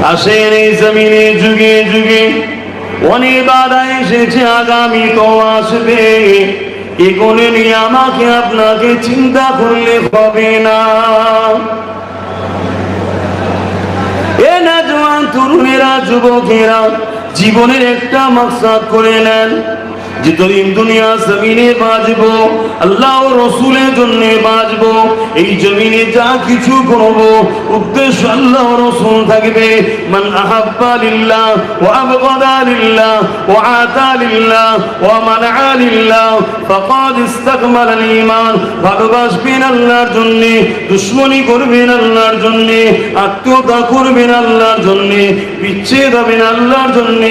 আসেন এই জমিনে যুগে যুগে অনেক বাধা এসেছে, আগামী তো আসবে। এগুলো নিয়ে আমাকে আপনাকে চিন্তা করলে হবে না। এ না জওয়ান তরুণেরা, যুবকেরা, জীবনের একটা মাকসাদ করে নেন, যতদিন দুনিয়া জমিনে বাঁচবো আল্লাহ ও রসুলের জন্য বাঁচবো। এই জমিনে যা কিছু করবো উদ্দেশ্য আল্লাহ ও রসুল থাকবে। মান আহাব্বা লিল্লাহ ওয়া আবগাদা লিল্লাহ ওয়া আতা লিল্লাহ ওয়া মানআ লিল্লাহ ফাকাদ ইসতাকমালাল ঈমান। ভালোবাসবেন আল্লাহর জন্য, দুশমনি করবেন আল্লাহর জন্য, আত্মীয়তা করবেন আল্লাহর জন্য, বিচ্ছেদ হবেন আল্লাহর জন্য,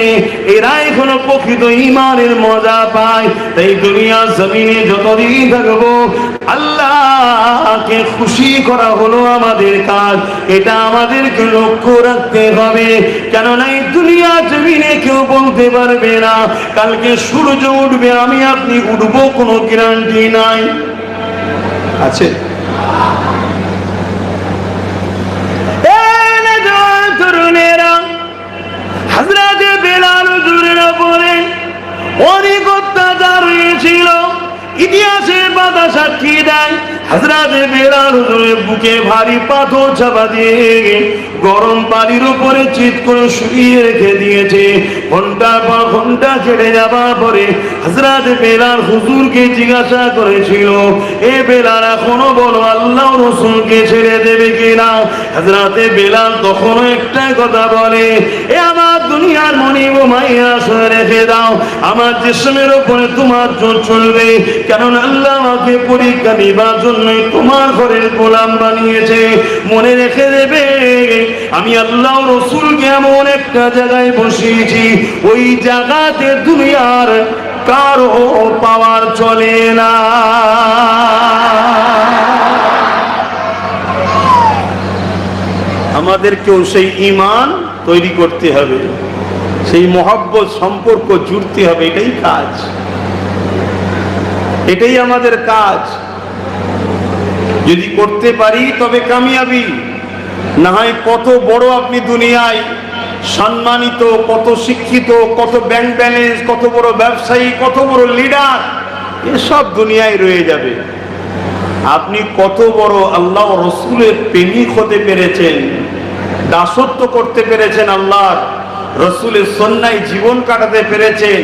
এরাই হলো প্রকৃত ঈমানের মজা পায়। তাই দুনিয়া জমিনে যতদিন থাকবো আল্লাহকে খুশি করা হলো আমাদের কাজ। এটা আমাদেরকে লক্ষ্য রাখতে হবে, কেননা এই দুনিয়া জমিনে কেউ বলতে পারবে না কালকে সূর্য উঠবে আমি আপনি উঠবো, কোনো গ্যারান্টি নাই। আছে? তরুণেরা, হযরত বেলাল হুজুরের উপরে অনেক অত্যাচার হয়েছিল। ইতিহাসের পাতা সাক্ষী দেয় হযরত বেলাল হুজুরের বুকে ভারী পাথর চাপা দিয়ে গরম পানির উপরে চিৎ করে শুকিয়ে রেখে দিয়েছে। ঘন্টার পর ঘন্টা কেটে যাবার পরে হযরত বেলাল হুজুরকে জিজ্ঞাসা করেছিল, এ বেলাল এখনো বলো আল্লাহ রসুলকে ছেড়ে দেবে কিনা? হযরত বেলাল তখনও একটাই কথা বলে, এ আমার দুনিয়ার মনি ও মাইয়া শুনে রেখে দাও, আমার জিসমের উপরে তোমার জোর চলবে, কেননা আল্লাহ আমাকে পরীক্ষা নিবার জন্যই তোমার ঘরের গোলাম বানিয়েছে। মনে রেখে দেবে আমি আল্লাহ রসুলকে এমন একটা জায়গায় বসিয়েছি, ওই জায়গাতে দুনিয়ার কারো পাওয়ার চলে না। আমাদেরকেও সেই ঈমান তৈরি করতে হবে, সেই মহব্বত সম্পর্ক জুড়তে হবে। এটাই কাজ, এটাই আমাদের কাজ। যদি করতে পারি তবে কামিয়াবি। না হয় কত বড় আপনি দুনিয়ায় সম্মানিত, কত শিক্ষিত, কত ব্যাংক ব্যালেন্স, কত বড় ব্যবসায়ী, কত বড় লিডার, এসব দুনিয়ায় রয়ে যাবে। আপনি কত বড় আল্লাহ রসুলের প্রেমিক হতে পেরেছেন, দাসত্ব করতে পেরেছেন, আল্লাহ রসুলের সুন্নায় জীবন কাটাতে পেরেছেন,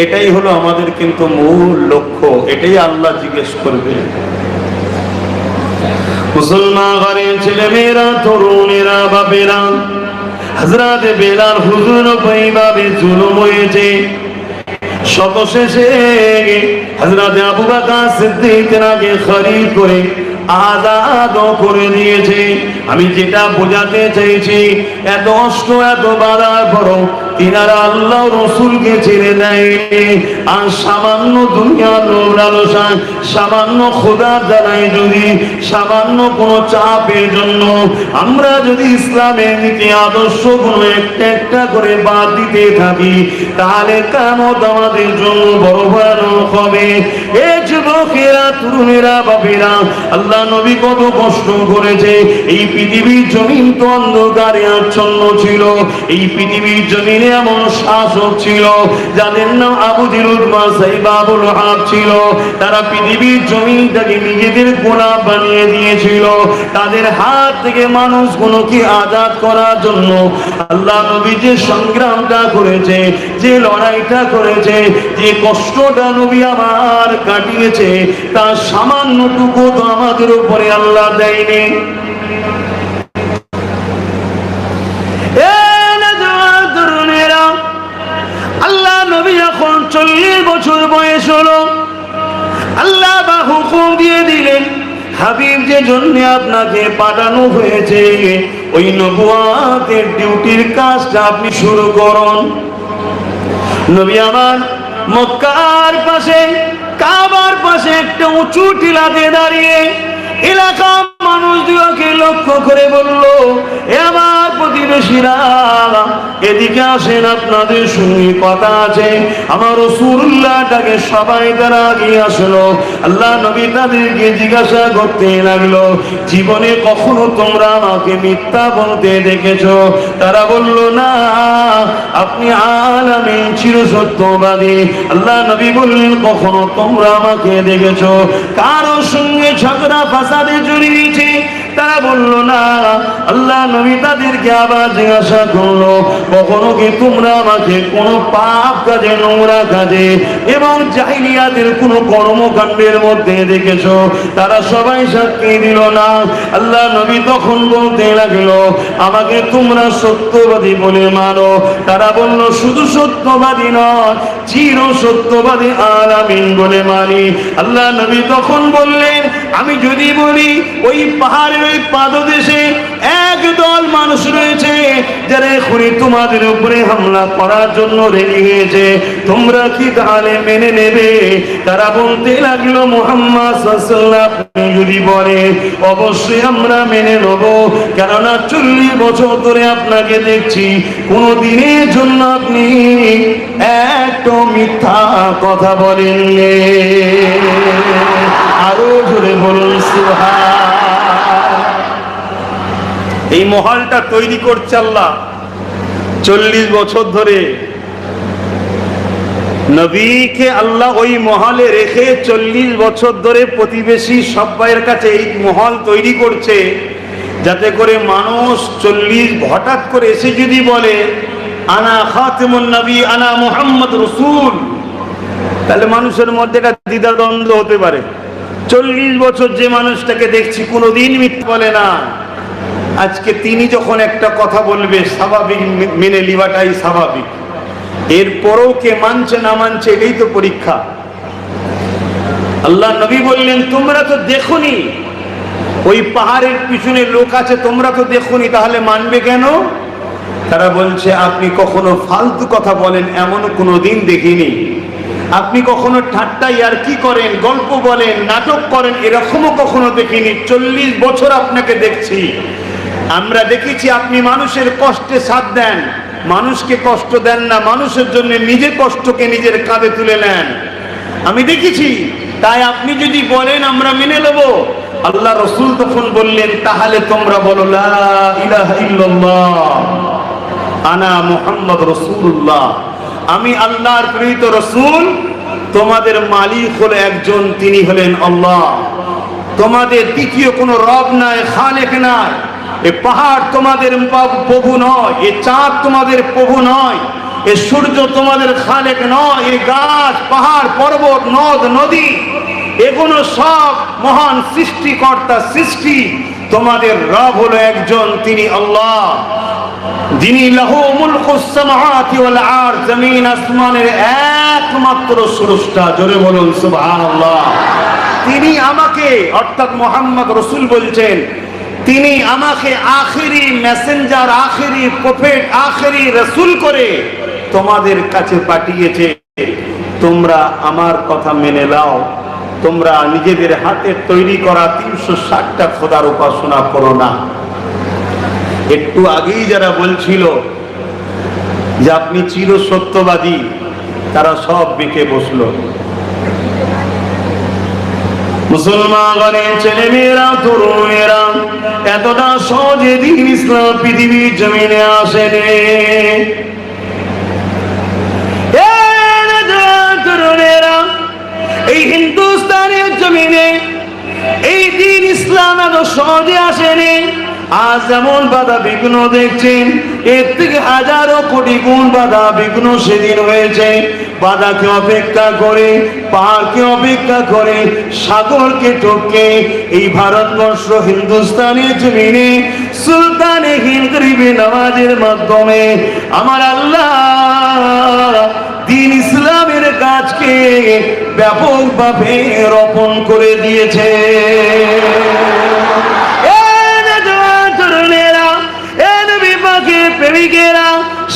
এটাই হলো আমাদের কিন্তু মূল লক্ষ্য। এটাই আল্লাহ জিজ্ঞেস করবে। মুসলমান ঘরের ছেলে মেয়েরা, তরুণেরা, বাপেরা, হযরত বেলাল হুজুর এইভাবে জুলুম হয়েছে। শত শেষে হযরত আবু বকর সিদ্দিককে খরিদ করে আজাদ করে দিয়েছে। আমি যেটা বোঝাতে চাইছি, এত কষ্ট এত বাধার পরও তিনারা আল্লাহ রসুলকে ছেড়ে দেয়নি। আর সামান্য দুনিয়ার লোভ লালসা, সামান্য খোদার জ্বালায় যদি সামান্য কোনো চাপের জন্য আমরা যদি ইসলামের নীতি আদর্শ কোনো একটা একটা করে বাদ দিতে থাকি, তাহলে কিয়ামত আমাদের জন্য বড় ভয়ানক হবে। এ যুবকেরা, তরুণেরা, বাপেরা, আল্লাহ নবী কত কষ্ট করেছে। এই পৃথিবীর জমিন তো অন্ধকারে আচ্ছন্ন ছিল। এই পৃথিবীর জমিনে এমন শাসক ছিল যাদের নাম আবু জির বাবুল হাব ছিল। তারা পৃথিবীর জমিনটাকে নিজেদের গোলাম বানিয়ে দিয়েছিল। তাদের হাত থেকে মানুষগুলোকে আজাদ করার জন্য আল্লাহ নবী যে সংগ্রামটা করেছে, যে লড়াইটা করেছে, যে কষ্টটা নবী আমার কাটিয়েছে, তার সামান্যটুকু তো আমাদের উপরে আল্লাহ দেয়নি। আল্লাহ নবী যখন 40 বছর বয়স হলো, আল্লাহ হুকুম দিয়ে দিলেন, হাবিব যে জন্য আপনাকে পাঠানো হয়েছে, ওই নবুয়াতের ডিউটির কাজটা আপনি শুরু করুন। নবী আমার মক্কার পাশে, কাবার পাশে একটা উঁচু টিলাতে দাঁড়িয়ে এলাকার মানুষগুলোকে লক্ষ্য করে বলল, এ আমার প্রতিবেশীরা, এদিকে আসেন, আপনাদের সঙ্গে কথা আছে। আমার রাসূলুল্লাহটাকে সবাই তারা এগিয়ে আসলো। আল্লাহ নবী তাদেরকে জিজ্ঞাসা করতে লাগলো, জীবনে কখনো তোমরা আমাকে মিথ্যা বলতে দেখেছো? তারা বলল, না, আপনি আলামিন চিরসত্যবাদী। আল্লাহ নবী বললেন, কখনো তোমরা আমাকে দেখেছো কারো সঙ্গে ঝগড়া ফাসাদে জড়িয়েছে? তারা বলল, না। আল্লাহ নবী তাদেরকে আবার জিজ্ঞাসা করলো, কখনো কি তোমরা আমাকে কোনো পাপ কাজে, নোংরা কাজে এবং জাহিলিয়াতের কোনো কর্মকাণ্ডের মধ্যে দেখেছো? তারা সবাই সাক্ষী দিল, না। আল্লাহ নবী তখন বলতে লাগলো, আমাকে তোমরা সত্যবাদী বলে মানো? তারা বলল, শুধু সত্যবাদী নয়, চির সত্যবাদী আলামিন বলে মানি। আল্লাহ নবী তখন বললেন, আমি যদি বলি ওই পাহাড়ের ওই পাদদেশে একদল মানুষ রয়েছে যারা এখনই তোমাদের উপরে হামলা করার জন্য রেডি হয়েছে, তোমরা কি তাহলে মেনে নেবে? তারা বলতে লাগলো, মুহাম্মদ সাল্লাল্লাহু আলাইহি ওয়াসাল্লাম যদি বলে, অবশ্যই আমরা মেনে নেব, কেননা 40 বছর ধরে আপনাকে দেখছি, কোনো দিনের জন্য আপনি একটা মিথ্যা কথা বলেননি। আরো জোরে বলুন সুবহান। এই মহলটা তৈরি করছে আল্লাহ 40 বছর ধরে। নবীকে আল্লাহ ওই মহলে রেখে 40 বছর ধরে প্রতিবেশী সবাইয়ের কাছে এই মহল তৈরি করছে, যাতে করে মানুষ 40 হঠাৎ করে এসে যদি বলে, আনা খাতিমুন নবী, আনা মুহাম্মদ রাসূল, তাহলে মানুষের মধ্যে একটা দ্বিধাদ্বন্দ্ব হতে পারে। 40 বছর যে মানুষটাকে দেখছি কোনোদিন মিথ্যা বলে না, আজকে তিনি যখন একটা কথা বলবে, স্বাভাবিক মেনে লিবাটাই স্বাভাবিক। এরপরও কে মানছে না মানছে, এটাই তো পরীক্ষা। আল্লাহ নবী বললেন, তোমরা তো দেখোনি ওই পাহাড়ের পিছনে লোক আছে, তোমরা তো দেখোনি, তাহলে মানবে কেন? তারা বলছে, আপনি কখনো ফালতু কথা বলেন এমন কোনোদিন দেখিনি। আপনি কখনো ঠাট্টা ইয়ার্কি করেন, গল্প বলেন, নাটক করেন, এরকমও কখনো দেখিনি। 40 বছর আপনাকে দেখছি, আমরা দেখেছি আপনি মানুষের কষ্টে সাথ দেন, মানুষকে কষ্ট দেন না, মানুষের জন্য নিজে কষ্টকে নিজের কাঁধে তুলে নেন, আমি দেখেছি। তাই আপনি যদি বলেন আমরা মেনে নেব। আল্লাহ রাসূল তখন বললেন, তাহলে তোমরা বলো, লা ইলাহা ইল্লাল্লাহ আনা মুহাম্মদ রাসূলুল্লাহ, আমি আল্লাহর প্রেরিত রাসূল। তোমাদের মালিক হলো একজন, তিনি হলেন আল্লাহ। তোমাদের দ্বিতীয় কোনো রব নাই, খালেক নাই। এ পাহাড় তোমাদের প্রভু নয়, এ চাঁদ তোমাদের প্রভু নয়, এ সূর্য তোমাদের খালেক নয়, এ গাছ, পাহাড়, পর্বত, নদ, নদী, এগুলো সব মহান সৃষ্টিকর্তা সৃষ্টি। তোমাদের রব হলো একজন, তিনি আল্লাহ, যিনি লাহু মুলকুস সামাওয়াতি ওয়াল আরদ, জমিন আসমানের একমাত্র স্রষ্টা। জোরে বলুন সুবহানাল্লাহ। তিনি আমাকে, অর্থাৎ মুহাম্মদ রাসূল বলছেন, তিনি আমাকে আখেরি মেসেঞ্জার, আখেরি প্রফেট, আখেরি রাসূল করে তোমাদের কাছে পাঠিয়েছে। তোমরা আমার কথা মেনে নাও, তোমরা নিজেদের হাতে তৈরি করা 360টা খোদার উপাসনা করো না। একটু আগেই যারা বলছিল যে আপনি চির সত্যবাদী, তারা সব বেঁকে বসলো। মুসলমানের ছেলে মেয়েরা, তরুণেরা এতটা সহজে দ্বীন ইসলাম পৃথিবীর জমিনে আসেনি। তরুণেরা, এই হিন্দুস্তানের জমিনে এই দ্বীন ইসলাম এত সহজে আসেনি। আজ যেমন বাধা বিঘ্ন দেখছেন, এর থেকে হাজারো কোটি গুণ বাধা বিঘ্ন সেদিন হয়েছে। বাধাকে অপেক্ষা করে, পাহাড়কে অপেক্ষা করে, সাগরকে টপকে এই ভারতবর্ষ হিন্দুস্তানের জমিনে সুলতানে হিন্দ গরিবে নওয়াজের মাধ্যমে আমার আল্লাহ দ্বীন ইসলামের কাজকে ব্যাপকভাবে রোপণ করে দিয়েছে। প্রেমিকেরা,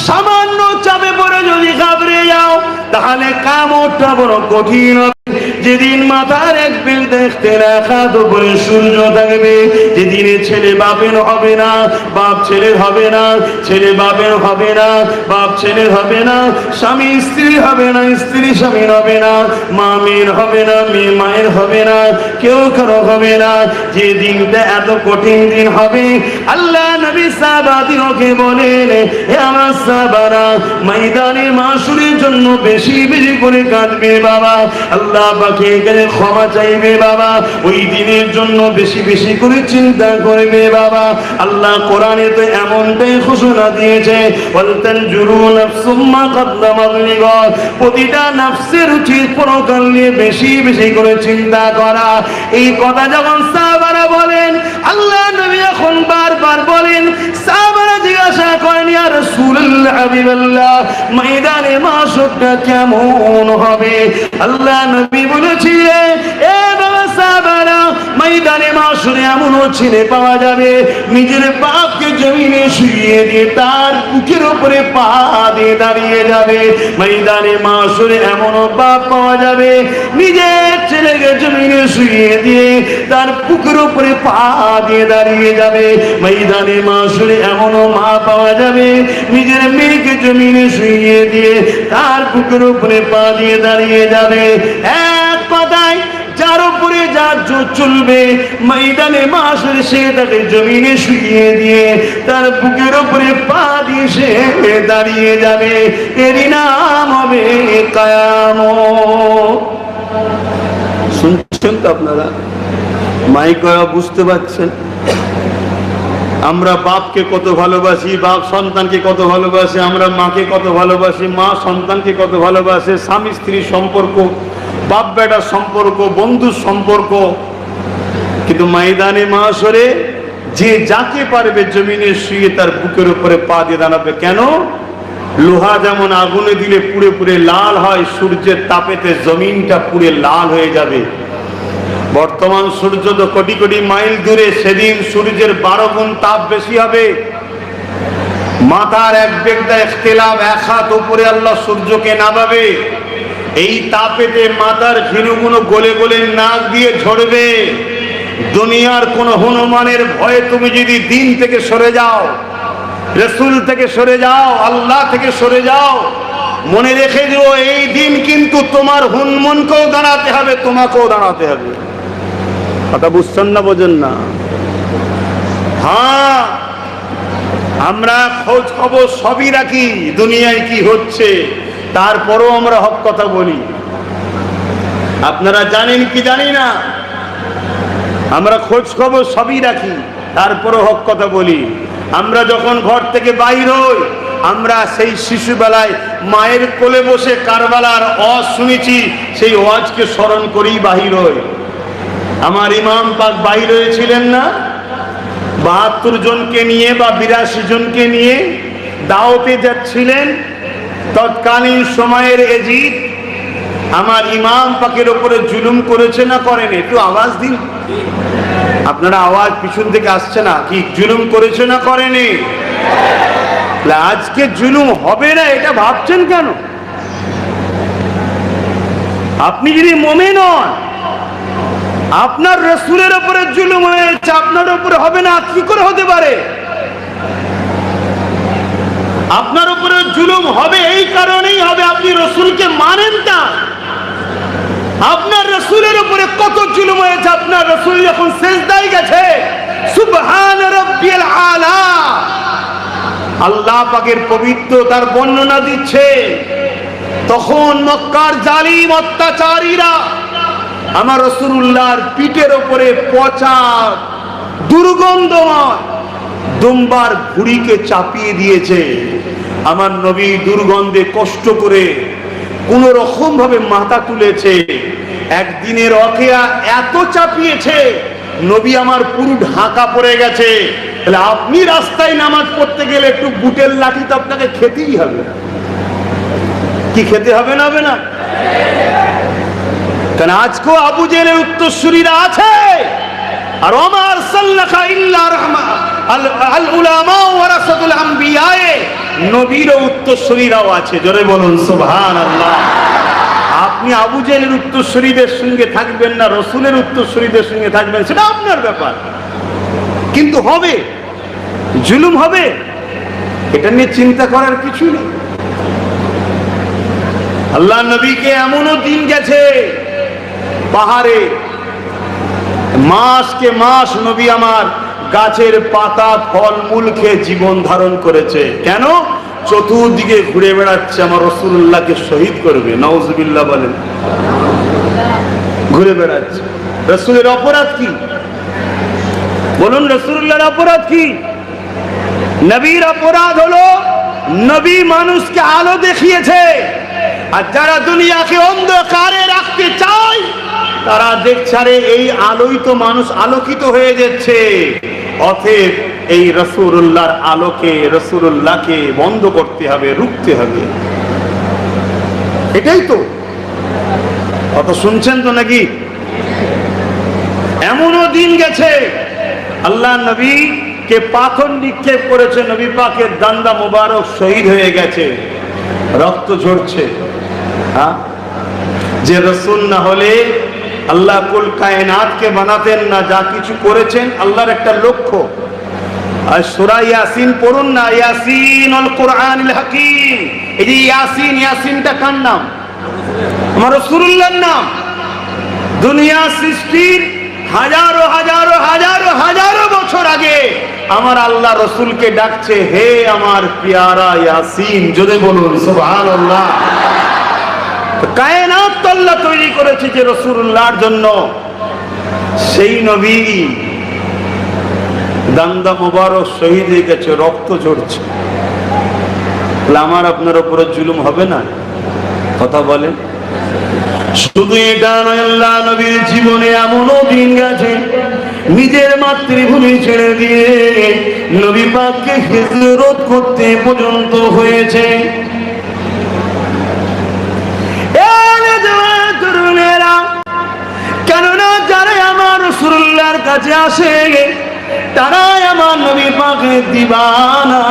সামান্য চাপে পড়ে যদি ঘাবড়ে যাও, তাহলে কামড়টা বড় কঠিন হবে। যেদিন মাথার এক বেল দেখতে রাখা উপরে সূর্য থাকবে, যেদিনে ছেলে বাপের হবে না, বাপ ছেলের হবে না, ছেলে বাপের হবে না, বাপ ছেলের হবে না, স্বামী স্ত্রী হবে না, স্ত্রী স্বামীর হবে না, মা মেয়ের হবে না, মেয়ে মায়ের হবে না, কেউ কারো হবে না। যে দিনটা এত কঠিন দিন হবে, আল্লাহ নবী সাহাবাদিনকে বলেন, হে আমার সাহাবারা, ময়দানে মাশরের জন্য বেশি বেশি করে কাঁদবে বাবা, আল্লাহ পাকে এখানে ক্ষমা চাইবে বাবা, ওই দিনের জন্য বেশি বেশি করে চিন্তা করবে বাবা। আল্লাহ কোরআনে তো এমনটাই ঘোষণা দিয়েছে, ওয়ালতানজুরু নাফসুম মা কদ্দামাত লিগাদ, প্রতিটা নফসের উচিত পরকাল নিয়ে বেশি বেশি করে চিন্তা করা। এই কথা যখন সাহাবারা বলেন, আল্লাহ নবী এখন বারবার বলেন, সাহাবারা জিজ্ঞাসা করেন, ইয়া রাসূলুল্লাহ হাবিবাল্লাহ, ময়দানে মাশরটা কেমন হবে? আল্লাহ নবী বলেছিলেন, এ বাবা সাহাবারা, ময়দানে মাশরে এমনও ছেলে পাওয়া যাবে নিজের বাপকে জমিনে শুইয়ে দিয়ে তার বুকের উপরে পা দিয়ে দাঁড়িয়ে যাবে। ময়দানে মাশরে এমনও বাপ পাওয়া যাবে নিজের ছেলেকে জমিনে শুইয়ে দিয়ে তার বুকের উপরে পা দিয়ে দাঁড়িয়ে যাবে। ময়দানে মাশরে এমনও মা পাওয়া যাবে নিজের মেয়েকে জমিনে শুইয়ে দিয়ে তার বুকের উপরে পা দিয়ে দাঁড়িয়ে যাবে। এক কথায় যার উপরে যার জোর চলবে, ময়দানে মাশরে সে তাকে জমিনে শুইয়ে দিয়ে তার বুকের উপরে পা দিয়ে সে দাঁড়িয়ে যাবে। এরই নাম হবে কিয়ামত। শুনছেন তো আপনারা? মাইক বুঝতে পারছেন? আমরা বাপকে কত ভালোবাসি, বাপ সন্তানকে কত ভালোবাসে, আমরা মাকে কত ভালোবাসি, মা সন্তানকে কত ভালোবাসে, স্বামী স্ত্রীর সম্পর্ক, বাপ বেটার সম্পর্ক, বন্ধুর সম্পর্ক। কিন্তু ময়দানে মাশরে যে যাকে পারবে জমিনে শুয়ে তার বুকের উপরে পা দিয়ে দাঁড়াবে। কেন? লোহা যেমন আগুনে দিলে পুড়ে পুড়ে লাল হয়, সূর্যের তাপেতে জমিনটা পুড়ে লাল হয়ে যাবে। বর্তমান সূর্য তো কোটি কোটি মাইল দূরে, সেদিন সূর্যের 12 গুণ তাপ বেশি হবে। মাথার এক বেগদা ইখতিলাফ, এক হাত উপরে আল্লাহ সূর্যকে নামাবে, এই তাপেতে মাথার ঘিনুগুলো গলে গলে নাক দিয়ে ঝরবে। দুনিয়ার কোন হনুমানের ভয়ে তুমি যদি দিন থেকে সরে যাও, রাসূল থেকে সরে যাও, আল্লাহ থেকে সরে যাও, মনে রেখে দিও এই দিন কিন্তু তোমার হনুমানকেও দাঁড়াতে হবে, তোমাকেও দাঁড়াতে হবে। কথা বুঝছেন না? বোঝেন না? হ্যাঁ, আমরা খোঁজ খবর সবই রাখি দুনিয়ায় কি হচ্ছে, তারপরও আমরা হক কথা বলি। আপনারা জানেন কি জানি না, আমরা খোঁজ খবর সবই রাখি, তারপরও হক কথা বলি। আমরা যখন ঘর থেকে বাইর হই, আমরা সেই শিশুবেলায় মায়ের কোলে বসে কারবালার ওয়াজ শুনেছি, সেই ওয়াজকে স্মরণ করেই বাহির হই। আমার ইমাম পাক বাহির হয়েছিলেন না 72 জনকে নিয়ে বা 82 জনকে নিয়ে দাওয়াতে যাচ্ছিলেন। তৎকালীন সময়ের এজিদ আমার ইমাম পাকের উপরে জুলুম করেছে না করেনি? একটু আওয়াজ দিন। আপনারা আওয়াজ পিছন থেকে আসছে না, কি জুলুম করেছে না করেনি? আজকে জুলুম হবে না এটা ভাবছেন কেন? আপনি যদি মুমিন হন, আপনার রাসূলের উপরে জুলুম হয়েছে, আপনার উপরে হবে না কি করে হতে পারে? আপনার উপরে জুলুম হবে এই কারণেই হবে আপনি রাসূলকে মানেন না। আপনার রাসূলের উপরে কত জুলুম হয়েছে, আপনার রাসূল যখন সিজদায় গেছে সুবহান রাব্বিয়াল আলা, আল্লাহ পাকের পবিত্রতার বর্ণনা দিচ্ছে, তখন মক্কার জালিম অত্যাচারীরা আমার রাসূলুল্লাহর পিঠের উপরে পচা দুর্গন্ধময় দুম্বার ভুঁড়িকে চাপিয়ে দিয়েছে। আমার নবী দুর্গন্ধে কষ্ট করে কোন রকম ভাবে মাথা তুলেছে। একদিনের অকেয়া এত চাপিয়েছে, নবী আমার পুরো ঢাকা পড়ে গেছে। তাহলে আপনি রাস্তায় নামাজ পড়তে গেলে একটু বুটের লাঠি তো আপনাকে খেতেই হবে। কি খেতে হবে না? হবে না? কারণ আজকেও আবু জেহেলের উত্তরসূরিরা আছে। আর ওমা আরসালনাকা ইল্লা রাহমা, আল উলামা ওয়ারাসাতুল আমবিয়া, নবীর উত্তরসূরিরাও আছে। জোরে বলুন সুবহানাল্লাহ। আপনি আবু জেহেলের উত্তরসূরিদের সঙ্গে থাকবেন না রসুলের উত্তরসূরিদের সঙ্গে থাকবেন, সেটা আপনার ব্যাপার, কিন্তু হবে, জুলুম হবে, এটা নিয়ে চিন্তা করার কিছু নেই। আল্লাহ নবীকে এমনও দিন গেছে পাহাড়ে মাসকে মাস নবী আমার গাছের পাতা ফল মূল খেয়ে জীবন ধারণ করেছে। কেন? চতুর্দিকে ঘুরে বেড়াচ্ছে আমার রাসূলুল্লাহকে শহীদ করবে। নাউজুবিল্লাহ বলেন। ঘুরে বেড়াচ্ছে। রাসূলের অপরাধ কি? বলুন, রাসূলুল্লাহর অপরাধ কি? নবীর অপরাধ হলো নবী মানুষকে আলো দেখিয়েছে, আর যারা দুনিয়াকে অন্ধকারে রাখতে চায় তারা দেখছে আরে এই আলোই তো মানুষ আলোকিত হয়ে যাচ্ছে, অতএব এই রাসূলুল্লাহর আলোকে রাসূলুল্লাহকে বন্ধ করতে হবে, রুখতে হবে। এটাই তো। কত শুনছেন তো নাকি? এমনও দিন গেছে আল্লাহ নবী কে পাথর নিক্ষেপ করেছে, নবী পাকের দান্দা মুবারক শহীদ হয়ে গেছে, রক্ত ঝরছে। হ্যাঁ, যে রাসূল না হলে আল্লাহ কুল কায়নাতকে বানাতেন না। যা কিছু করেছেন আল্লাহর একটা লক্ষ্য। আর সূরা ইয়াসিন পড়ুন না, ইয়াসিনুল কুরআনিল হাকীম। এই যে ইয়াসিন, ইয়াসিনটা কার নাম? আমার রাসূলুল্লাহর নাম। দুনিয়া সৃষ্টির হাজারো হাজারো হাজারো হাজারো বছর আগে আমার আল্লাহ রসুলকে ডাকছে, হে আমার পিয়ারা ইয়াসিন। যদি বলুন সুবহানাল্লাহ। কায়নাত তো আল্লাহ তৈরি করেছে যে রাসূলুল্লাহর জন্য। সেই নবী দান্দা মুবারক শহীদ হয়ে গেছে, রক্ত ঝরছে। আমার আপনার উপরে জুলুম হবে না? কথা বলেন। শুধু এটা নয়, আল্লাহ নবীর জীবনে এমনও দিন গেছে নিজের মাতৃভূমি ছেড়ে দিয়ে নবী পাককে হিজরত করতে পর্যন্ত হয়েছে। কেননা যারা আমার রাসূলুল্লাহর কাছে আসে তারাই আমার নবী পাকের দিবানা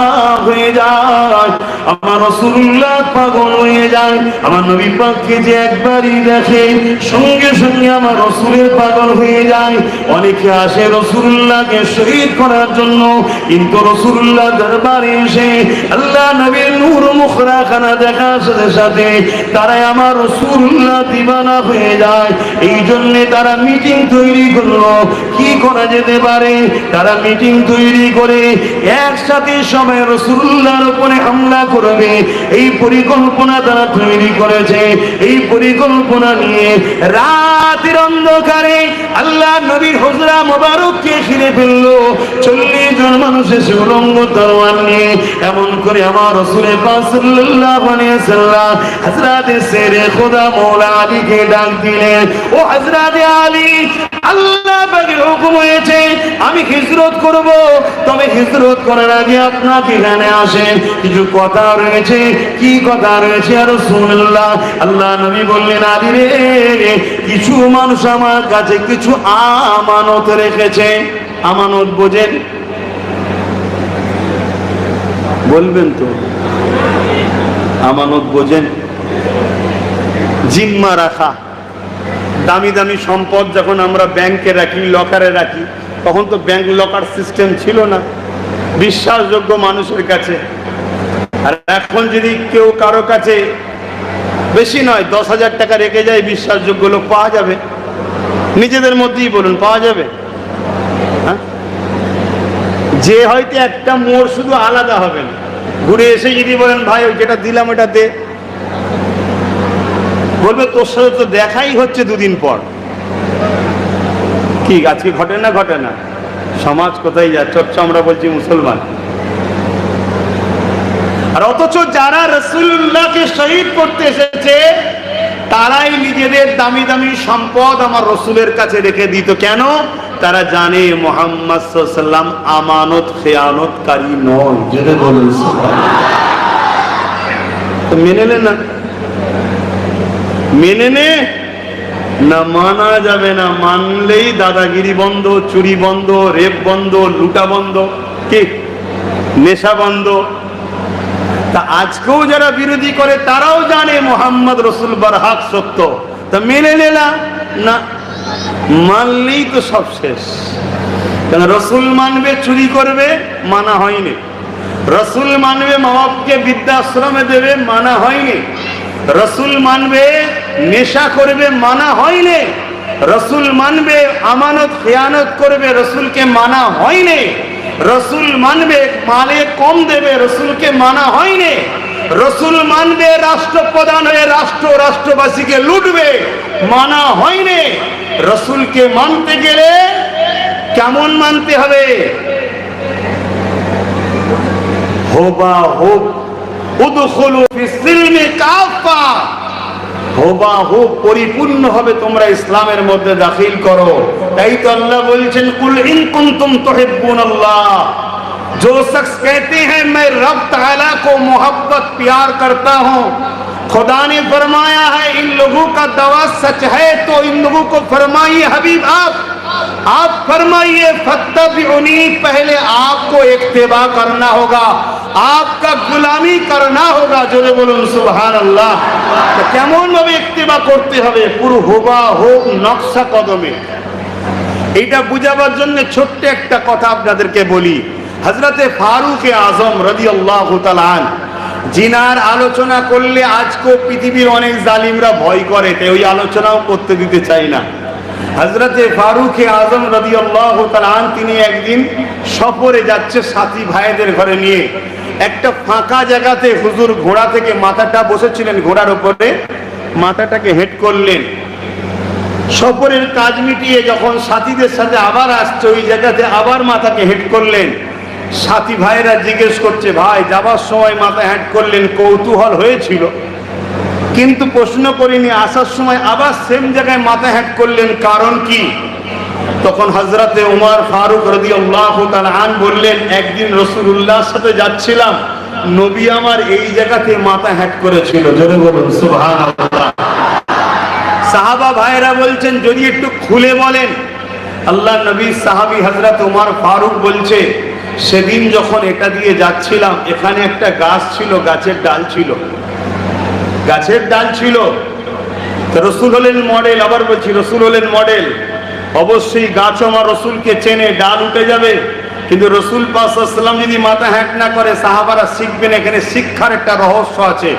হয়ে যায়, আমার রাসূলুল্লাহ পাগল হয়ে যায়। আমার নবী পাককে যে একবারই দেখে সঙ্গে সঙ্গে আমার রাসূলের পাগল হয়ে যায়। অনেকে আসে রাসূলুল্লাহকে শহীদ করার জন্য, কিন্তু রাসূলুল্লাহ দরবারে এসে আল্লাহ নবীর নূর মুখরাখানা দেখার সাথে সাথে তারাই আমার রাসূলুল্লাহ দিবানা হয়ে যায়। এই জন্য তারা মিটিং তৈরি করলো, কি করা যেতে পারে। তারা মিটিং তৈরি করে একসাথে সবাই রাসূলুল্লাহর উপরে হামলা করবে, এই পরিকল্পনা তারা তৈরি করেছে। এই পরিকল্পনা নিয়ে রাতের অন্ধকারে আল্লাহ নবীর হুজরা মোবারককে ঘিরে ফেললো। 40 জন মানুষ এসে উলঙ্গ তরোয়াল নিয়ে এমন করে আমার রাসূলের পাক সাল্লাল্লাহু আলাইহি ওয়াসাল্লাম হযরতে শেরে খোদা মওলা আলীকে ডাক দিলেন, ও হযরতে আলী, আল্লাহ পাকের হুকুম হয়েছে আমি হিজরত করব, তবে হিজরত করার আগে আপনাকে এখানে আসেন, কিছু কথা রয়েছে। কি কথা রয়েছে আর রাসূলুল্লাহ? আল্লাহ নবী বললেন, আলী রে, কিছু মানুষ আমার কাছে কিছু আমানত রেখেছে। আমানত বোঝেন? বলবেন তো? আমানত বোঝেন? জিম্মা রাখা। দামি দামি সম্পদ যখন আমরা ব্যাংকে রাখি, লকারে রাখি, তখন তো ব্যাংক লকার সিস্টেম ছিল না বিশ্বাসযোগ্য মানুষের কাছে। আর এখন যদি কেউ কারো কাছে বেশি নয় 10,000 টাকা রেখে যায়, বিশ্বাসযোগ্য লোক পাওয়া যাবে? নিজেদের মধ্যেই বলুন, পাওয়া যাবে? হ্যাঁ, যে হয়তো একটা মোড় শুধু আলাদা হবে না, ঘুরে এসে যদি বলেন ভাই ওই যেটা দিলাম ওটা দে, বলবে তোর সাথে তো দেখাই হচ্ছে দুদিন পর। কি আজকে ঘটে না? ঘটে না? সমাজ কোথায় যাচ্ছে? আমরা বলছি মুসলমান, আর অথচ যারা রাসূলুল্লাহকে শহীদ করতে এসেছে তারাই নিজেদের দামি দামি সম্পদ আমার রাসূলের কাছে রেখে দিত। কেন? তারা জানে মুহাম্মদ সাল্লাল্লাহু আলাইহি ওয়াসাল্লাম আমানত খেয়ানতকারী নয়। যেটা বলেন তো মেনে নে না, মেনে নে না, মানা যাবে না। মানলেই দাদাগিরি বন্ধ, চুরি বন্ধ, রেপ বন্ধ, লুটা বন্ধ, কি নেশা বন্ধ। তা আজকেও যারা বিরোধী করে তারাও জানে মোহাম্মদ রসুল বরহাক সত্য, তা মেনে নিলাম না, মানলেই তো সব শেষ। কেন রসুল মানবে চুরি করবে, মানা হয়নি। রসুল মানবে মা বাপকে বৃদ্ধাশ্রমে দেবে, মানা হয়নি। রসুল মানবে নেশা করবে, মানা হয়নি। রসুল মানবে আমানত খেয়ানত করবে, রসুলকে মানা হয়নি। রসুল মানবে মালে কম দেবে, রসুলকে মানা হয়নি। রসুল মানবে রাষ্ট্রপ্রধান হয়ে রাষ্ট্রবাসীকে লুটবে, মানা হয়নি। রসুলকে মানতে গেলে কেমন মানতে হবে? হোবা হোক উদখুলু ফিস-সিলমি কাফা, হোবা হোক পরিপূর্ণ হবে তোমরা ইসলামের মধ্যে দাখিল করো। তাই তো আল্লাহ বলছেন কুল ইন কুনতুম তুহিব্বুনাল্লাহ, जो शख्स कहते हैं मैं रब ताला को मोहब्बत प्यार करता हूँ, खुदा ने फरमाया है इन लोगों का दावा सच है, तो इन लोगों को फरमाइए हबीब आप फरमाइए फत्तबिउनी, पहले आपको इत्तिबा करना होगा, आपका गुलामी करना होगा। जोरे बोलुन सुभान अल्लाह। तो केमन भाবে इत्तिबा করতে হবে? পুরো হুবহু নকশা কদমে। এটা বুঝাবার জন্য ছোট্ট একটা কথা আপনাদেরকে বলি। হযরতে ফারুক আযম রাদিয়াল্লাহু তাআলা আন, জিনার আলোচনা করলে আজকেও পৃথিবীর অনেক জালিমরা ভয় করে, তাই ওই আলোচনাও করতে দিতে চাই না। হযরতে ফারুক আযম রাদিয়াল্লাহু তাআলা আন তিনি একদিন সফরে যাচ্ছে সাথী ভাইদের ঘরে নিয়ে। একটা ফাঁকা জায়গাতে হুজুর ঘোড়া থেকে মাথাটা বসেছিলেন, ঘোড়ার উপরে মাথাটাকে হেঁট করলেন। সফরের কাজ মিটিয়ে যখন সাথীদের সাথে আবার আসছে ওই জায়গাতে আবার মাথাকে হেঁট করলেন। সাথী ভাইরা জিজ্ঞেস করছে ভাই যাবার সময় মাথা হেঁট করলেন, কৌতূহল হয়েছিল কিন্তু প্রশ্ন করিনি, আসার সময় আবার সেম জায়গায় মাথা হেঁট করলেন, কারণ কি? তখন হযরতে উমর ফারুক রাদিয়াল্লাহু তাআলা আন বললেন একদিন রাসূলুল্লাহর সাথে যাচ্ছিলাম, নবী আমার এই জায়গাতে মাথা হেঁট করেছিল। জোরে বলুন সুবহানাল্লাহ। সাহাবা ভাইরা বলছেন যদি একটু খুলে বলেন। আল্লাহ নবী সাহাবী হযরত উমর ফারুক বলছে সেদিন যখন এটা দিয়ে যাচ্ছিলাম এখানে একটা গাছ ছিল, গাছের ডাল ছিল। রসুল হলেন মডেল, আবার বলছি রসুল হলেন মডেল। অবশ্যই গাছ আমার রসুলকে চেনে, ডাল উঠে যাবে, কিন্তু রসুল পাক সাল্লাল্লাহু আলাইহি ওয়াসাল্লাম যদি মাথা হ্যাট না করে সাহাবারা শিখবেন। এখানে শিক্ষার একটা রহস্য আছে।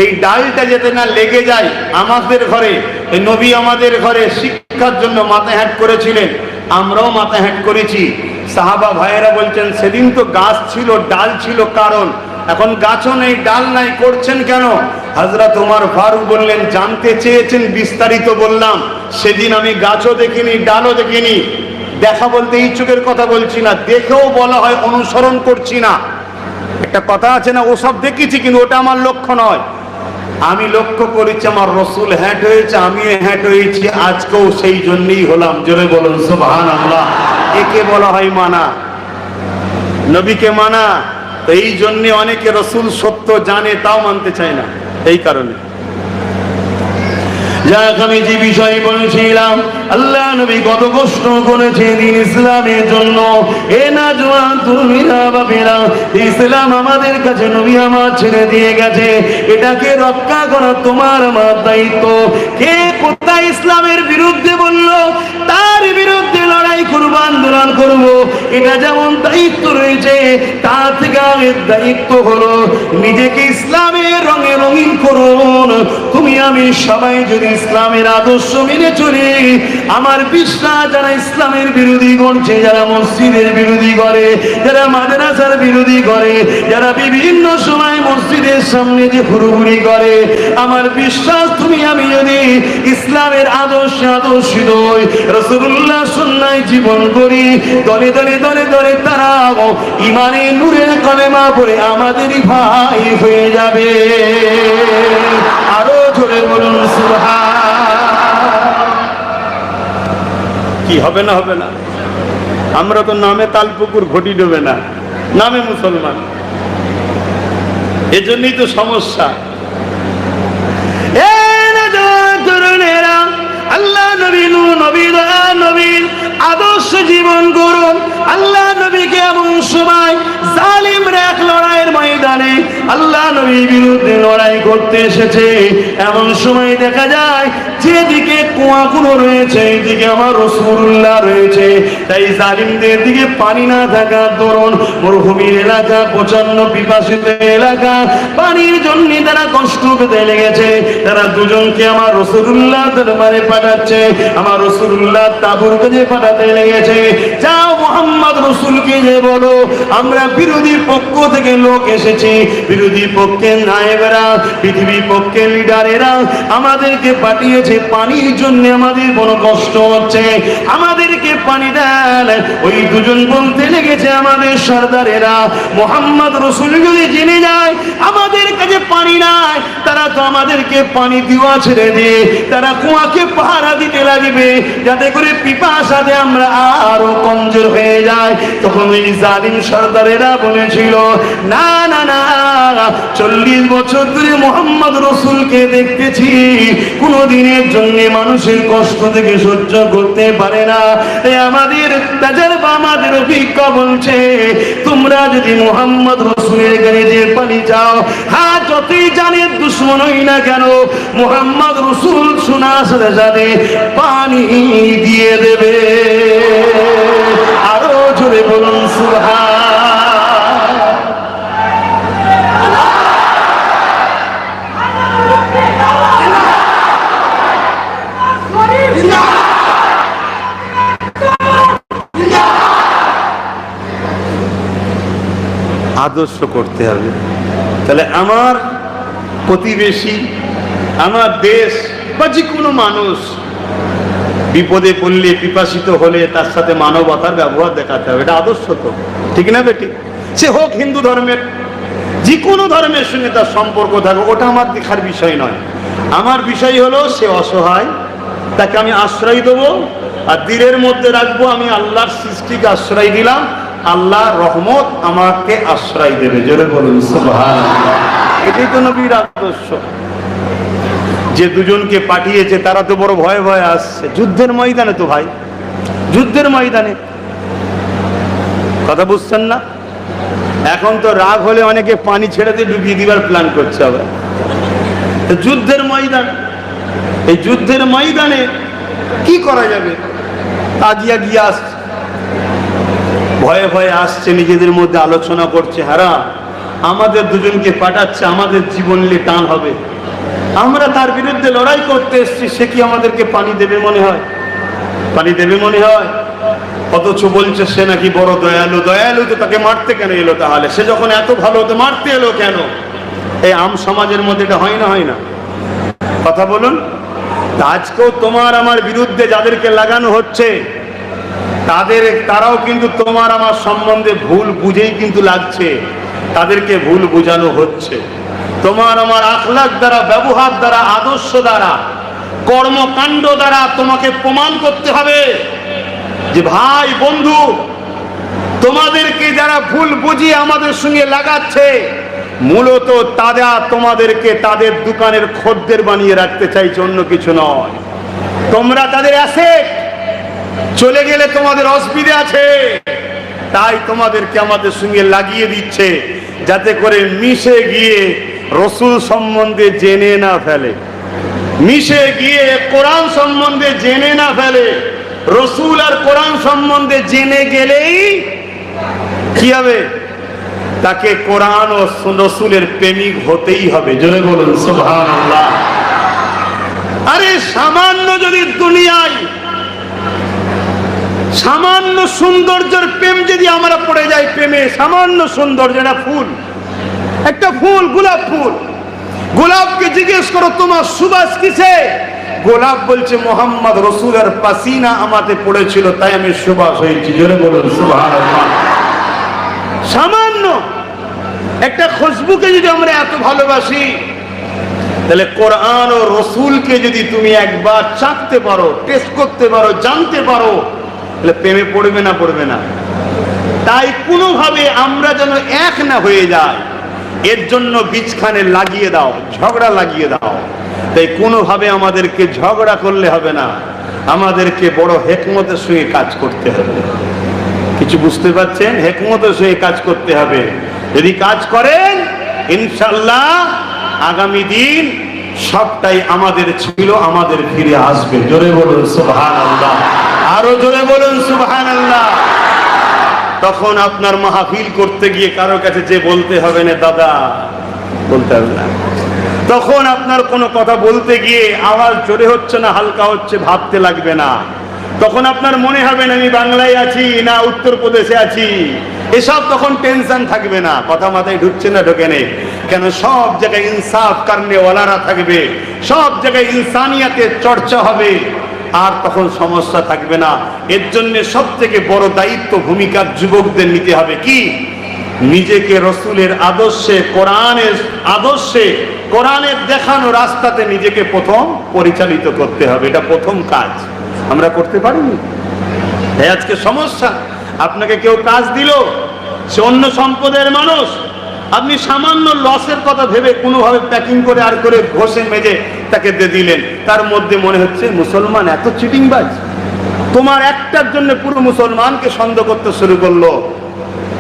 এই ডালটা যাতে না লেগে যায় আমাদের ঘরে, এই নবী আমাদের ঘরে শিক্ষার জন্য মাথা হ্যাট করেছিলেন, আমরাও মাথা হ্যাট করেছি। সাহাবা ভাইয়েরা বলছেন সেদিন তো গাছ ছিল, ডাল ছিল, কারণ এখন গাছও নেই, ডাল নাই, করছেন কেন? হযরত ওমর ফারুক বললেন জানতে চেয়েছেন, বিস্তারিত বললাম। সেদিন আমি গাছও দেখিনি, ডালও দেখিনি। দেখা বলতে এই চোখের কথা বলছি না, দেখেও বলা হয় অনুসরণ করছি না। একটা কথা আছে না, ওসব দেখেছি কিন্তু ওটা আমার লক্ষ্য নয়। আমি লক্ষ্য করেছি আমার রসুল হ্যাট হয়েছে, আমিও হ্যাট হয়েছি, আজকেও সেই জন্যই হলাম। জোরে বলুন সুবহানাল্লাহ। একে বলা হয় মানা, নবীকে মানা। তো এই জন্য অনেকে রসুল সত্য জানে তাও মানতে চায় না, এই কারণে। যাক আমি যে বিষয় বলছিলাম, আল্লাহ নবী কত কষ্ট করেছেন দিন ইসলামের জন্য। এ না জওয়ান তুমি না বাপেরা, ইসলাম আমাদের কাছে নবী আমার ছেড়ে দিয়ে গেছে, এটাকে রক্ষা করা তোমার আমার দায়িত্ব। কে কোথায় ইসলামের বিরুদ্ধে বললো তার বিরুদ্ধে লড়াই করবো, আন্দোলন করবো, এটা যেমন দায়িত্ব রয়েছে তার থেকে আগের দায়িত্ব হলো নিজেকে ইসলামের রঙে রঙিন করুন। তুমি আমি সবাই যদি ইসলামের আদর্শ মেনে চলি, আমার বিশ্বাস যারা ইসলামের বিরোধী করছে, যারা মসজিদের বিরোধী করে, যারা মাদ্রাসার বিরোধী করে, যারা বিভিন্ন সময় মসজিদের সামনে যে ঘুরঘুরি করে, আমার বিশ্বাস তুমি আমি যদি ইসলামের আদর্শে আদর্শিত হই, রাসূলুল্লাহ সুন্নাহয় জীবন করি, দলে দলে দলে দলে তারা ইমানে নূরের কলেমা পড়ে আমাদেরই ভাই হয়ে যাবে। আরো জোরে বলুন সুবহান। কি হবে না হবে না? আমরা তো নামে তালপুকুর ঘটি ডোবে না, নামে মুসলমান, এজন্যই তো সমস্যা। আল্লাহ নবী নবীর আদর্শ জীবন করুন। আল্লাহ নবীকে এমন সময় জালিমরা লড়াইয়ের ময়দানে আল্লাহ নবীর বিরুদ্ধে লড়াই করতে এসেছে। এমন সময় দেখা যায় যেদিকে কুয়াগুলো রয়েছে এইদিকে আমার রাসূলুল্লাহ রয়েছে। তাই জালিমদের দিকে পানি না থাকার দরুন মরুভূমির এলাকা, প্রচন্ড পিপাসিত এলাকা, পানির জন্য তারা কষ্ট পেতে লেগেছে। তারা দুজনকে আমার রাসূলুল্লাহ দরবারে পাঠাচ্ছে, আমার রাসূলুল্লাহ তাঁবুর কাছে পাঠাতে লেগেছে। যাও মুহাম্মদ রাসূলকে যে বলো আমরা বিরোধী পক্ষ থেকে লোক এসেছি, বিরোধী পক্ষের নায়েবরা, পৃথিবী পক্ষের লিডারেরা আমাদেরকে পাঠিয়েছে পানির জন্য, আমাদের বড় কষ্ট হচ্ছে, আমাদেরকে পানি দেন। ওই দুজন বলতে লেগেছে আমাদের সর্দারেরা মুহাম্মদ রাসূল যদি জেনে যায় আমাদের কাছে পানি নাই, তারা তো আমাদেরকে পানি দেওয়া ছেড়ে দিয়ে তারা কুয়াকে পাহারা দিতে লাগবে যাতে করে পিপাসাতে আমরা আরো কমজোর হয়ে যায়। তখন ওই জালিম সর্দারেরা বলেছিল না না না, 40 বছর ধরে মুহাম্মদ রাসূলকে দেখতেছি কোন দিনের জন্য মানুষের কষ্ট থেকে সহ্য করতে পারে না। আমাদের তাজরবা, আমাদের অভিজ্ঞতা বলছে তোমরা যদি মুহাম্মদ রাসূলের কাছে যে পানি চাও, হ্যাঁ যতই জানের দুশমন হই না কেন মুহাম্মদ রাসূল শোনার সাথে সাথে পানি দিয়ে দেবে। আরো জোরে বলুন সুবহান। আদর্শ করতে হবে। তাহলে আমার প্রতিবেশী, আমার দেশ বা যে কোনো মানুষ বিপদে পড়লে, পিপাসিত হলে তার সাথে মানবতার ব্যবহার দেখাতে হবে। এটা আদর্শ তো, ঠিক না বেটি? সে হোক হিন্দু ধর্মের, যে কোনো ধর্মের সঙ্গে তার সম্পর্ক থাকবে, ওটা আমার দেখার বিষয় নয়। আমার বিষয় হলো সে অসহায়, তাকে আমি আশ্রয় দেবো আর দিলের মধ্যে রাখবো আমি আল্লাহর সৃষ্টিকে আশ্রয় দিলাম, আল্লাহ রহমত আমাকে আশ্রয় দেবে। জোরে বলুন সুবহানাল্লাহ। এটাই তো নবীর আদর্শ। যে দুজনকে পাঠিয়েছে তারা তো বড় ভয়ে ভয়ে আসছে, যুদ্ধের ময়দানে তো ভাই, যুদ্ধের ময়দানে, কথা বুঝছেন না? এখন তো রাগ হলে অনেকে পানি ছেড়ে দিয়ে ডুবিয়ে দিবার প্ল্যান করছে আবার। যুদ্ধের ময়দান, এই যুদ্ধের ময়দানে কি করা যাবে? তাজিয়া গিয়ে আসছে, ভয়ে ভয়ে আসছে, নিজেদের মধ্যে আলোচনা করছে, হারা আমাদের দুজনকে পাঠাচ্ছে, আমাদের জীবন নিয়ে টান হবে, আমরা তার বিরুদ্ধে লড়াই করতে এসেছি, সে কি আমাদেরকে পানি দেবে মনে হয়? পানি দেবে মনে হয়? অথচ বলছে সে নাকি বড় দয়ালু। দয়ালু তো তাকে মারতে কেন এলো তাহলে? সে যখন এত ভালো তো মারতে এলো কেন? এই আম সমাজের মধ্যে এটা হয় না, হয় না? কথা বলুন। আজকেও তোমার আমার বিরুদ্ধে যাদেরকে লাগানো হচ্ছে তারাও কিন্তু তোমার আমার সম্বন্ধে ভুল বুঝেই কিন্তু লাগছে, তাদেরকে ভুল বোঝানো হচ্ছে। তোমার আমার আখলাক দ্বারা, ব্যবহার দ্বারা, আদর্শ দ্বারা, কর্মকাণ্ড দ্বারা তোমাকে প্রমাণ করতে হবে যে ভাই বন্ধু, তোমাদেরকে যারা ভুল বুঝিয়ে আমাদের সঙ্গে লাগাচ্ছে মূলত তারা তোমাদেরকে তাদের দোকানের খদ্দের বানিয়ে রাখতে চাইছে, অন্য কিছু নয়। তোমরা তাদের অ্যাসেট, চলে গেলে তোমাদের অসুবিধা আছে, তাই তোমাদেরকে আমাদের সঙ্গে লাগিয়ে দিচ্ছে যাতে করে মিশে গিয়ে রসুল সম্বন্ধে জেনে না ফেলে, মিশে গিয়ে কোরআন সম্বন্ধে জেনে না ফেলে। রসুল আর কোরআন সম্বন্ধে জেনে গেলেই কি হবে? তাকে কোরআন ও রসুলের প্রেমিক হতেই হবে। জোরে বলুন সুবহানাল্লাহ। আরে সামান্য যদি দুনিয়ায় সামান্য সৌন্দর্যের প্রেম যদি আমরা পড়ে যাই, প্রেমে সামান্য সৌন্দর্য, একটা ফুল, একটা ফুল, গোলাপ ফুল, গোলাপকে জিজ্ঞেস করো তোমার সুবাস কিসে? গোলাপ বলছে মোহাম্মদ রসুলের পাসিনা আমাতে পড়েছিল তাই আমি সুবাস হয়েছি। জোরে বলুন সুবহানাল্লাহ। সামান্য একটা খুশবুকে যদি আমরা এত ভালোবাসি, তাহলে কোরআন ও রসুলকে যদি তুমি একবার চাখতে পারো, টেস্ট করতে পারো, জানতে পারো, তাহলে প্রেমে পড়বে না? পড়বে না? তাই কোনোভাবে আমরা যেন এক না হয়ে যায়, এর জন্য বীজখানে লাগিয়ে দাও, ঝগড়া লাগিয়ে দাও। তাই কোনোভাবে আমাদেরকে ঝগড়া করলে হবে না, আমাদেরকে বড় হেকমতের সঙ্গে কাজ করতে হবে। কিছু বুঝতে পারছেন? হেকমতের সঙ্গে কাজ করতে হবে। যদি কাজ করেন ইনশাআল্লাহ আগামী দিন সবটাই আমাদের ছিল আমাদের ফিরে আসবে। জোরে বলুন সুবহানাল্লাহ, আরো জোরে বলুন সুবহানাল্লাহ। তখন আপনার মাহফিল করতে গিয়ে কারো কাছে যে বলতে হবে না দাদা, বলতে হবে না। তখন আপনার কোনো কথা বলতে গিয়ে আওয়াজ জোরে হচ্ছে না হালকা হচ্ছে ভাবতে লাগবে না। তখন আপনার মনে হবে না আমি বাংলায় আছি না উত্তরপ্রদেশে আছি, এসব তখন টেনশন থাকবে না। কথা মাথায় ঢুকছে না ঢোকে নেই কেন? সব জায়গায় ইনসাফ করনে ওয়ালারা থাকবে, সব জায়গায় ইনসানিয়াতের চর্চা হবে, আর তখন সমস্যা থাকবে না। এর জন্য সব থেকে বড় দায়িত্ব ভূমিকা যুবকদের নিতে হবে কি? নিজেকে রসুলের আদর্শে, কোরআনের আদর্শে, কোরআনের দেখানো রাস্তাতে নিজেকে প্রথম পরিচালিত করতে হবে। এটা প্রথম কাজ, আমরা করতে পারিনি। আজকে সমস্যা, আপনাকে কেউ কাজ দিল, সে অন্য সম্পদের মানুষ, আপনি সামান্য লসের কথা ভেবে কোনোভাবে প্যাকিং করে আর করে ঘষে মেজে তাকে দিয়ে দিলেন। তার মধ্যে মনে হচ্ছে মুসলমান এত চিটিংবাজ, তোমার একটার জন্য পুরো মুসলমানকে সন্দেহ করতে শুরু করলো।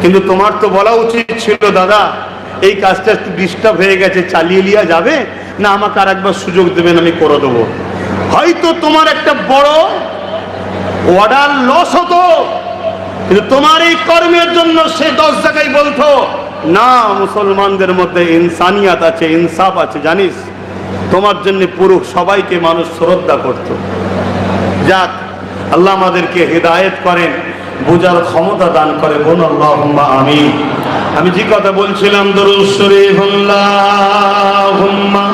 কিন্তু তোমার তো বলা উচিত ছিল দাদা এই কাজটা একটু ডিস্টার্ব হয়ে গেছে, চালিয়ে লিয়া যাবে না, আমাকে আর একবার সুযোগ দেবেন, আমি করে দেবো। হয়তো তোমার একটা বড় অর্ডার লস হতো, কিন্তু তোমার এই কর্মের জন্য সে 10 জায়গায় বলতো না মুসলমানদের মধ্যে ইনসানিয়াত আছে, ইনসাফ আছে, জানিস তোমার জন্য পুরো সবাইকে মানুষ শ্রদ্ধা করত। যাক, আল্লাহ আমাদেরকে হেদায়েত করেন, বোঝার ক্ষমতা দান করে। বলুন আল্লাহুম্মা আমিন। আমি যে কথা বলছিলাম দরুদ শরীফ আল্লাহুম্মা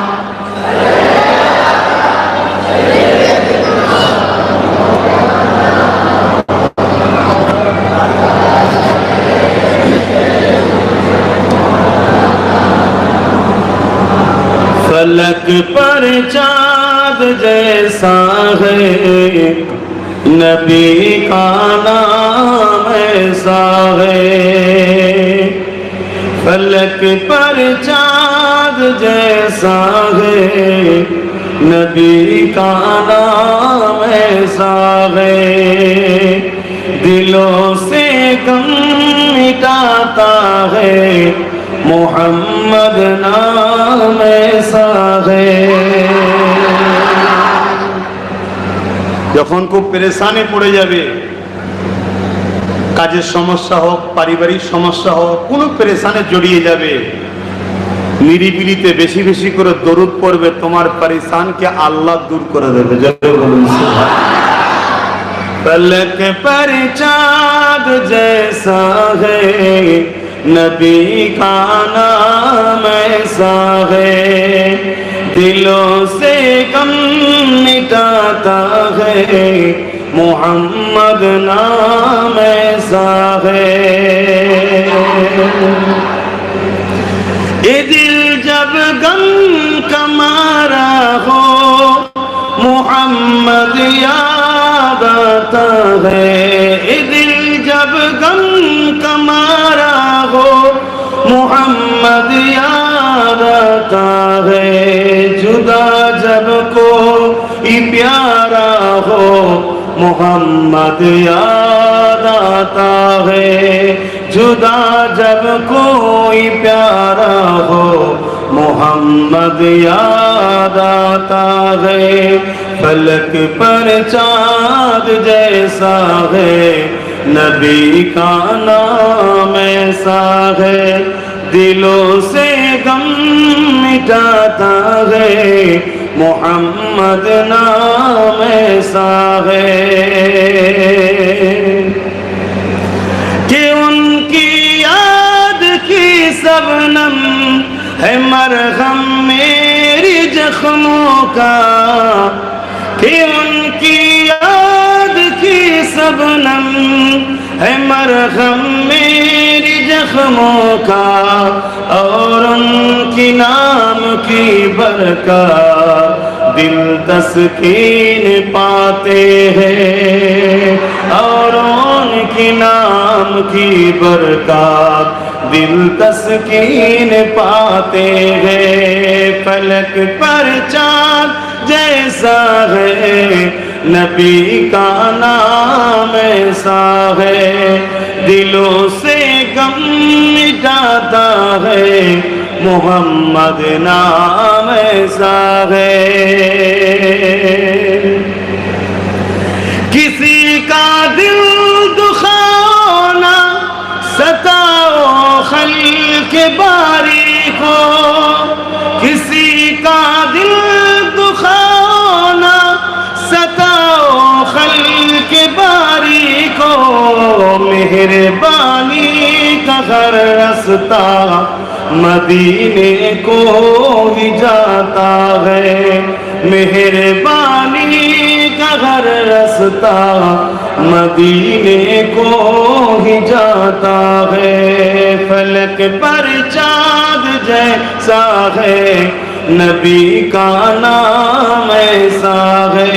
फलक पर चाँद जैसा है नबी का नाम ऐसा है, फलक पर चाँद जैसा है नबी का नाम ऐसा है, दिलों से गम मिटाता है मोहम्मद नाम ऐसा है। যখন খুব পেরেশানি পড়ে যাবে, কাজের সমস্যা হোক, পারিবারিক সমস্যা হোক, কোনো পেরেশানে জড়িয়ে যাবে, নিরিবিলিতে বেশি বেশি করে দরুদ পড়বে, তোমার পেরেশানকে আল্লাহ দূর করে দেবে। জয় বলুন সুবহানাল্লাহ। फलक पर चाँद जैसा है नबी का नाम ऐसा है, दिलों से गम मिटाता है मोहम्मद नाम ऐसा है। ये दिल जब गम का मारा हो मोहम्मद याद आता है, ये दिल जब गम का मारा हो मोहम्मद याद आता है, जुदा जब कोई प्यारा हो मोहम्मद याद आता है, जुदा जब कोई प्यारा हो मोहम्मद याद आता है, फलक पर चाँद जैसा है नबी का नाम ऐसा है, दिलों से गम मिटाता है मोहम्मद नाम ऐसा है, कि उनकी याद की सबनम है मरहम मेरी जख्मों का, कि उनकी याद की सबनम है मरहम मेरी जख्मों का, और उनकी नाम की बरकत दिल तस्कीन पाते हैं, और उनकी नाम की बरकत दिल तस्कीन पाते हैं, फलक पर चाँद जैसा है नबी का नाम ऐसा है, दिलों से गम मिटाता है, मोहम्मद नाम ऐसा है। किसी का दिल दुखाना सताओ खल्क बारी को, किसी का दिल दुखाना सताओ खल्क बारी को, मेहरबानी का हर रास्ता मदीने को ही जाता है, मेहरबानी का हर रास्ता मदीने को ही जाता है। फलक पर चाँद जैसा है, नबी का नाम ऐसा है,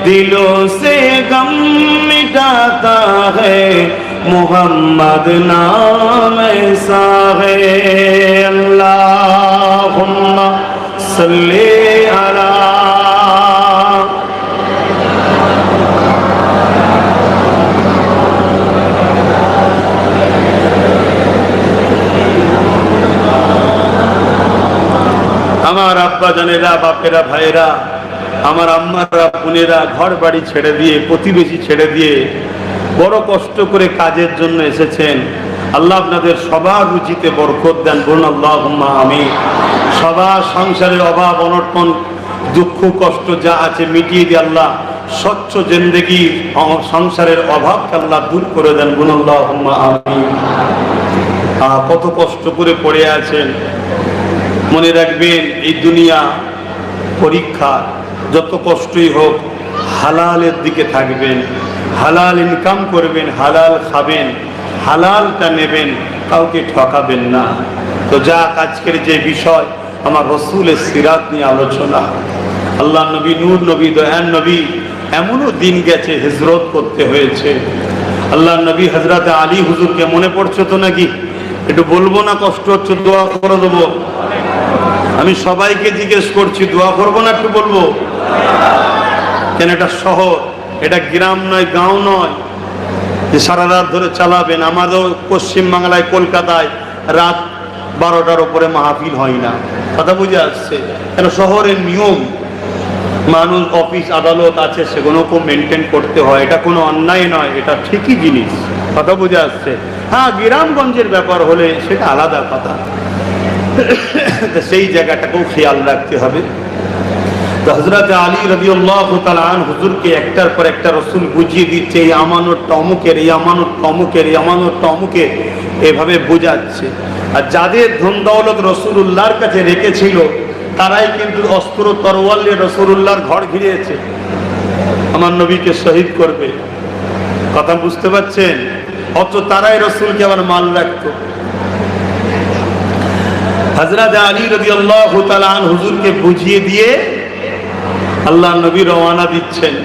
दिलों से गम मिटाता है, मोहम्मद नाम ऐसा है। अल्लाहुम्मा सल्ली अला। আমার আব্বা জানেরা, বাপেরা, ভাইরা, আমার আম্মারা, বোনেরা ঘর বাড়ি ছেড়ে দিয়ে, প্রতিবেশী ছেড়ে দিয়ে বড় কষ্ট করে কাজের জন্য এসেছেন। আল্লাহ আপনাদের সবার রুচিতে বরকত দেন, বলুন আল্লাহুম্মা আমিন। সবার সংসারের অভাব অনটন দুঃখ কষ্ট যা আছে মিটিয়ে দিয়ে আল্লাহ স্বচ্ছ জিন্দেগি সংসারের অভাবকে আল্লাহ দূর করে দেন, বলুন আল্লাহুম্মা আমিন। কত কষ্ট করে পড়ে আছেন, মনে রাখবেন এই দুনিয়া পরীক্ষা, যত কষ্টই হোক হালালের দিকে থাকবেন, হালাল ইনকাম করবেন, হালাল খাবেন, হালালটা নেবেন, কাউকে ঠকাবেন না। তো যাক, আজকের যে বিষয় আমার রসুলের সিরাত নিয়ে আলোচনা। আল্লাহ নবী, নূর নবী, দয়ান নবী, এমনও দিন গেছে হিজরত করতে হয়েছে। আল্লাহ নবী হযরত আলী হুজুরকে মনে পড়ছে তো নাকি? একটু বলবো না? কষ্ট হচ্ছে, দোয়া করে দেবো। আমি সবাইকে জিজ্ঞেস করছি, দোয়া করবো না একটু বলবো? কেন এটা শহর, এটা গ্রাম নয়, গাঁও নয় যে সারা রাত ধরে চালাবেন। আমাদের পশ্চিম বাংলায়, কলকাতায় রাত 12টার উপরে মাহফিল হয় না। কথা বুঝে আসছে? কেন শহরের নিয়ম, মানুষ অফিস আদালত আছে, সেগুলোকেও মেনটেন করতে হয়। এটা কোনো অন্যায় নয়, এটা ঠিকই জিনিস। কথা বুঝে আসছে? হ্যাঁ, গ্রামগঞ্জের ব্যাপার হলে সেটা আলাদা কথা, সেই জায়গাটাকেও খেয়াল রাখতে হবে। তো হযরত আলী রাদিয়াল্লাহু তাআলা আনহু হুজুরকে একটার পর একটা রাসূল বুঝিয়ে দিচ্ছে, এই আমানতটা অমুকের, এই আমানতটা অমুকের, এই আমানতটা অমুকের, এভাবে বোঝাচ্ছে। আর যাদের ধন দৌলত রাসূলুল্লাহর কাছে রেখেছিল, তারাই কিন্তু অস্ত্র তরোয়াল নিয়ে রাসূলুল্লাহর ঘর ঘিরেছে, আমার নবীকে শহীদ করবে। কথা বুঝতে পারছেন? অত তারাই রাসূলকে আবার মাল রাখতো। হযরত আলী রাদিয়াল্লাহু তাআলা আনহু হুজুরকে বুঝিয়ে দিয়ে আল্লাহ নবী রওনা দিচ্ছেন।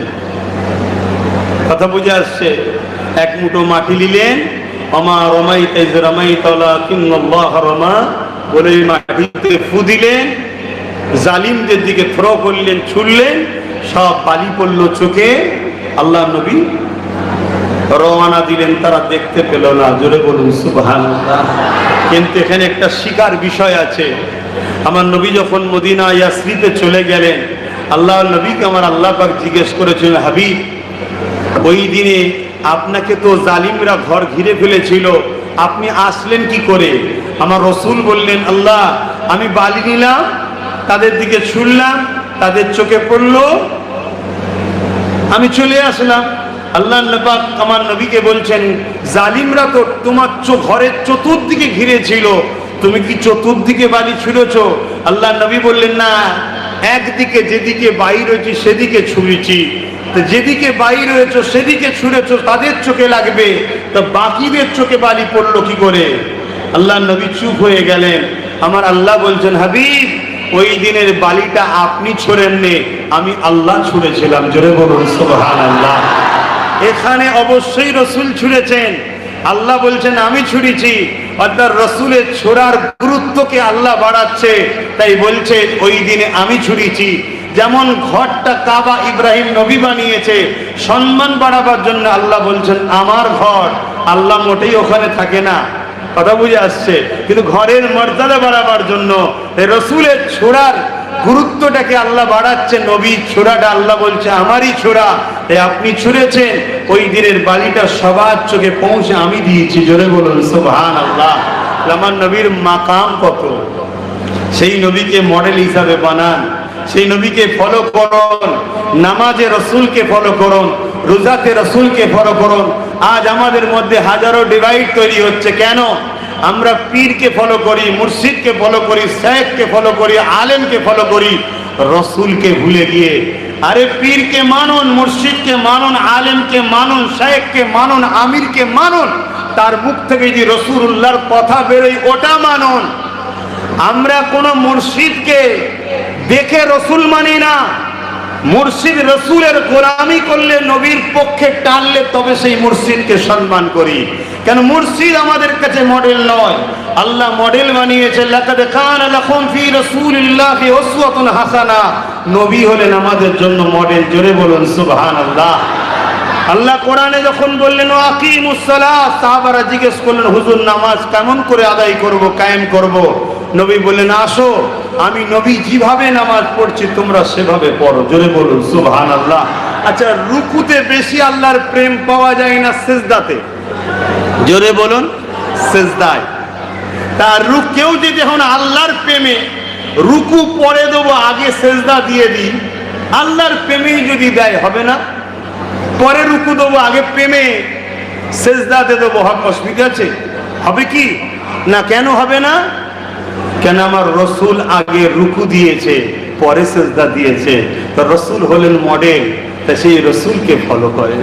কথা বুঝে আসছে? এক মুঠো মাটি নিলেন, ওমা রমাইতা ইয রামাইতা ওয়ালাকিন্নাল্লাহ রামা বলে মাটিতে ফু দিলেন, জালিমদের দিকে থ্রো করলেন, ছুড়লেন, সব বালি পড়ল চোখে। আল্লাহ নবী রওনা দিলেন, তারা দেখতে পেল না। জোরে বলুন সুবহানাল্লাহ। কিন্তু এখানে একটা শিকার বিষয় আছে। আমার নবী যখন মদিনা ইয়াসরিতে চলে গেলেন, আল্লাহ নবীকে আমার আল্লাহ পাক জিজ্ঞেস করেছেন, হাবিব, ওই দিনে আপনাকে তো জালিমরা ঘর ঘিরে ফেলেছিল, আপনি আসলেন কি করে? আমার রসুল বললেন, আল্লাহ, আমি বালি নিলাম, তাদের দিকে ছুড়লাম, তাদের চোখে পড়লো, আমি চলে আসলাম। আল্লাহ পাক আমার নবীকে বলছেন, জালিমরা তো তোমার ঘরের চতুর্দিকে ঘিরে ছিল, তুমি কি চতুর্দিকে বালি ছুঁড়েছো? আল্লাহ নবী বললেন, না, একদিকে, যেদিকে বাইর হয়েছি সেদিকে ছুঁড়েছি। তো যেদিকে বাইর হয়েছো সেদিকে ছুঁড়েছো, তাদের চোখে লাগবে, তো বাকিদের চোখে বালি পড়লো কি করে? আল্লাহ নবী চুপ হয়ে গেলেন। আমার আল্লাহ বলছেন, হাবিব, ওই দিনের বালিটা আপনি ছুঁড়েননি, আমি আল্লাহ ছুঁড়েছিলাম। জোরে বলুন সুবহানাল্লাহ। এখানে অবশ্যই রসুল ছুঁড়েছেন, আল্লাহ বলছেন আমি ছুঁড়েছি। অর্থাৎ রসুলের ছোড়ার গুরুত্বকে আল্লাহ বাড়াচ্ছে, তাই বলছে ওই দিনে আমি ছুঁড়েছি। যেমন ঘরটা কাবা ইব্রাহিম নবী বানিয়েছে, সম্মান বাড়াবার জন্য আল্লাহ বলছেন আমার ঘর। আল্লাহ মোটেই ওখানে থাকে না, কথা বুঝে আসছে? কিন্তু ঘরের মর্যাদা বাড়াবার জন্য রসুলের ছোড়ার গুরুত্বটাকে আল্লাহ বাড়াচ্ছে। নবীর ছোড়াটা আল্লাহ বলছে আমারই ছোড়া, আপনি ছুঁড়েছেন, ওই দিনের বালিটা সবার চোখে পৌঁছে আমি দিয়েছি। জোরে বলুন সুবহানাল্লাহ। আমার নবীর মাকাম কত, সেই নবীকে মডেল হিসাবে বানান, সেই নবীকে ফলো করুন, নামাজে রসুলকে ফলো করুন, রোজাতে রসুলকে ফলো করুন। আজ আমাদের মধ্যে হাজারো ডিভাইড তৈরি হচ্ছে। কেন? আমরা পীরকে ফলো করি, মুর্শিদকে ফলো করি, শেখকে ফলো করি, আলেমকে ফলো করি, রসুলকে ভুলে গিয়ে। আরে পীরকে মানুন, মুর্শিদকে মানুন, আলেমকে মানুন, শেখকে মানুন, আমিরকে মানুন, তার মুখ থেকে যে রাসূলুল্লাহর কথা বেরোয় ওটা মানুন। আমরা কোন মুর্শিদকে দেখে রসুল মানি না। মুর্শিদ রসুলের গোলামি করলে, নবীর পক্ষে টানলে, তবে সেই মুর্শিদকে সম্মান করি। কেন? মুর্শিদ আমাদের কাছে মডেল নয়। আল্লাহ মডেল বানিয়েছে, লাকাদ কানা লাকুম ফি রাসূলিল্লাহি উসওয়াতুন হাসানাহ। নবী হলেন আমাদের জন্য মডেল। জোরে বলুন সুবহানাল্লাহ। আল্লাহ কোরআনে যখন বললেন আকিমুস সালাত, সাহাবারা জিজ্ঞেস করলেন হুজুর নামাজ কেমন করে আদায় করব, কায়েম করব? নবী বললেন আসো, আমি নবী যেভাবে নামাজ পড়ছি তোমরা সেভাবে পড়ো। জোরে বলুন সুবহানাল্লাহ। আচ্ছা, রুকুতে বেশি আল্লাহর প্রেম পাওয়া যায় না সিজদাতে? জোরে বলুন সিজদায়। তার কেউ যদি এখন আল্লাহর প্রেমে রুকু পড়ে দেবো আগে সিজদা দিয়ে দিই, আল্লাহর প্রেমেই যদি দেয় হবে না? পরে রুকু দেবো আগে প্রেমে সিজদাতে দেবো, অসুবিধা আছে? হবে কি না? কেন হবে না? কেন? আমার রসুল আগে রুকু দিয়েছে, পরে সিজদা দিয়েছে। তো রসুল হলেন মডেল, তা সেই রসুলকে ফলো করে।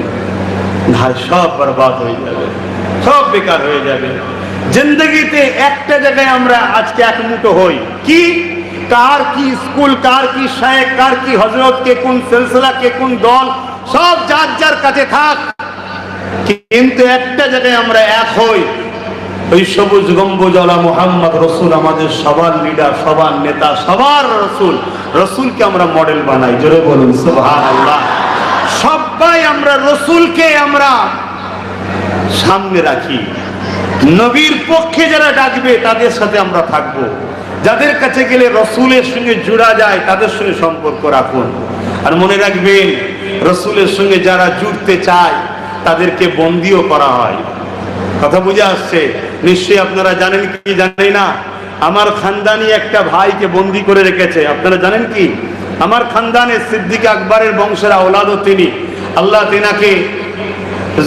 ভাই সব বরবাদ হয়ে যাবে, সব বেকার হয়ে যাবে। জিন্দগিতে একটা জায়গায় আমরা আজকে এক মুঠো হই, কি? কার কি স্কুল, কার কি শায়েখ, কার কি হযরত, কে কোন সিলসিলা, কে কোন দল, সব যার যার কাছে থাক, কিন্তু একটা জায়গায় আমরা এক হই। ওই সবুজ গম্বুজওয়ালা মুহাম্মদ রসুল আমাদের সবার লিডার, সবার নেতা, সবার রসুল। রসুলকে আমরা মডেল বানাই। জোরে বলুন সুবহানাল্লাহ। সবাই আমরা রসুলকে আমরা সামনে রাখি। নবীর পক্ষে যারা ডাকবে তাদের সাথে আমরা থাকবো। যাদের কাছে গেলে রসুলের সঙ্গে জুড়া যায় তাদের সঙ্গে সম্পর্ক রাখুন। আর মনে রাখবেন, রসুলের সঙ্গে যারা জুড়তে চায় তাদেরকে বন্দিও করা হয়। কথা বুঝে আসছে? নিশ্চয়ই আপনারা জানেন কি জানেন না? আমার খানদানি একটা ভাইকে বন্দি করে রেখেছে। আপনারা জানেন কি? আমার খানদানের সিদ্দিক আকবরের বংশের আওলাদও তিনি। আল্লাহ তেনাকে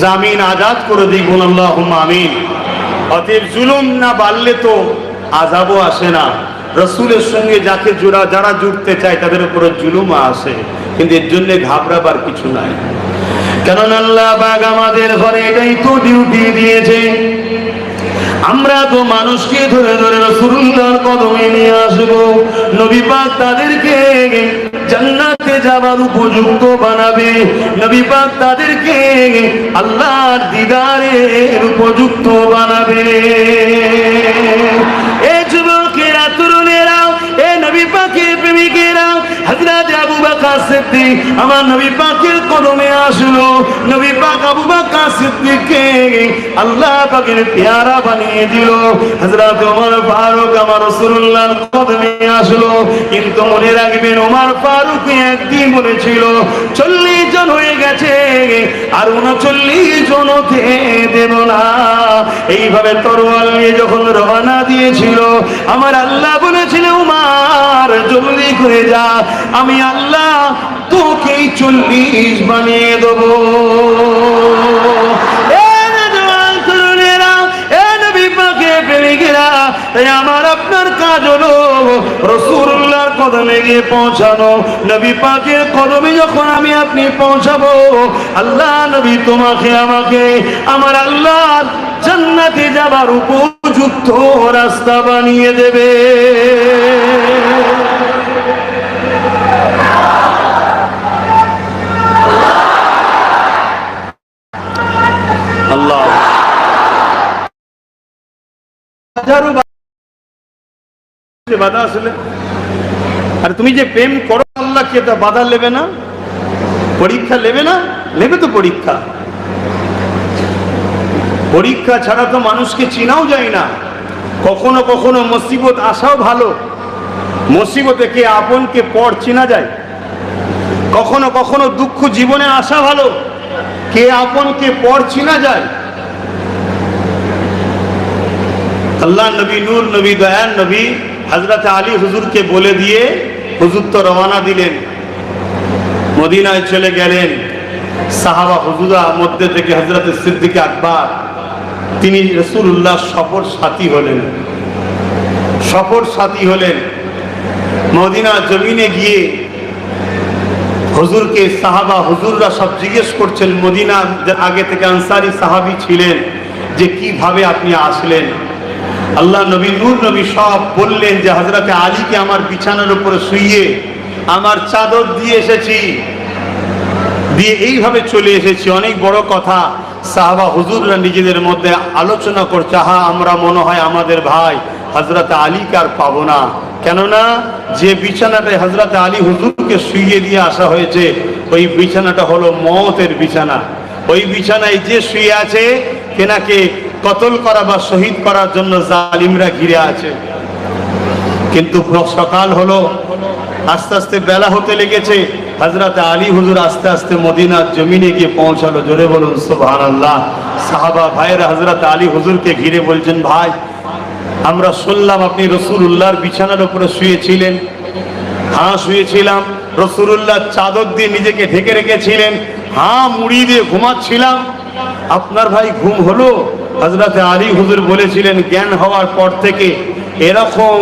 জামিন আজাদ করে দিই, বলুন আল্লাহুম্মা আমিন। অতএব জুলুম না বাড়লে তো আযাবও আসে না। রসুলের সঙ্গে যাকে যারা জুড়তে চায় তাদের উপরে জুলুম আসে, কিন্তু এর জন্য ঘাবড়াবার কিছু নাই। কারণ আল্লাহ পাক আমাদের ঘরে এটাই তো ডিউটি দিয়েছে। আমরা তো মানুষকে ধরে ধরে রাসূলুল্লাহর কদমে নিয়ে আসবো। নবী পাক তাদেরকে জান্নাতে যাবার উপযুক্ত বানাবে। নবী পাক তাদেরকে আল্লাহর দিদারের উপযুক্ত বানাবে। এই যুবকেরা, তরুণেরা, এই নবী পাকের প্রেমিকেরা, হযরত আবু বকর সিদ্দিক আমার নবী পাকের কদমে আসলো। নবী পাক আবু বকর সিদ্দিককে আল্লাহ পাকের পেয়ারা বানিয়ে দিল। হযরত ওমর ফারুক আমার রাসূলুল্লাহর কদমে আসলো। কিন্তু মনে রাখবেন, ওমর ফারুক একদিন বলেছিল 40 জন হয়ে গেছে, আর 39 জন হতে দেব না। এইভাবে তরোয়াল নিয়ে যখন রওনা দিয়েছিল, আমার আল্লাহ বলেছিল ওমর জলদি করে যা, আমি আল্লাহ তোকে 40 বানিয়ে দেবো। আমার আপনার কাজ হলো রাসূলুল্লাহর কদমে গিয়ে পৌঁছানো। নবী পাকের কদমে যখন আমি আপনি পৌঁছাবো, আল্লাহ নবী তোমাকে আমাকে আমার আল্লাহ জান্নাতে যাবার উপযুক্ত রাস্তা বানিয়ে দেবে। আল্লাহ বাধা আসলে, আর তুমি যে প্রেম করো আল্লাহকে, তা বাধা নেবে না? পরীক্ষা নেবে না? নেবে তো পরীক্ষা। পরীক্ষা ছাড়া তো মানুষকে চেনাও যায় না। কখনো কখনো মুসিবত আসাও ভালো। মুসিবতে কে আপন কে পর চেনা যায়। কখনো কখনো দুঃখ জীবনে আসা ভালো, কে আপন কে পর চেনা যায়। আল্লাহ নবী, নূর নবী, দয়ান নবী হযরত আলী হুজুরকে বলে দিয়ে হুজুর তো রওনা দিলেন, মদিনায় চলে গেলেন। সাহাবা হুজুরা মধ্যে থেকে হযরত সিদ্দিক আকবর, তিনি রাসূলুল্লাহ সফর সাথী হলেন। সফর সাথী হলেন। মদিনা জমিনে গিয়ে হুজুরকে সাহাবা হুজুররা সব জিজ্ঞেস করছেন, মদিনা আগে থেকে আনসারী সাহাবী ছিলেন, যে কিভাবে আপনি আসলেন। আল্লাহ নবী, নূর নবী সব বললেন যে হযরত আলীকে আমার বিছানার উপরে শুইয়ে আমার চাদর দিয়ে এসেছি, দিয়ে এইভাবে চলে এসেছি। অনেক বড় কথা। সাহাবা হুজুররা নিজেদের মধ্যে আলোচনা করছে, হা আমরা মনে হয় আমাদের ভাই হযরত আলীকে আর পাবো না। কেননা যে বিছানাটায় হযরত আলী হুজুরকে শুইয়ে দিয়ে আসা হয়েছে, ওই বিছানাটা হলো মওতের বিছানা। ওই বিছানায় যে শুয়ে আছে, তেনাকে কতল করা বা শহীদ করার জন্য জালিমরা ঘিরে আছে। কিন্তু সকাল হলো, আস্তে আস্তে বেলা হতে লেগেছে। হযরত আলী হুজুর আস্তে আস্তে মদিনার জমিনে গিয়ে পৌঁছালো। জোরে বলুন সুবহানাল্লাহ। সাহাবা ভাইরা হযরত আলী হুজুরকে ঘিরে বলছেন, ভাই আমরা শুনলাম আপনি রাসূলুল্লাহর বিছানার উপরে শুয়েছিলেন। হ্যাঁ শুয়েছিলাম। রাসূলুল্লাহ চাদর দিয়ে নিজেকে ঢেকে রেখেছিলেন। হ্যাঁ মুড়ি দিয়ে ঘুমাচ্ছিলাম। আপনার ভাই ঘুম হলো? হযরত আলী হুজুর বলেছিলেন, জ্ঞান হওয়ার পর থেকে এরকম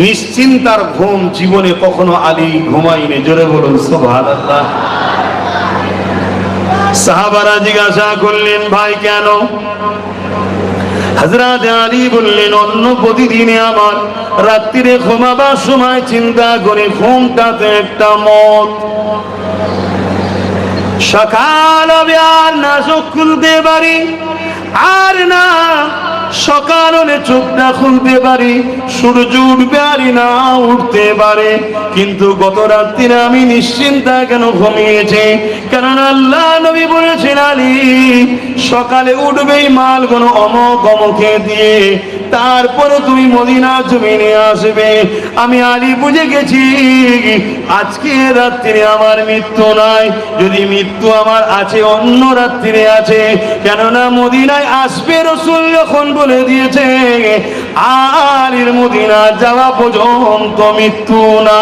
নিশ্চিন্তার ঘুম জীবনে কখনো আলী ঘুমাইনি। জোরে বলুন সুবহানাল্লাহ। সাহাবারা জিজ্ঞাসা করলেন, ভাই কেন? হযরত আলী বললেন, অন্য প্রতিদিনে আমার রাত্রিরে ঘুমাবার সময় চিন্তা করে ঘুমটাতে একটা মত। সকাল হবে আর না চোখ খুলতে পারি, আর না সকাল হলে চোখটা খুলতে পারি, সূর্য উঠবে আর না উঠতে পারে। কিন্তু গত রাত্রিরে আমি নিশ্চিন্তা কেন ঘুমিয়েছি? কেননা আল্লাহ নবী বলেছেন, আলী সকালে উঠবেই মালগুলো অমক অমকে দিয়ে, তারপরে তুমি মদিনা জমিনে আসবে। আমি আলী বুঝে গেছি আজকে রাত্রিরে আমার মৃত্যু নাই। যদি মৃত্যু আমার আছে, অন্য রাত্রিরে আছে। কেননা মদিনায় আসবে রাসূল যখন বলে দিয়েছে, আলীর মদিনা যাওয়া পর্যন্ত মৃত্যু না।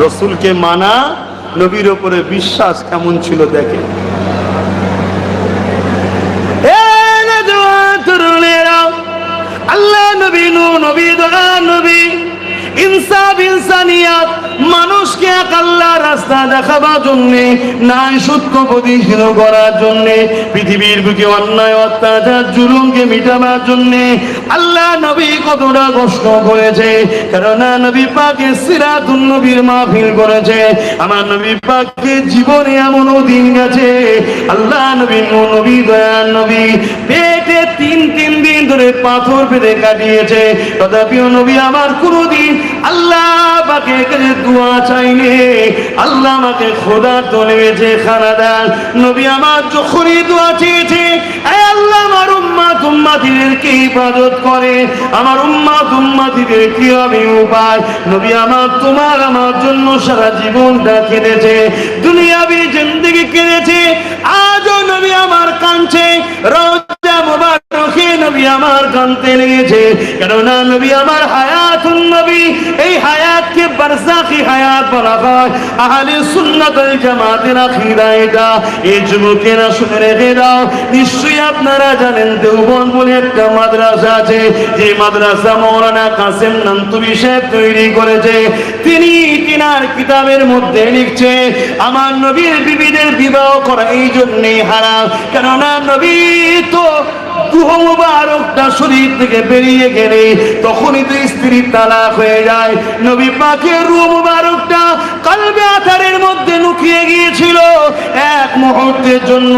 রাসূলকে মানা, নবীর উপরে বিশ্বাস কেমন ছিল দেখে। আল্লাহ নবী, নূর নবী, দয়ার নবী, ইনসাফ ইনসানিয়াত, মানুষকে এক আল্লাহর রাস্তা দেখাবার জন্যে, ন্যায় সত্য প্রতিষ্ঠিত করার জন্যে, পৃথিবীর বুকে অন্যায় অত্যাচার জুলুমকে মিটাবার জন্যে আল্লাহ নবী কতটা কষ্ট করেছে। কেননা নবী পাকের সিরাতুন নবীর মাহফিল করেছে। আমার নবী পাকের জীবনে এমনও দিন গেছে, আল্লাহ নবী, নূর নবী, দয়ার নবী পেটে তিন দিন ধরে পাথর পেতে কাটিয়েছে। তথাপিও নবী আমার কোনদিন আল্লাহ পাকের কাছে দোয়া চাইনি, আল্লাহ আমাকে খোদা তো লেগেছে খানা দেন। নবী আমার যখনই দোয়া চেয়েছে, আল্লাহ আমার উম্মত উম্মতিদেরকে ইবাদত করে, আমার উম্মত উম্মতিদের কি হবে উপায়? নবী আমার তোমার আমার জন্য সারা জীবনটা কেঁদেছে, দুনিয়াবি জিন্দেগি কেঁদেছে। আজও নবী আমার কাঁদছে, রওজা মুবারকে নবী আমার কাঁদতে লেগেছে। কেননা নবী আমার হায়াতুন নবী, এই হায়াতকে বারজাখি হায়াত বলা হয়। আহলে সুন্নাত ওয়াল জামাতের আকীদা এটা। এই যুবকেরা শুনে রেখে দাও, নিশ্চয়ই আপনারা জানেন দেওবন্দ বলে একটা মাদ্রাসা আছে, যে মাদ্রাসা মাওলানা কাসেম নানতুবি সাহেব তৈরি করেছে। তিনি তিনার কিতাবের মধ্যে লিখছে, আমার নবীর বিবিদের বিবাহ করা এই জন্যই হারাম। কেননা নবী তো রুহ মুবারকটা শরীর থেকে বেরিয়ে গেলে তখনই তো স্ত্রী তালাক হয়ে যায়। নবী পাকের রুহ মুবারকটা কলবে আতারের মধ্যে লুকিয়ে গিয়েছিল। এক মুহূর্তের জন্য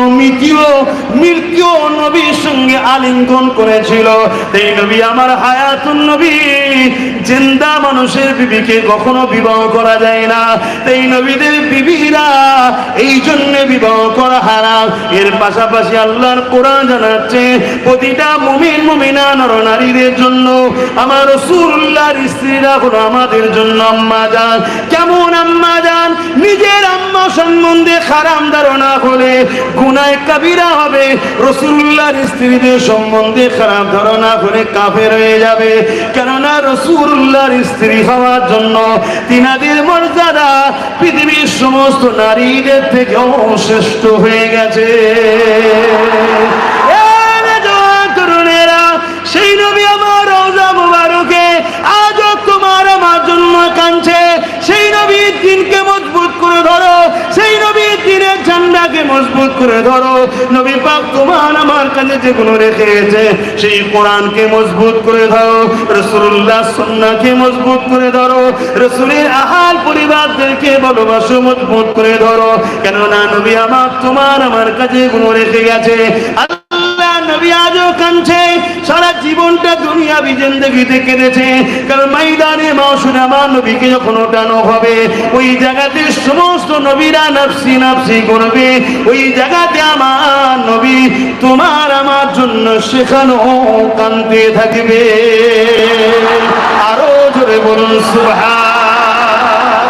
মৃত্যু নবীর সঙ্গে আলিঙ্গন করেছিল। এই নবী আমার হায়াতুন নবী, জিন্দা মানুষের বিবিকে কখনো বিবাহ করা যায় না। এই নবীদের বিবিরা এই জন্য বিবাহ করা হারাম। এর পাশাপাশি আল্লাহর কোরআন জানাচ্ছে প্রতিটা মুমিন মুমিনা নর নারীদের জন্য আমার রাসূলুল্লাহর স্ত্রীরা হলো আমাদের জন্য আম্মা জান। কেমন আম্মা জান? নিজের আম্মা সম্বন্ধে খারাপ ধারণা হলে গুনাহ কাবীরা হবে। রাসূলুল্লাহর স্ত্রীদের সম্বন্ধে খারাপ ধারণা করে কাফের হয়ে যাবে। কেননা রাসূলুল্লাহর স্ত্রী হওয়ার জন্য তিনাদের মর্যাদা পৃথিবীর সমস্ত নারীদের থেকেও শ্রেষ্ঠ হয়ে গেছে। তরুণেরা, সেই নবী আমার রওজা মুবারকে আজও তোমার আমার জন্য কাঁদছে। সেই নবীর দিনকে মজবুত করে ধরো, সেই নবীর দিনের ঝান্ডাকে মজবুত করে ধরো। নবী পাক তোমার আমার কাছে যেগুলো রেখেছে সেই কোরআনকে মজবুত করে ধরো, রাসূলুল্লাহ সুন্নাহকে মজবুত করে ধরো, রাসূলের আহাল পরিবারদেরকে ভালোবাসো, মজবুত করে ধরো। কেননা নবী আমার তোমার আমার কাছে এগুলো রেখে গেছে। নবী আজও কাঁদছে, সারা জীবনটা দুনিয়াবি জিন্দেগিতে কেঁদেছে। কারণ ময়দানে মাশরে আমার নবীকে যখন ওঠানো হবে ওই জায়গাতে সমস্ত নবীরা নফসি নফসি করবে। ওই জায়গাতে আমার নবী তোমার আমার জন্য সেখানেও কাঁদতে থাকবে। আরো জোরে বলুন সুবহান।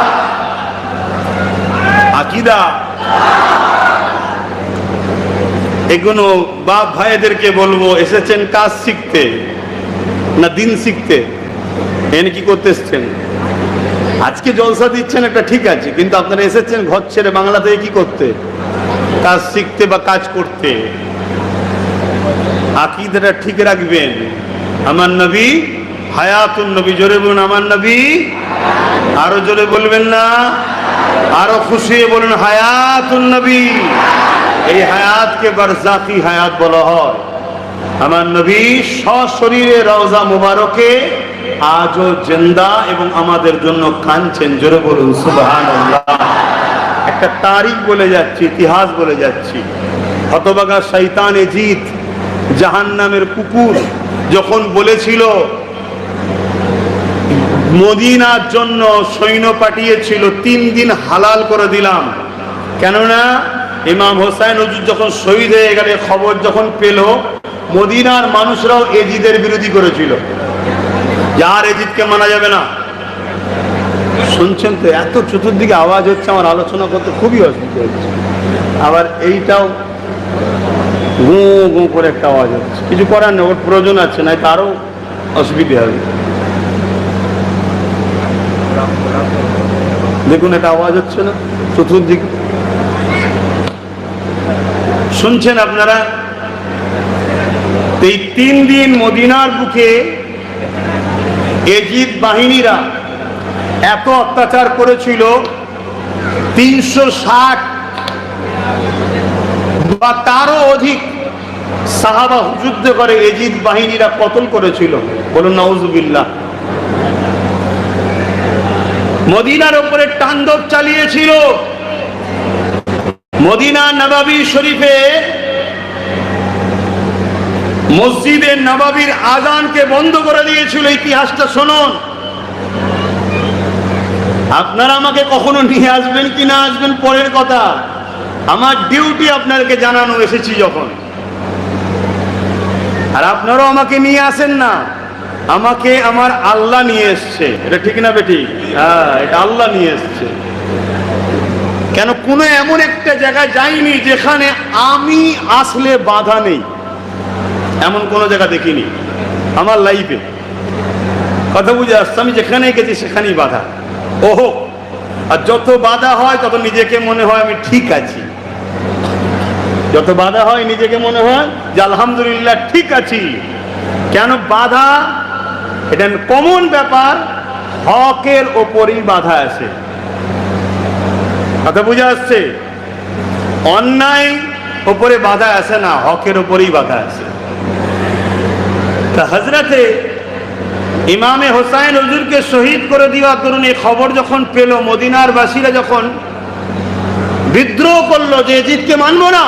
আকীদা এগুলো বাপ ভাইদেরকে বলবো, এসেছেন কাজ শিখতে না দিন শিখতে? এনে কি করতে এসছেন? আজকে জলসা দিচ্ছেন একটা ঠিক আছে, কিন্তু আপনারা এসেছেন ঘর ছেড়ে বাংলা থেকে কি করতে? কাজ শিখতে বা কাজ করতে। আকীদাটা ঠিক রাখবেন। আমার নবী হায়াতুন নবী, জোরে বলুন আমার নবী। আরো জোরে বলবেন না? আরো খুশি বলুন হায়াতুন নবী। এই হায়াতকে বারজাকি হায়াত বলা হয়। আমার নবী সশরীরে রওজা মুবারকে আজও জিন্দা এবং আমাদের জন্য কাঁদছেন। জোরে বলুন সুবহানাল্লাহ। একটা তারিখ বলে যাচ্ছি, ইতিহাস বলে যাচ্ছি। হতভাগা শয়তান এজিদ, জাহান্নামের কুকুর, যখন বলেছিল মদিনার জন্য সৈন্য পাঠিয়েছিল, 3 দিন হালাল করে দিলাম। কেননা ইমাম হোসেন হুজুর যখন শহীদ হয়ে গেলে খবর যখন পেল, মদিনার মানুষরাও এজিদের বিরোধী করেছিল, যার এজিদকে মানা যাবে না। শুনছেন তো? এত চতুর্দিকে আওয়াজ হচ্ছে, আমার আলোচনা করতে খুবই অসুবিধা হচ্ছে। আবার এইটাও গো গো করে একটা আওয়াজ হচ্ছে। কিছু করার নেই, ওর প্রয়োজন আছে, না তারও অসুবিধা হবে। দেখুন এটা আওয়াজ হচ্ছে না চতুর্দিকে? শুনছেন আপনারা? এই 3 দিন মদিনার বুকে এজিদ বাহিনীরা এত অত্যাচার করেছিল, 360 বা তারও অধিক সাহাবা যুদ্ধ করে এজিদ বাহিনীরা কতল করেছিল। বলুন নাউজুবিল্লাহ। মদিনার উপরে তাণ্ডব চালিয়েছিল। মদিনা নবাবী শরীফে মসজিদে নবাবীর আজানকে বন্ধ করে দিয়েছিল। ইতিহাসটা শুনুন। আপনারা আমাকে কখনো নিয়ে আসবেন কি না আসবেন পরের কথা, আমার ডিউটি আপনাদেরকে জানানো, এসেছি যখন। আর আপনারাও আমাকে নিয়ে আসেন না, আমাকে আমার আল্লাহ নিয়ে এসছে। এটা ঠিক না বেটি? হ্যাঁ, এটা আল্লাহ নিয়ে এসছে। কেন কোনো এমন একটা জায়গায় যাইনি যেখানে আমি আসলে বাধা নেই, এমন কোন জায়গা দেখিনি আমার লাইফে। কথা বুঝে আসছে? আমি যেখানে গেছি সেখানেই বাধা। ওহো, আর যত বাধা হয় তত নিজেকে মনে হয় আমি ঠিক আছি। যত বাধা হয় নিজেকে মনে হয় যে আলহামদুলিল্লাহ ঠিক আছি। কেন বাধা? এটা কমন ব্যাপার, হকের ওপরই বাধা আসে। কথা বুঝে আসছে? অন্যায় ওপরে বাধা আসে না, হকের ওপরেই বাধা আসে। তা হযরতে ইমামে হোসাইন হুজুরকে শহীদ করে দেওয়ার দরুন এই খবর যখন পেল, মদিনার বাসীরা যখন বিদ্রোহ করলো যে এজিদকে মানবো না,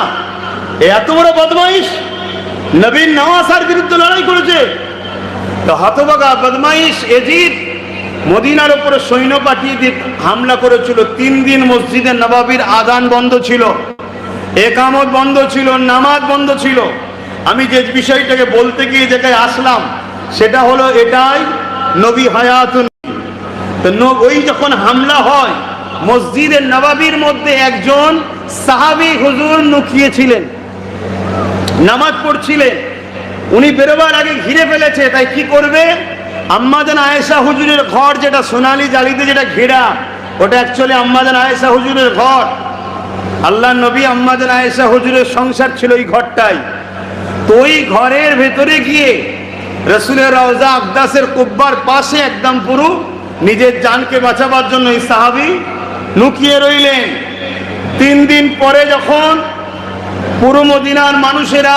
এত বড় বদমাইশ নবীন নওয়াসার বিরুদ্ধে লড়াই করেছে, তো হতভাগা বদমাইশ এজিদ মদিনার উপরে সৈন্য পাঠিয়ে দিয়ে হামলা করেছিল। 3 দিন মসজিদে নববীর আযান বন্ধ ছিল, একামত বন্ধ ছিল, নামাজ বন্ধ ছিল। আমি যে বিষয়টাকে বলতে গিয়ে যেটাই আসলাম সেটা হলো এটাই, নবী হায়াতুন। ওই যখন হামলা হয়, মসজিদে নববীর মধ্যে একজন সাহাবী হুজুর লুকিয়েছিলেন, নামাজ পড়ছিলেন। উনি বেরোবার আগে ঘিরে ফেলেছে, তাই কি করবে? আম্মাজান আয়েশা হুজুরের ঘর, যেটা সোনালী জালিতে যেটা ঘেরা, ওটা অ্যাকচুয়ালি আম্মাজান আয়েশা হুজুরের ঘর। আল্লাহ নবী আম্মাজান আয়েশা হুজুরের সংসার ছিল ওই ঘরটাই। তো ওই ঘরের ভেতরে গিয়ে রাসূলের রওজা আকদাসের কুব্বার পাশে একদম পুরো নিজের জানকে বাঁচাবার জন্য এই সাহাবী লুকিয়ে রইলেন। 3 দিন পরে যখন পুরো মদিনার মানুষেরা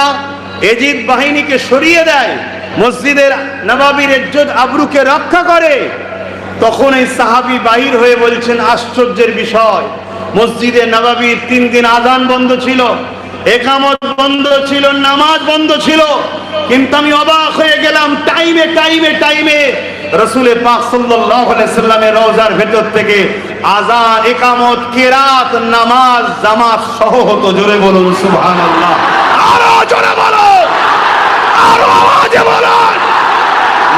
এজিদ বাহিনীকে সরিয়ে দেয়, মসজিদের নববীর ইজ্জত আবরুকে রক্ষা করে, তখন এই সাহাবী বাহির হয়ে বলছেন, আশ্চর্যের বিষয়, মসজিদে নববীর 3 দিন আযান বন্ধ ছিল, একামত বন্ধ ছিল, নামাজ বন্ধ ছিল, কিন্তু আমি অবাক হয়ে গেলাম, টাইমে টাইমে টাইমে রাসূল পাক সাল্লাল্লাহু আলাইহি সাল্লামের রওজার ভেতর থেকে আযান, একামত, কিরাত, নামাজ জামাত সহ হতো। জোরে বলুন সুবহানাল্লাহ, আরো জোরে বলুন, আরো আওয়াজে বলুন,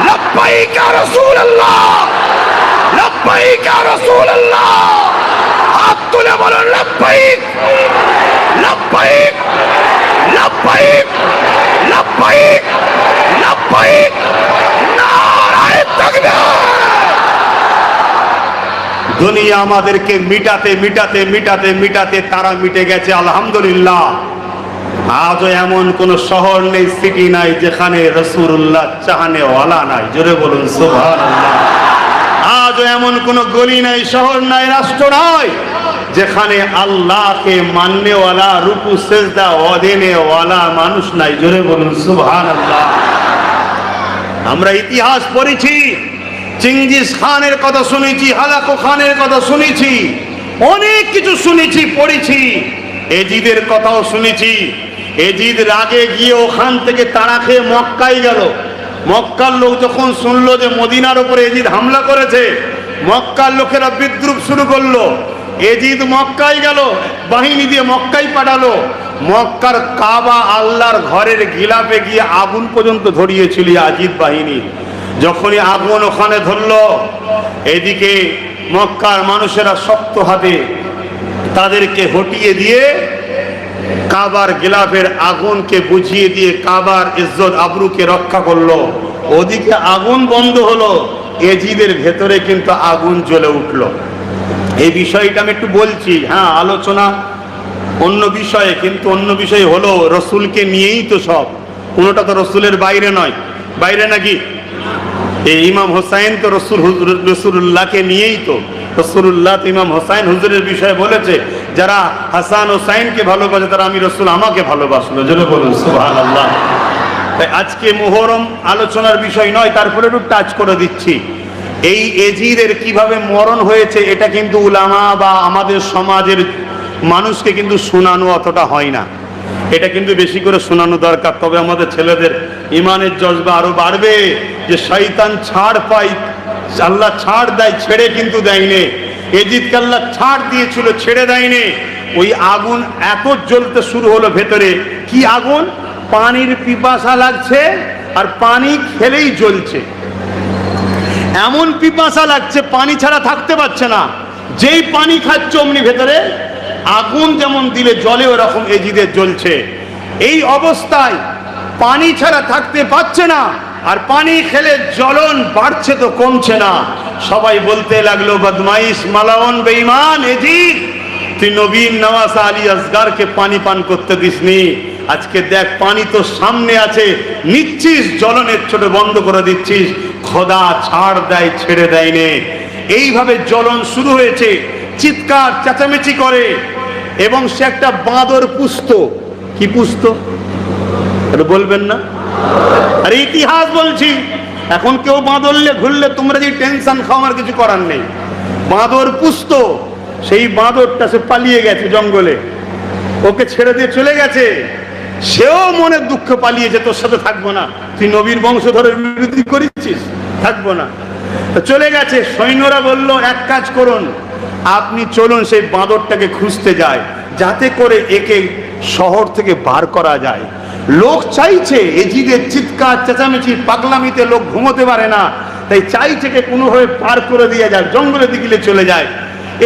লব্বাইক ইয়া রাসূলুল্লাহ, লব্বাইক ইয়া রাসূলুল্লাহ। হাত তুলে বলুন, লব্বাইক লব্বাইক লব্বাইক লব্বাইক লব্বাইক, নারায়ে তাকবীর। দুনিয়া আমাদেরকে মিটাতে মিটাতে মিটাতে মিটাতে তারা মিটে গেছে, আলহামদুলিল্লাহ। আজও এমন কোন শহর নেই, সিটি নাই, যেখানে রাসূলুল্লাহ চাহনেওয়ালা নাই। জোরে বলুন সুবহানাল্লাহ। আজও এমন কোন গলি নাই, শহর নাই, রাষ্ট্র নাই, যেখানে আল্লাহকে মাননেওয়ালা, রুকু সেজদা ওয়ালা মানুষ নাই। জোরে বলুন সুবহানাল্লাহ। আমরা ইতিহাস পড়েছি, চিঙ্গিস খানের কথা শুনেছি, হালাকু খানের কথা শুনেছি, অনেক কিছু শুনেছি, পড়েছি। এজিদের কথাও শুনেছি। এজিদ রাগে গিয়ে ওখান থেকে তাড়া খেয়ে মক্কায় গেল। মক্কার লোক যখন শুনলো যে মদিনার উপরে এজিদ হামলা করেছে, মক্কার লোকেরা বিদ্রুপ শুরু করলো। এজিদ মক্কায় গেল, বাহিনী দিয়ে মক্কায় পাঠালো। মক্কার কাবা আল্লাহর ঘরের গিলাফে গিয়ে আগুন পর্যন্ত ধরিয়েছিল এজিদ বাহিনী। যখনই আগুন ওখানে ধরলো, এদিকে মক্কার মানুষেরা শক্ত হাতে তাদেরকে হটিয়ে দিয়ে কাবার গিলাফের আগুনকে বুঝিয়ে দিয়ে কাবার ইজ্জত আবরুকে রক্ষা করলো। ওদিকে আগুন বন্ধ হলো, এজিদের ভেতরে কিন্তু আগুন জ্বলে উঠলো। এই বিষয়টা আমি একটু বলছি, হ্যাঁ, আলোচনা অন্য বিষয়ে, কিন্তু অন্য বিষয় হলো রসুলকে নিয়েই তো সব, কোনোটা তো রসুলের বাইরে নয়। বাইরে নাকি? এই ইমাম হোসাইন তো রসুল্লাহকে নিয়েই তো, রসুল্লাহ তো ইমাম হোসাইন হুজুরের বিষয়ে বলেছে, যারা হাসান হোসাইনকে ভালোবাসে তারা আমি রসুল আমাকে ভালোবাসলো। জোরে বলুন সুবহানাল্লাহ। তাই আজকে মুহররম আলোচনার বিষয় নয়, তারপরে একটু টাচ করে দিচ্ছি। এই এজিদের কিভাবে মরণ হয়েছে এটা কিন্তু উলামা বা আমাদের সমাজের মানুষকে কিন্তু শোনানো অতটা হয় না। এটা কিন্তু বেশি করে শোনানো দরকার, তবে আমাদের ছেলেদের ইমানের জজবা আরো বাড়বে যে শয়তান ছাড় পায়, আল্লাহ ছাড় দেয়, ছেড়ে কিন্তু দেয়নি। এজিদকে আল্লাহ ছাড় দিয়েছিল, ছেড়ে দেয়নি। ওই আগুন এত জ্বলতে শুরু হলো ভেতরে, কি আগুন? পানির পিপাসা লাগছে আর পানি খেলেই জ্বলছে। এমন পিপাসা লাগছে, পানি ছাড়া থাকতে পারছে না। যেই পানি খাচ্ছে অমনি ভেতরে আগুন যেমন দিলে জলে ওরকম এজিদের জ্বলছে। এই অবস্থায় পানি ছাড়া থাকতে পারছে না, আর পানি খেলে জ্বলন বাড়ছে তো কমছে না। সবাই বলতে লাগলো, বদমাইশ, মালাউন, বেঈমান এজিদ, তুই নবীন নওয়াজ আলী আসগারকে পানি পান করতে দিসনি। আজকে দেখ পানি তো সামনে আছে, নিচ্ছিস, জ্বলনের ছোট বন্ধ করে দিচ্ছিস। খোদা ছাড় দেয়, ছেড়ে দেয়নি। এইভাবে জ্বলন শুরু হয়েছে, চিৎকার চেঁচামেচি করে, এবং সে একটা বাঁদর পুষত। কি পুষত? এটা বলবেন না? আর ইতিহাস বলছি, এখন কেউ বাঁদরলে ঘুরলে তোমরা যে টেনশন খাও, আমার কিছু করার নেই। বাঁদর পুষত, সেই বাঁদরটা সে পালিয়ে গেছে জঙ্গলে, ওকে ছেড়ে দিয়ে চলে গেছে, সেও মনের দুঃখ পালিয়েছে, তোর সাথে থাকবো না, তুই নবীর বংশধরের বিরোধী করেছিস, থাকবো না, চলে গেছে। সৈন্যরা বলল, এক কাজ করুন, আপনি চলুন সেই বাঁদরটাকে খুঁজতে যায়, যাতে করে একে শহর থেকে বার করা যায়। লোক চাইছে, এজিদের চিৎকার চেঁচামেচি পাগলামিতে লোক ঘুমোতে পারে না, তাই চাইছে কে কোনোভাবে পার করে দিয়ে যায়, জঙ্গলের দিকে চলে যায়।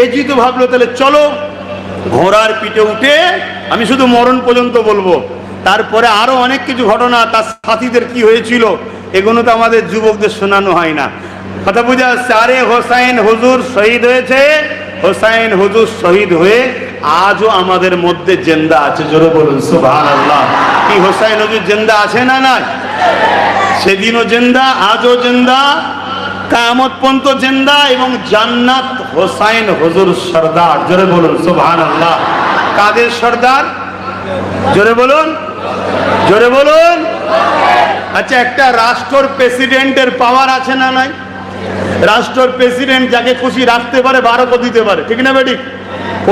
এজিদ ভাবলো, তাহলে চলো ঘোড়ার পিঠে উঠে, আমি শুধু মরণ পর্যন্ত বলবো, তারপরে আরো অনেক কিছু ঘটনা, তার সাথীদের কি হয়েছিল এগুলো তো আমাদের যুবকদের শোনানো হয় না। কথা বুঝা যাচ্ছে? আরে হোসাইন হুজুর শহীদ হয়েছে, হোসাইন হুজুর শহীদ হয়ে আজও আমাদের মধ্যে জিন্দা আছে। জোরে বলুন সুবহানাল্লাহ। কি হোসাইন হুজুর জিন্দা আছে না? নাই, সেদিনও জিন্দা, আজও জিন্দা, কিয়ামত পর্যন্ত জিন্দা, এবং জান্নাত হোসাইন হুজুর সরদার। জোরে বলুন সুবহানাল্লাহ। কাদের সরদার? জোরে বলুন, জোরে বলুন। আচ্ছা, একটা রাষ্ট্রের প্রেসিডেন্টের পাওয়ার আছে না নাই? রাষ্ট্রের প্রেসিডেন্ট যাকে খুশি রাখতে পারে, বারো দিতে পারে, ঠিক না বেঠিক?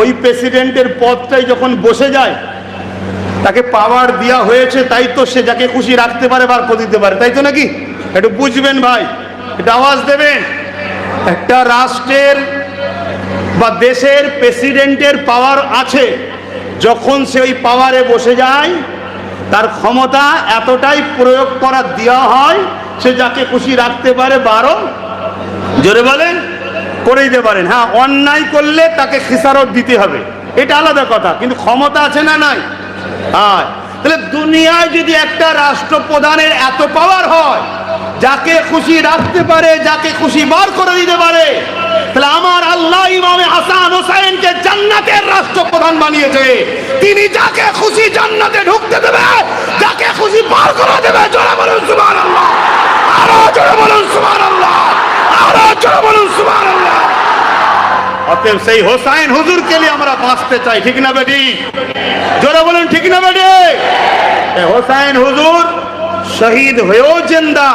ওই প্রেসিডেন্টের পদটাই যখন বসে যায়, তাকে পাওয়ার দেওয়া হয়েছে, তাই তো সে যাকে খুশি রাখতে পারে, বার করে দিতে পারে, তাই তো নাকি? একটু বুঝবেন ভাই, এটা আওয়াজ দেবেন। একটা রাষ্ট্রের বা দেশের প্রেসিডেন্টের পাওয়ার আছে, যখন সে ওই পাওয়ারে বসে যায়, তার ক্ষমতা এতটাই প্রয়োগ করা দেওয়া হয়, সে যাকে খুশি রাখতে পারে, বারো, জোরে বলেন, করে দিতে পারেন। হ্যাঁ, অন্যায় করলে তাকে খিসারত দিতে হবে, এটা আলাদা কথা, কিন্তু ক্ষমতা আছে না নাই? হ্যাঁ। তাহলে দুনিয়ায় যদি একটা রাষ্ট্রপ্রধানের এত পাওয়ার হয়, যাকে খুশি রাখতে পারে, যাকে খুশি বার করে দিতে পারে, তাহলে আমার আল্লাহ ইমামে হাসান হোসেনকে জান্নাতের রাষ্ট্রপ্রধান বানিয়েছে। তিনি যাকে খুশি জান্নাতে ঢুকতে দেবে, যাকে খুশি বার করে দেবে। জোরে বলুন সুবহানাল্লাহ, আরো জোরে বলুন সুবহানাল্লাহ, আরো জোরে বলুন সুবহানাল্লাহ। অতএব সেই হোসাইন হুজুরকে নিয়ে আমরা বাঁচতে চাই, ঠিক না বেটি? জোরে বলুন, ঠিক না বেটি? হোসাইন হুজুর শহীদ হয়েও জিন্দা।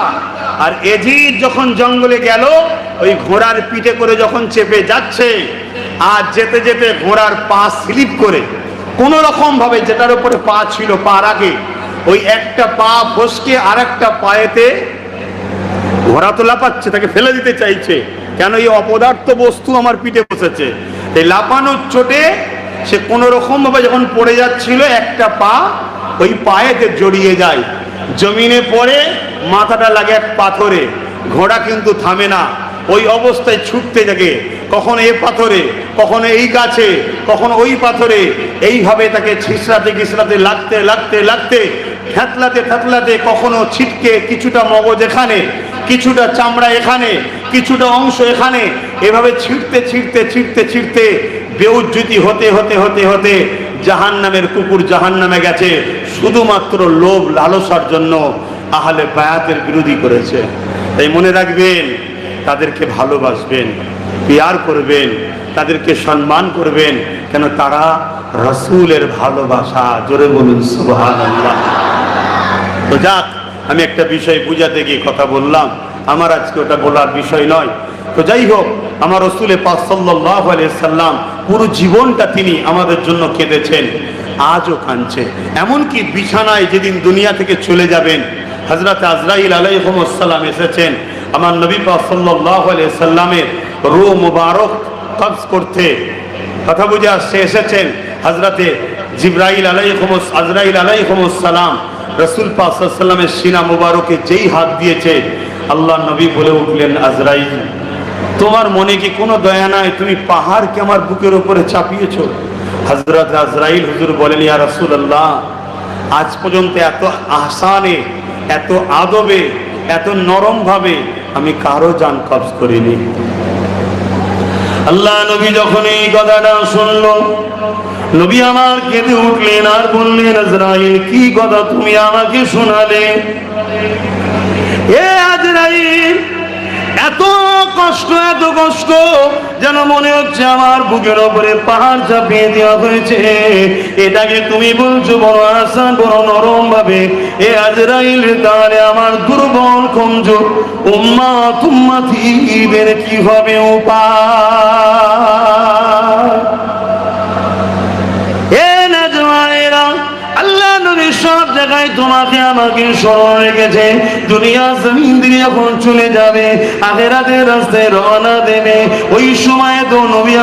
আর এজিদ যখন জঙ্গলে গেল, ওই ঘোড়ার পিঠে করে যখন চেপে যাচ্ছে, আর যেতে যেতে ঘোড়ার পা স্লিপ করে কোন রকম ভাবে, যেটার উপরে পা ছিল পার আগে, ওই একটা পা ফসকে আর একটা পায়েতে, ঘোড়া তো লাফাচ্ছে, তাকে ফেলে দিতে চাইছে, কেন এই অপদার্থ বস্তু আমার পিঠে বসেছে। এই লাফানোর চোটে সে কোন রকম ভাবে যখন পড়ে যাচ্ছিল, একটা পা ওই পায়েতে জড়িয়ে যায়, জমিনে পড়ে মাথাটা লাগে এক পাথরে। ঘোড়া কিন্তু থামে না, ওই অবস্থায় ছুটতে থাকে, কখনো এ পাথরে, কখনো এই গাছে, কখনো ওই পাথরে, এইভাবে তাকে ছিসড়াতে ঘিসড়াতে লাগতে লাগতে লাগতে, থেতলাতে থেতলাতে, কখনো ছিটকে কিছুটা মগজ এখানে, কিছুটা চামড়া এখানে, কিছুটা অংশ এখানে, এভাবে ছিঁড়তে ছিঁড়তে ছিঁড়তে ছিঁড়তে বেউজ্জুতি হতে হতে হতে হতে জাহান্নামের কুকুর জাহান্নামে গেছে, শুধুমাত্র লোভ লালসার জন্য আহলে বায়াতের বিরোধী করেছে। তাই মনে রাখবেন, তাদেরকে ভালোবাসবেন, পিয়ার করবেন, তাদেরকে সম্মান করবেন, কেন তারা রাসূলের ভালোবাসা। জোরে বলুন সুবহানাল্লাহ। তো যাক, আমি একটা বিষয় বুঝাতে গিয়ে কথা বললাম, আমার আজকে ওটা বলার বিষয় নয়। তো যাই হোক, আমার রাসূলে পাক সাল্লাল্লাহু আলাইহি সাল্লাম পুরো জীবনটা তিনি আমাদের জন্য কেঁদেছেন, আজও কাঁদছে। এমনকি বিছানায় যেদিন দুনিয়া থেকে চলে যাবেন, হযরত আজরাইল আলাইহিস সালাম এসেছেন আমার নবী পাক সাল্লাল্লাহু আলাইহি সাল্লামের রূহ মুবারক কবজ করতে। কথা বুঝে আসছে, এসেছেন হযরতে জিবরাইল আজরাইল আলাইহিস সালাম রাসূল পাক সাল্লাল্লাহু আলাইহি সাল্লামের সিনা মুবারকে যেই হাত দিয়েছে, আল্লাহ নবী বলে উঠলেন, আজরাইল, তোমার মনে কি কোনো দয়া নাই? তুমি পাহাড়কে আমার বুকের উপরে চাপিয়েছো। হযরত আজরাইল হুজুর বলেন, ইয়া রাসূলুল্লাহ, আজ পর্যন্ত এত আহসানে, এত আদবে, এত নরম ভাবে আমি কারো জান কবজ করিনি। আল্লাহ নবী যখন এই কথাটা শুনলো, নবী আমার কেঁদে উঠলেন আর বললেন, আজরাইল, কি কথা তুমি আমাকে শোনালে? এ আজরাইল, এত এত কষ্ট যেন মনে হচ্ছে আমার বুকের ওপরে পাহাড় চাপিয়ে দেওয়া হয়েছে। এটাকে তুমি বলছো বড় আসান, বড় নরম ভাবে। এ আজরাইল, তাহলে আমার দুর্বল কমজোর উম্মাত উম্মতীদের কি হবে উপায়? এ নওজওয়ানেরা, আল্লাহ নবী সব জায়গায় তোমাকে আমাকে স্মরণ রেখেছে। দুনিয়া জমিন দিয়ে যখন চলে যাবে, আখিরাতের রাস্তায় রওনা দেবে, ওই সময় তো নবী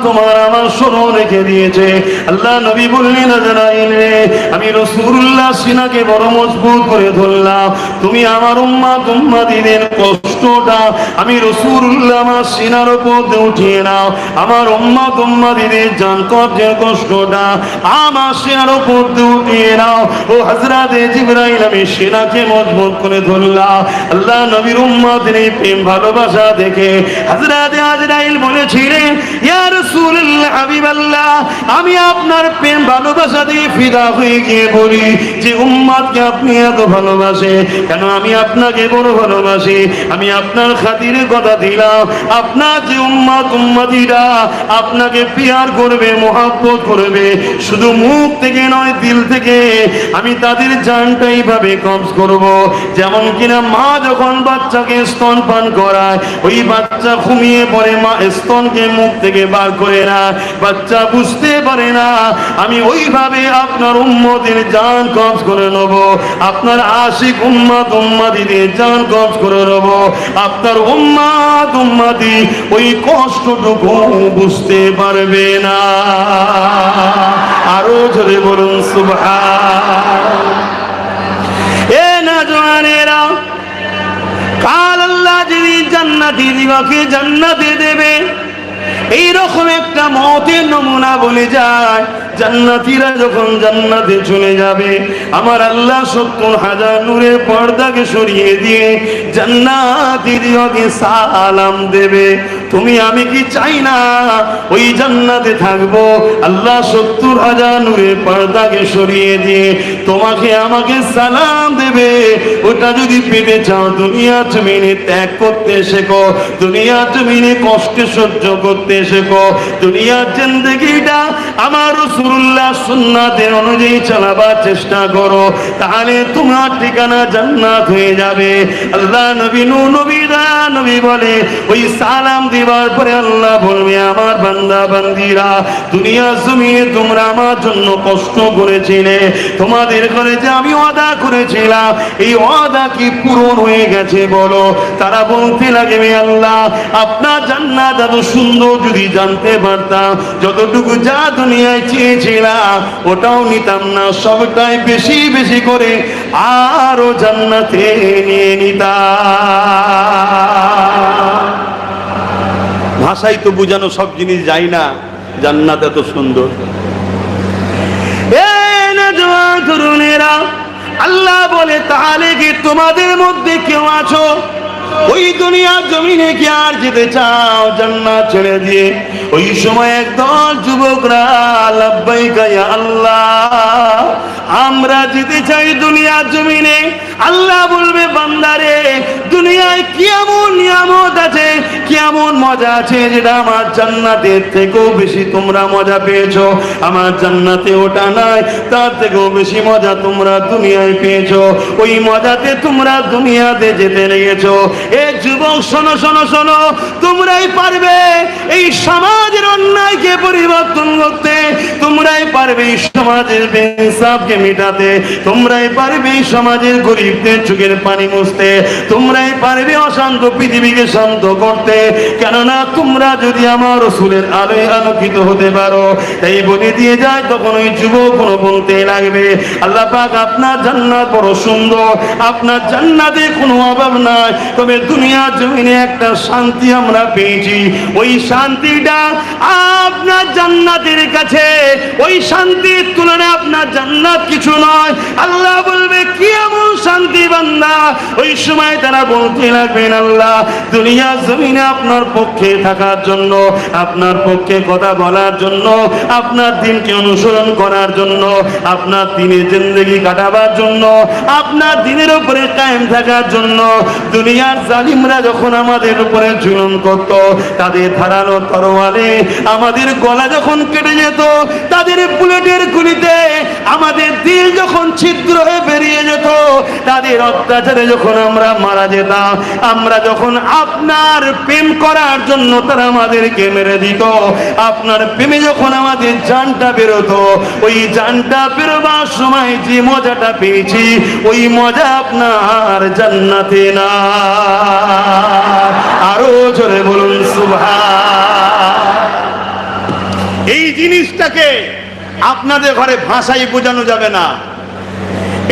তোমার আমার স্মরণ রেখে দিয়েছে। আল্লাহ নবী বললেন, আজরাইল রে, আমি রাসূলুল্লাহ সিনাকে বড় মজবুত করে ধরলাম। তুমি আমার উম্মত উম্মতীদের কষ্টটা আমি রাসূলুল্লাহ আমার সিনার উপর উঠিয়ে নাও। আমার উম্মত উম্মতীদের জান কবজের কষ্টটা আমার সিনার উপর উঠিয়ে নাও। ও হযরতে জিবরাইল, আমি সিনাকে মজবুত করে ধরলাম। আল্লাহ নবীর উম্মতের এই প্রেম ভালোবাসা দেখে হযরতে আজরাইল বলেছিলেন, ইয়া রাসূলুল্লাহ, হাবিবাল্লাহ, আমি আপনার প্রেম ভালোবাসা দিয়ে ফিদা হয়ে গিয়ে বলি যে উম্মতকে আপনি এত ভালোবাসে কেন? আমি আপনাকে বড় ভালোবাসি। আমি আপনার খাতিরে কথা দিলাম, আপনার যে উম্মত উম্মতীরা আপনাকে পিয়ার করবে, মহব্বত করবে, শুধু মুখ থেকে নয় দিল থেকে আমি তাদের জানটাই ভাবে কবজ করব। যেমন কিনা মা যখন বাচ্চাকে স্তন পান করায়, ওই বাচ্চা ঘুমিয়ে পড়ে, মা স্তনকে মুখ থেকে বার করে না, বাচ্চা বুঝতে পারে না। আমি ওইভাবে আপনার উম্মতের জান কবজ করে নেব, আপনার আশিক উম্মত উম্মতীদের জান কবজ করে নেব। আপনার উম্মত উম্মতী ওই কষ্টটুকু বুঝতে পারবে না। আরো জোরে বলুন সুবহান। এ নওজওয়ানেরা, কাল আল্লাহ যদি জান্নাতি দিবাকে জান্নাতে দেবে, এইরকম একটা মতের নমুনা বলে যায়। জান্নাতীরা যখন জান্নাতে চলে যাবে, আমার আল্লাহ ৭০,০০০ নূরের পর্দাকে সরিয়ে দিয়ে জান্নাতীদেরকে সালাম দেবে। তুমি আমি কি চাই না ওই জান্নাতে থাকবো? আল্লাহ ৭০,০০০ নূরের পর্দাকে সরিয়ে দিয়ে তোমাকে আমাকে সালাম দেবে। ওটা যদি পেতে চাও, দুনিয়া জমিনে ত্যাগ করতে শেখো, দুনিয়া জমিনে কষ্ট সহ্য করতে শেখো, দুনিয়ার জিন্দেগিটা আমার রাসূলুল্লাহ সুন্নাতের অনুযায়ী চালাবার চেষ্টা করো, তাহলে তোমার ঠিকানা জান্নাত হয়ে যাবে। আল্লাহ নবী নবী বলে, ওই সালাম দিবার পরে আল্লাহ বলবে, আমার বান্দা বান্দিরা, দুনিয়া জমিনে তোমরা আমার জন্য কষ্ট করেছিলে, তোমাদের ঘরে যে আমি ওয়াদা করেছিলাম, এই ওয়াদা কি পূরণ হয়ে গেছে বলো? তারা বলতে লাগবে, আল্লাহ, আপনার জান্নাত এত সুন্দর যদি জানতে পারতাম, যতটুকু যা দুনিয়ায় চেয়েছিলাম ওটাও নিতাম না, সবটাই বেশি বেশি করে আরো জান্নাতে নিয়ে নিতাম। ভাষাই তো বুঝানো সব জিনিস যায় না, জান্নাত এত সুন্দর। তরুণেরা, আল্লাহ বলে, তাহলে কি তোমাদের মধ্যে কেউ আছো ওই দুনিয়ার জমিনে কি আর যেতে চাও জান্নাত ছেড়ে দিয়ে? ওই সময় একদল যুবকরা, লাব্বাইকা ইয়া আল্লাহ, আমরা যেতে চাই দুনিয়ার জমিনে। আল্লাহ বলবে, বান্দারে, দুনিয়ায় কি এমন নিয়ামত আছে, কি এমন মজা আছে যেটা আমার জান্নাতের থেকেও বেশি তোমরা মজা পেয়েছো? আমার জান্নাতে ওটা নাই, তার থেকেও বেশি মজা তোমরা দুনিয়ায় পেয়েছো। ওই মজাতে তোমরা দুনিয়াতে যেতে লেগেছো। এ যুবক, শোনো শোনো শোনো, তোমরাই পারবে এই সমাজের অন্যায়কে পরিবর্তন করতে, তোমরাই পারবে এই সমাজের বেইনসাফকে মেটাতে, তোমরাই পারবে এই সমাজের গরিবদের চোখের পানি মুছতে, তোমরাই পারবে অশান্ত পৃথিবীকে শান্ত করতে। কেননা তোমরা যদি আমার রাসূলের আলোয় আলোকিত হতে পারো। তাই বলে দিয়ে যায়, তখন ওই যুবক কোনো বলতে লাগবে, আল্লাহ পাক, আপনার জান্নাত বড় সুন্দর, আপনার জান্নাতে কোনো অভাব নাই, তবে দুনিয়ার জমিনে একটা শান্তি আমরা পেয়েছি, ওই শান্তিটা আপনার জান্নাতের কাছে, ওই শান্তির তুলনায় আপনার জান্নাত কিছু নয়। আল্লাহ বলবে, কি এমন শান্তি বান্দা? ওই সময় তারা বলতে লাগবেন, আল্লাহ, দুনিয়ার জমিনে আপনার পক্ষ পক্ষে থাকার জন্য, আপনার পক্ষে কথা বলার জন্য, আপনার দিনকে অনুসরণ করার জন্য, আপনার দিনের জিন্দেগি কাটাবার জন্য, আপনার দিনের উপরে কায়েম থাকার জন্য। দুনিয়ার জালিমরা যখন আমাদের উপরে জুলুম করত, তাদের ধারালো তরোয়ালে আমাদের গলা যখন কেটে যেত, তাদের বুলেটের গুলিতে আমাদের দিল যখন ছিদ্র হয়ে বেরিয়ে যেত, তাদের অত্যাচারে যখন আমরা মারা যেতাম, আমরা যখন আপনার প্রেম করার জন্য তারা আমাদেরকে মেরে দিত, আপনার প্রেমে যখন আমাদের জানটা বেরোতো, ওই জানটা বেরোবার সময় যে মজাটা পেয়েছি, ওই মজা আপনার জান্নাতে না। আরো জোরে বলুন সুবহান। এই জিনিসটাকে আপনাদের ঘরে ভাষাই বোঝানো যাবে না,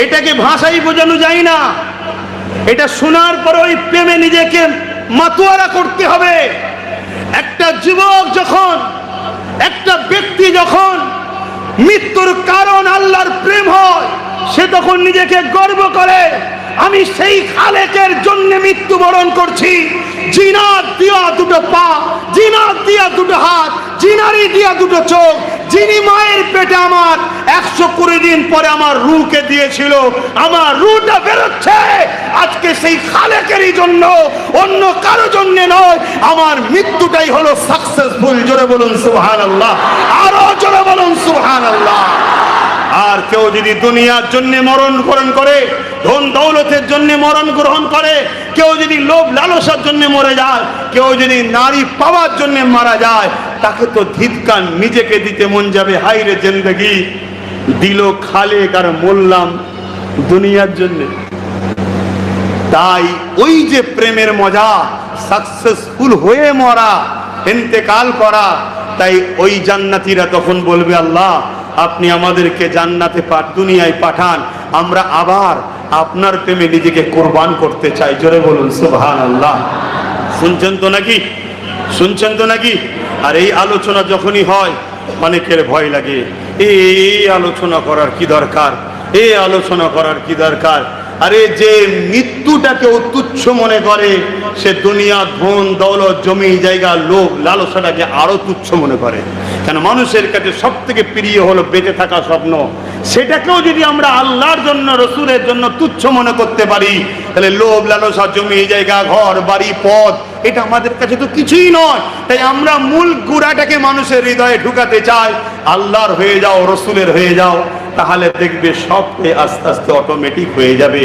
এটাকে ভাষাই বোঝানো যায় না। এটা শোনার পর ওই প্রেমে নিজেকে মাতোয়ারা করতে হবে। একটা যুবক যখন, একটা ব্যক্তি যখন মৃত্যুর কারণ আল্লাহর প্রেম হয়, সে তখন নিজেকে গর্ব করে, আমি সেই খালেকের জন্য মৃত্যুবরণ করছি। জিনার দিয়া দুটো পা, জিনার দিয়া দুটো হাত, জিনারি দিয়া দুটো চোখ, যিনি মায়ের পেটে আমার 120 দিন পরে আমার রূহকে দিয়েছিল, আমার রূহটা বেরোচ্ছে আজকে সেই খালেকেরই জন্য, অন্য কারো জন্য নয়। আমার মৃত্যুটাই হলো সাকসেসফুল। জোরে বলুন সুবহানাল্লাহ, আরো জোরে বলুন সুবহানাল্লাহ। আর কেউ যদি দুনিয়ার জন্য মরণ গ্রহণ করে, ধন দৌলতের জন্য মরণ গ্রহণ করে, কেউ যদি লোভ লালসার জন্য মরে যায়, কেউ যদি নারী পাওয়ার জন্য মারা যায়, তাকে তো ধিক্কার, নিজেকে দিতে মন যাবে। হাইরে জিন্দেগি দিল খালেক আর মরলাম দুনিয়ার জন্য। তাই ওই যে প্রেমের মজা, সাকসেসফুল হয়ে মরা, ইন্তেকাল করা, তাই ওই জান্নাতীরা তখন বলবে, আল্লাহ আপনি আমাদেরকে জান্নাতে দুনিয়ায় পাঠান, আমরা আবার আপনার প্রেমে নিজেকে কোরবান করতে চাই। জোরে বলুন সুবহানাল্লাহ। শুনছেন তো নাকি? শুনছেন তো নাকি? আর এই আলোচনা যখনই হয় অনেকের ভয় লাগে, এই আলোচনা করার কি দরকার, এই আলোচনা করার কি দরকার। আরে যে মৃত্যুটাকে তুচ্ছ মনে করে, সে দুনিয়া, ধন দৌলত, জমি জায়গা, লোভ লালসাটাকে আরো তুচ্ছ মনে করে। কেন? মানুষের কাছে সব থেকে প্রিয় হলো বেঁচে থাকা স্বপ্ন। সেটাকেও যদি আমরা আল্লাহর জন্য, রসুলের জন্য তুচ্ছ মনে করতে পারি, তাহলে লোভ লালসা, জমি জায়গা, ঘর বাড়ি, পদ, এটা আমাদের কাছে তো কিছুই নয়। তাই আমরা মূল গুড়াটাকে মানুষের হৃদয়ে ঢুকাতে চাই। আল্লাহর হয়ে যাও, রসুলের হয়ে যাও, তাহলে দেখবে সব আস্তে আস্তে অটোমেটিক হয়ে যাবে।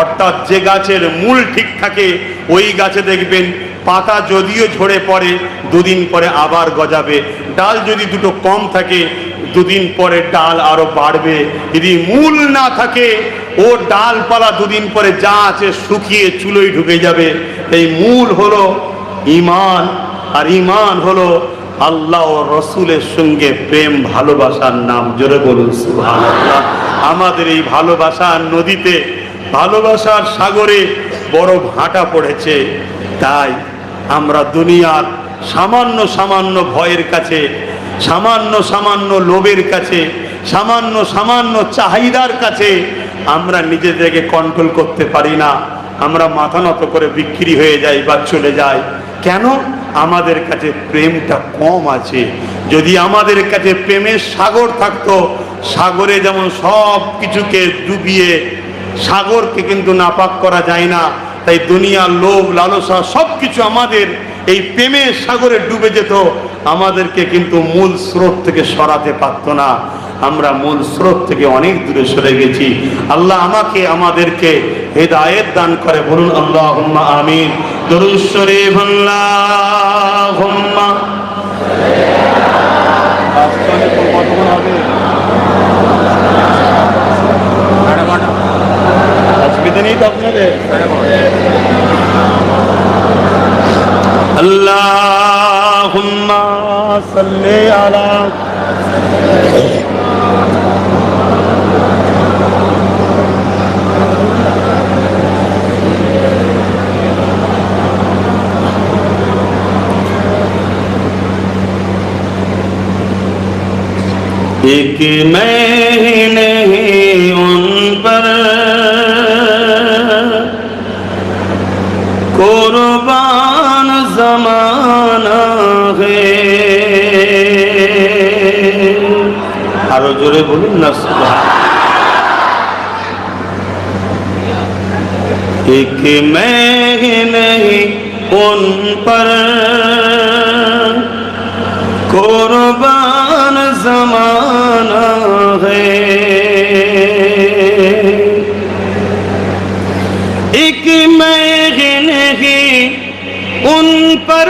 অর্থাৎ যে গাছের মূল ঠিক থাকে, ওই গাছে দেখবেন পাতা যদিও ঝরে পড়ে, দুদিন পরে আবার গজাবে। ডাল যদি দুটো কম থাকে, দুদিন পরে ডাল আরো বাড়বে। যদি মূল না থাকে, ও ডালপালা দুদিন পরে যা আছে শুকিয়ে চুলোয় ঢুকে যাবে। এই মূল হলো ঈমান, আর ঈমান হলো আল্লাহ ও রসুলের সঙ্গে প্রেম, ভালোবাসার নাম। জোরে বলুন সুবহানাল্লাহ। আমাদের এই ভালোবাসার নদীতে, ভালোবাসার সাগরে বড় ভাটা পড়েছে। তাই আমরা দুনিয়ার সামান্য সামান্য ভয়ের কাছে, সামান্য সামান্য লোভের কাছে, সামান্য সামান্য চাহিদার কাছে আমরা নিজেদেরকে কন্ট্রোল করতে পারি না। আমরা মাথা নত করে বিক্রি হয়ে যাই বা চলে যাই। কেন? আমাদের কাছে প্রেমটা কম আছে। যদি আমাদের কাছে প্রেমের সাগর থাকতো, সাগরে যেমন সব কিছুকে ডুবিয়ে, সাগরকে কিন্তু নাপাক করা যায় না। তাই দুনিয়ার লোভ লালসা সব কিছু আমাদের এই প্রেমের সাগরে ডুবে যেত, আমাদেরকে কিন্তু মূল স্রোত থেকে সরাতে পারত না। আমরা মূল স্রোত থেকে অনেক দূরে সরে গেছি। আল্লাহ আমাকে আমাদেরকে হেদায়েত দান করে। বলুন আল্লাহুম্মা আমিন। দরুদ শরীফ। আল্লাহুম্মা অসুবিধা নেই তো আপনাদের? আল্লাহুম্মা সাল্লি আলা एक मैं नहीं उन पर कुर्बान ज़माना জানা হে। আরো জোরে বলুন না সুবহান। एक मैं नहीं उन पर कुर्बान ज़माना है, एक मैं नहीं उन पर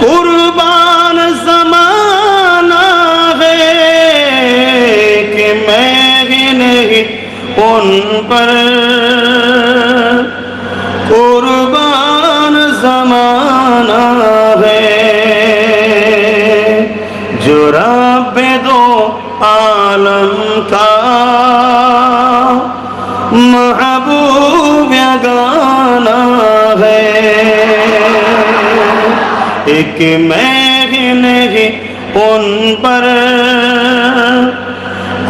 कुर्बान ज़माना है, कि मैं नहीं उन पर कुर्बान ज़माना है, जो रब्बे दो आलम का महबूब गाना है, एक मैं नहीं उन पर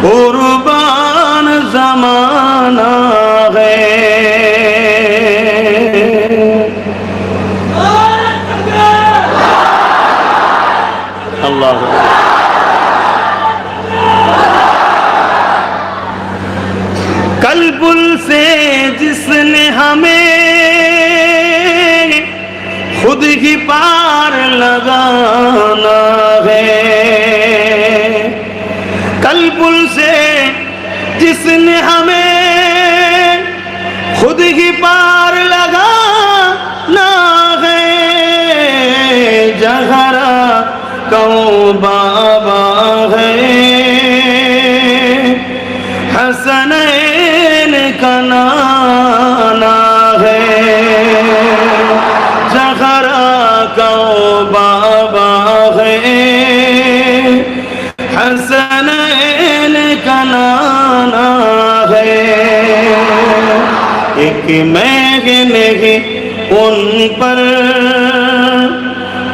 कुर्बान ज़माना है। अल्लाह कल्बुल से जिसने हमें खुद ही पार लगाना है, कल्बुल से जिसने हमें खुद ही पार लगाना है, जहरा कौन बाबा है, हसनैन का नाना है, जहरा कौन बाबा है, हसनैन का नाना है, एक मैं नहीं उन पर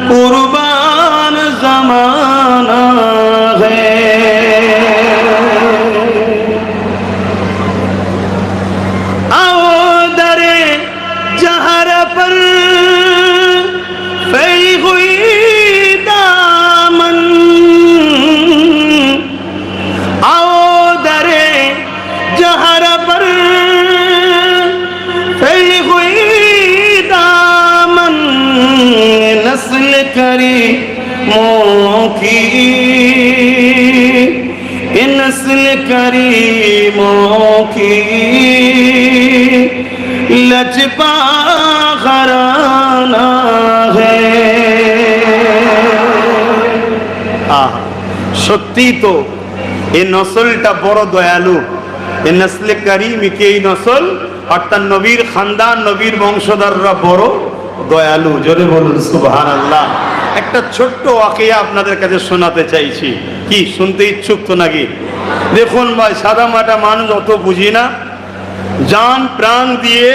कुर्बान ज़माना है। आओ दरे जहर पर फैली हुई दामन, आओ दरे जहर पर फैली हुई दामन, नस्ल करी मोकी नस्ल करीमों की लचपा घराना है। সত্যি তো এই নসলটা বড় দয়ালু, এই নসলে করিমকে এই নসল অর্থাৎ নবীর খানদান নবীর বংশধররা বড় দয়ালু। জোরে বলুন সুবহানাল্লাহ। একটা ছোট্ট ওয়াকিয়া আপনাদের কাছে শোনাতে চাইছি, কি শুনতে ইচ্ছুক তো নাকি? দেখুন ভাই, সাদা মাটা মানুষ অত বুঝি না, জান প্রাণ দিয়ে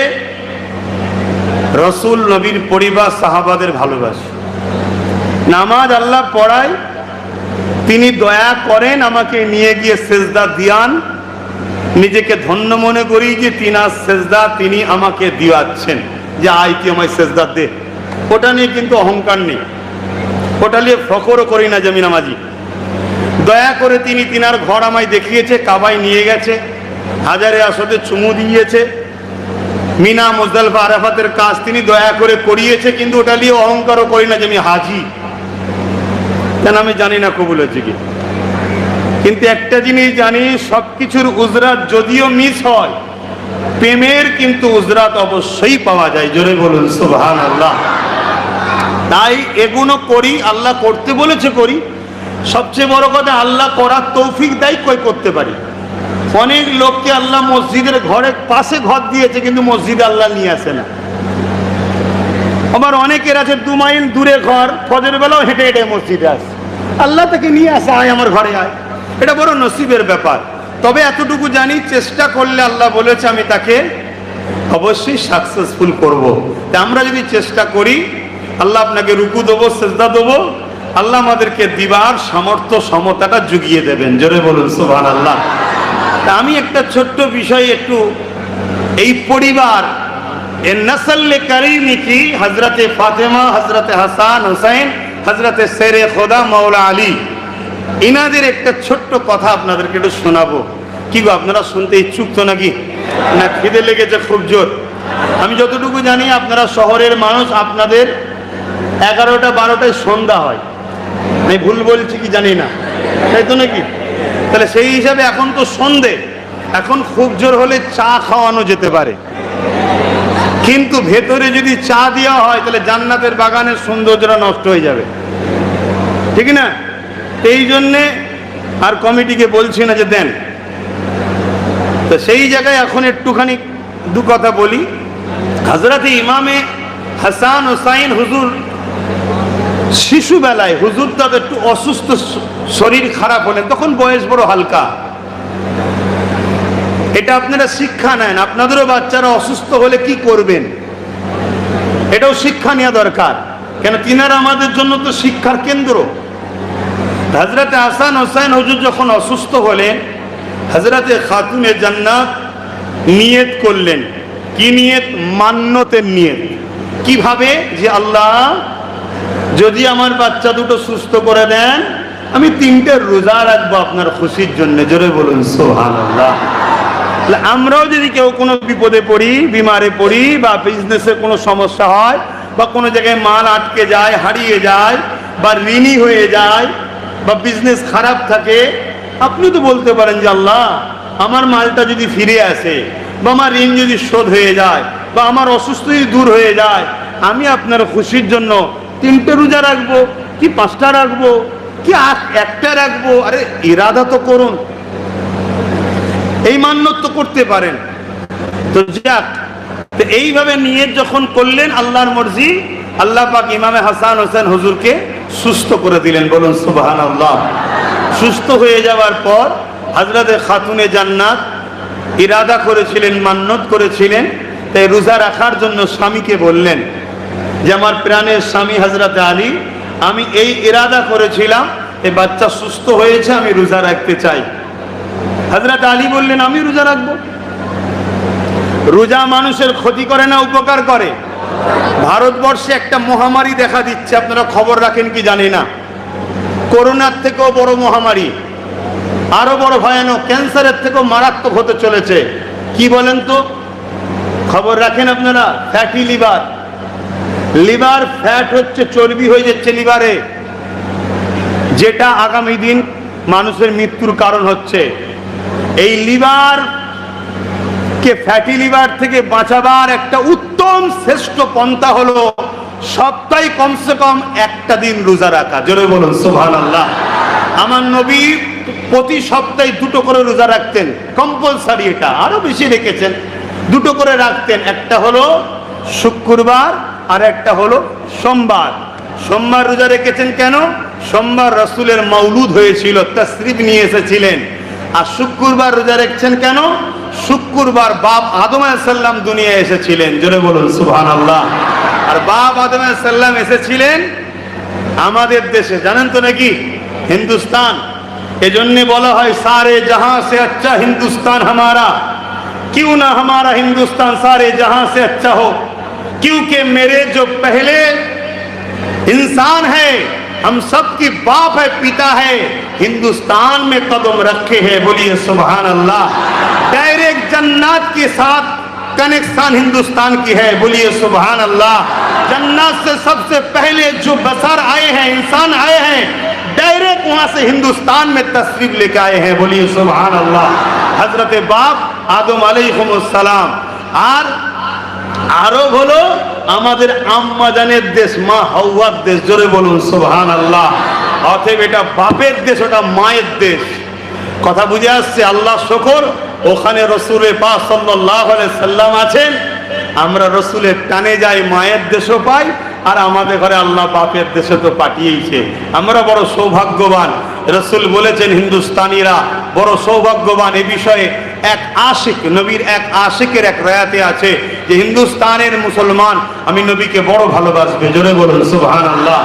রসুল নবীর পরিবার সাহাবাদের ভালোবাসে, নামাজ আল্লাহ পড়ায়, তিনি দয়া করেন আমাকে নিয়ে গিয়ে সেজদা দিয়ান, নিজেকে ধন্য মনে করি যে তিনার সেজদা তিনি আমাকে দিয়াচ্ছেন, যে আয় তুই আমায় সেজদা দে। ওটা নিয়ে কিন্তু অহংকার নেই, ওটা নিয়ে ফখরও করি না যে আমি নামাজি। দয়া করে তিনি তিনার ঘর আমায় দেখিয়েছে, কাবায় নিয়ে গেছে, হাজারে আসদে চুমু দিয়েছে, মিনা মুজদালিফা আরাফাতের কাজ তিনি দয়া করে করিয়েছে, কিন্তু ওটা নিয়ে অহংকারও করি না যে আমি হাজি। কেন আমি জানি না কবুল হচ্ছে কি, কিন্তু একটা জিনিস জানি, সবকিছুর উজরাত যদিও মিস হয়, প্রেমের কিন্তু উজরাত অবশ্যই পাওয়া যায়। জোরে বলুন সুবহানাল্লাহ। তাই এগুলো করি, আল্লাহ করতে বলেছে করি। সবচেয়ে বড় কথা, আল্লাহ করার তৌফিক দেয়, কই করতে পারি। অনেক লোককে আল্লাহ মসজিদের ঘরের পাশে ঘর দিয়েছে, কিন্তু মসজিদে আল্লাহ নিয়ে আসে না। আবার অনেকের আছে 2 মাইল দূরে ঘর, ফজর বেলাও হেঁটে হেঁটে মসজিদে আসে, আল্লাহ তাকে নিয়ে আসে, আয় আমার ঘরে আয়। এটা বড় নসিবের ব্যাপার। তবে এতটুকু জানি, চেষ্টা করলে আল্লাহ বলেছে আমি তাকে অবশ্যই সাকসেসফুল করব। তা আমরা যদি চেষ্টা করি, আল্লাহ আপনাকে রুকু দেবো, সেজদা দেবো, আল্লাহ আমাদেরকে দিবার সামর্থ্য সমতাটা জুগিয়ে দেবেন। জোরে বলুন সুবহানাল্লাহ। তা আমি একটা ছোট্ট বিষয় একটু, এই পরিবার এর নসল করিমি কি হযরতে ফাতেমা, হযরতে হাসান হুসাইন, হযরতে শেরে খোদা মাওলা আলী, ইনাদের একটা ছোট্ট কথা আপনাদেরকে একটু শোনাবো। কি গো, আপনারা শুনতে ইচ্ছুক তো নাকি? না খিদে লেগেছে খুব জোর? আমি যতটুকু জানি আপনারা শহরের মানুষ, আপনাদের 11টা 12টায় সন্ধ্যা হয়। আমি ভুল বলছি কি জানি না, তাই তো নাকি? তাহলে সেই হিসাবে এখন তো সন্ধে, এখন খুব জোর হলে চা খাওয়ানো যেতে পারে, কিন্তু ভেতরে যদি চা দেওয়া হয় তাহলে জান্নাতের বাগানের সৌন্দর্যটা নষ্ট হয়ে যাবে, ঠিক না? এই জন্যে আর কমিটিকে বলছি না যে দেন। তো সেই জায়গায় এখন একটুখানি দু কথা বলি। হযরতে ইমামে হাসান হুসাইন হুজুর শিশুবেলায়, হুজুর তো একটু অসুস্থ, শরীর খারাপ হলেন, তখন বয়স বড় হালকা। এটা আপনারা শিক্ষা নেন, আপনাদেরও বাচ্চারা অসুস্থ হলে কি করবেন, এটাও শিক্ষা নেওয়া দরকার। কেন, তিনারা আমাদের জন্য তো শিক্ষার কেন্দ্র। হযরতে হাসান হুসাইন হুজুর যখন অসুস্থ হলেন, হযরতে খাতুনে জান্নাত নিয়ত করলেন। কি নিয়ত? মান্যতের নিয়ত। কিভাবে? যে আল্লাহ যদি আমার বাচ্চা দুটো সুস্থ করে দেন, আমি 3টে রোজা রাখবো আপনার খুশির জন্য। জোরে বলুন সুবহানাল্লাহ। আমরাও যদি কেউ কোনো বিপদে পড়ি, বিমারে পড়ি, বা বিজনেসে কোনো সমস্যা হয়, বা কোনো জায়গায় মাল আটকে যায়, হারিয়ে যায়, বা ঋণী হয়ে যায়, বা বিজনেস খারাপ থাকে, আপনি তো বলতে পারেন যে আল্লাহ আমার মালটা যদি ফিরে আসে, বা আমার ঋণ যদি শোধ হয়ে যায়, বা আমার অসুস্থ যদি দূর হয়ে যায়, আমি আপনার খুশির জন্য 3টে রোজা রাখবো, কি 5টা রাখবো, কি 1টা রাখবো। আরে ইরাদা তো করুন, এই মান্যত তো করতে পারেন। তো যাক, তো এইভাবে নিয়ত যখন করলেন, আল্লাহর মর্জি, আল্লাহ পাক ইমামে হাসান হোসেন হুজুরকে সুস্থ করে দিলেন। বলুন সুবহানাল্লাহ। সুস্থ হয়ে যাওয়ার পর হযরতে খাতুনে জান্নাত ইরাদা করেছিলেন, মান্যত করেছিলেন, তাই রোজা রাখার জন্য স্বামীকে বললেন যে আমার প্রাণের স্বামী হযরতে আলী, আমি এই ইরাদা করেছিলাম, এই বাচ্চা সুস্থ হয়েছে, আমি রোজা রাখতে চাই। হযরতে আলী বললেন আমি রোজা রাখবো। রোজা মানুষের ক্ষতি করে না, উপকার করে। ভারতবর্ষে একটা মহামারী দেখা দিচ্ছে, আপনারা খবর রাখেন কি জানি না। করোনার থেকেও বড় মহামারী, আরো বড় ভয়ানক, ক্যান্সারের থেকেও মারাত্মক হতে চলেছে। কি বলেন তো, খবর রাখেন আপনারা? Fatty liver. লিভার ফ্যাট হচ্ছে, চর্বি হয়ে যাচ্ছে লিভারে, যেটা আগামী দিন মানুষের মৃত্যুর কারণ হচ্ছে। এই লিভার কে, ফ্যাটি লিভার থেকে বাঁচাবার একটা উত্তম শ্রেষ্ঠ পন্থা হলো সপ্তাহে কমসে কম 1টা দিন রোজা রাখা। জোরে বলুন সুবহানাল্লাহ। আমার নবী প্রতি সপ্তাহে 2টো করে রোজা রাখতেন, কম্পালসারি। এটা আরো বেশি রেখেছেন, 2টো করে রাখতেন। একটা হলো শুক্রবার আর একটা হলো সোমবার। সোমবার রোজা রেখেছেন কেন? সোমবার রাসূলের মাউলুদ হয়েছিল, তাশরীফ নিয়ে এসেছিলেন। আর শুক্রবার রোজা রেখেছেন কেন? শুক্রবার বাপ আদম আলাইহিস সালাম দুনিয়ায় এসেছিলেন। জোরে বলুন সুবহানাল্লাহ। আর বাপ আদম আলাইহিস সালাম এসেছিলেন আমাদের দেশে, জানেন তো নাকি? হিন্দুস্তান। এজন্য বলা হয় সারে জাহাं से अच्छा हिंदुस्तान हमारा, क्यों ना हमारा हिंदुस्तान सारे जहां से अच्छा हो, क्योंकि मेरे जो पहले इंसान है, हम सब की बाप है, पिता है, हिंदुस्तान में कदम रखे हैं। बोलिए सुभान अल्लाह। डायरेक्ट जन्नत के साथ कनेक्शन हिंदुस्तान की है। बोलिए सुभान अल्लाह। जन्नत से सबसे पहले जो बशर आए हैं, इंसान आए हैं, डायरेक्ट वहां से हिंदुस्तान में तशरीफ लेके आए हैं। बोलिए सुभान अल्लाह। हजरत बाप आदम अलैहिस्सलाम। আর আরব হলো আমাদের আম্মা জানের দেশ, মা হাওয়ার দেশ। জোরে বলুন সুবহানাল্লাহ। অতএব এটা বাপের দেশ, ওটা মায়ের দেশ। কথা বুঝে আসছে? আল্লাহ শুকর, ওখানে রাসূলের পাক সাল্লাল্লাহু আলাইহি সাল্লাম আছেন। আমরা রাসূলের টানে যাই, মায়ের দেশও পাই, আর আমাদের ঘরে আল্লাহ বাপের দেশে তো পাঠিয়েছে। আমরা বড় সৌভাগ্যবান। রাসূল বলেছেন হিন্দুস্তানিরা বড় সৌভাগ্যবান। এই বিষয়ে এক আশিক, নবীর এক আশিকের এক রায়াতে আছে যে হিন্দুস্তানের মুসলমান আমি নবীকে বড় ভালোবাসবে। জোরে বলুন সুবহানাল্লাহ।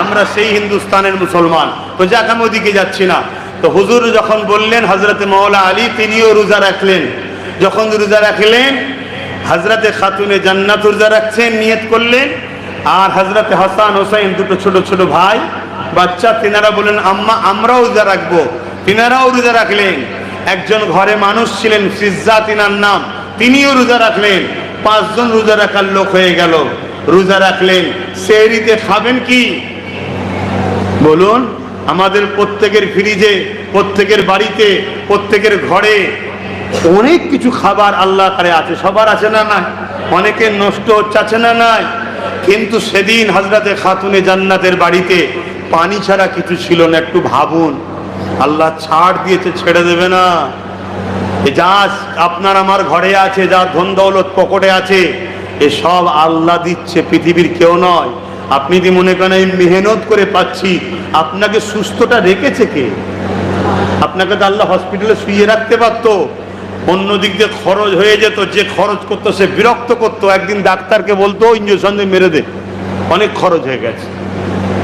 আমরা সেই হিন্দুস্তানের মুসলমান। তো যাক, আমি ওদিকে যাচ্ছি না। তো হুজুর যখন বললেন, হযরতে মাওলা আলী তিনিও রোজা রাখলেন। যখন রোজা রাখলেন, হযরতে খাতুনে জান্নাত রোজা রাখছেন, নিয়ত করলেন। আর হযরতে হাসান হোসেন দুটো ছোট ছোট ভাই বাচ্চা, তিনারা বলেন আম্মা আমরাও রোজা রাখবো, তিনারাও রোজা রাখলেন। একজন ঘরে মানুষ ছিলেন ফিজ্জা তিনার নাম, তিনিও রোজা রাখলেন। 5 জন রোজা রাখার লোক হয়ে গেল। রোজা রাখলেন, সেহরিতে খাবেন কি বলুন? আমাদের প্রত্যেকের ফ্রিজে, প্রত্যেকের বাড়িতে, প্রত্যেকের ঘরে অনেক কিছু খাবার আল্লাহ করে আছে, সবার আছে না নাই? অনেকের নষ্ট হচ্ছে, আছে না নাই? কিন্তু সেদিন হযরতে খাতুনে জান্নাতের বাড়িতে পানি ছাড়া কিছু ছিল না। একটু ভাবুন, আল্লাহ ছাড় দিয়েছে, ছেড়ে দেবে না। যা আপনার আমার ঘরে আছে, যা ধন দৌলত পকেটে আছে, এ সব আল্লাহ দিচ্ছে, পৃথিবীর কেউ নয়। আপনি যদি মনে করেন আমি মেহনত করে পাচ্ছি, আপনাকে সুস্থটা রেখেছে কে? আপনাকে তো আল্লাহ হসপিটালে শুয়ে রাখতে পারতো, অন্য দিক দিয়ে খরচ হয়ে যেত। যে খরচ করতো সে বিরক্ত করতো, একদিন ডাক্তারকে বলতো ইঞ্জেকশন দিয়ে মেরে দে, অনেক খরচ হয়ে গেছে।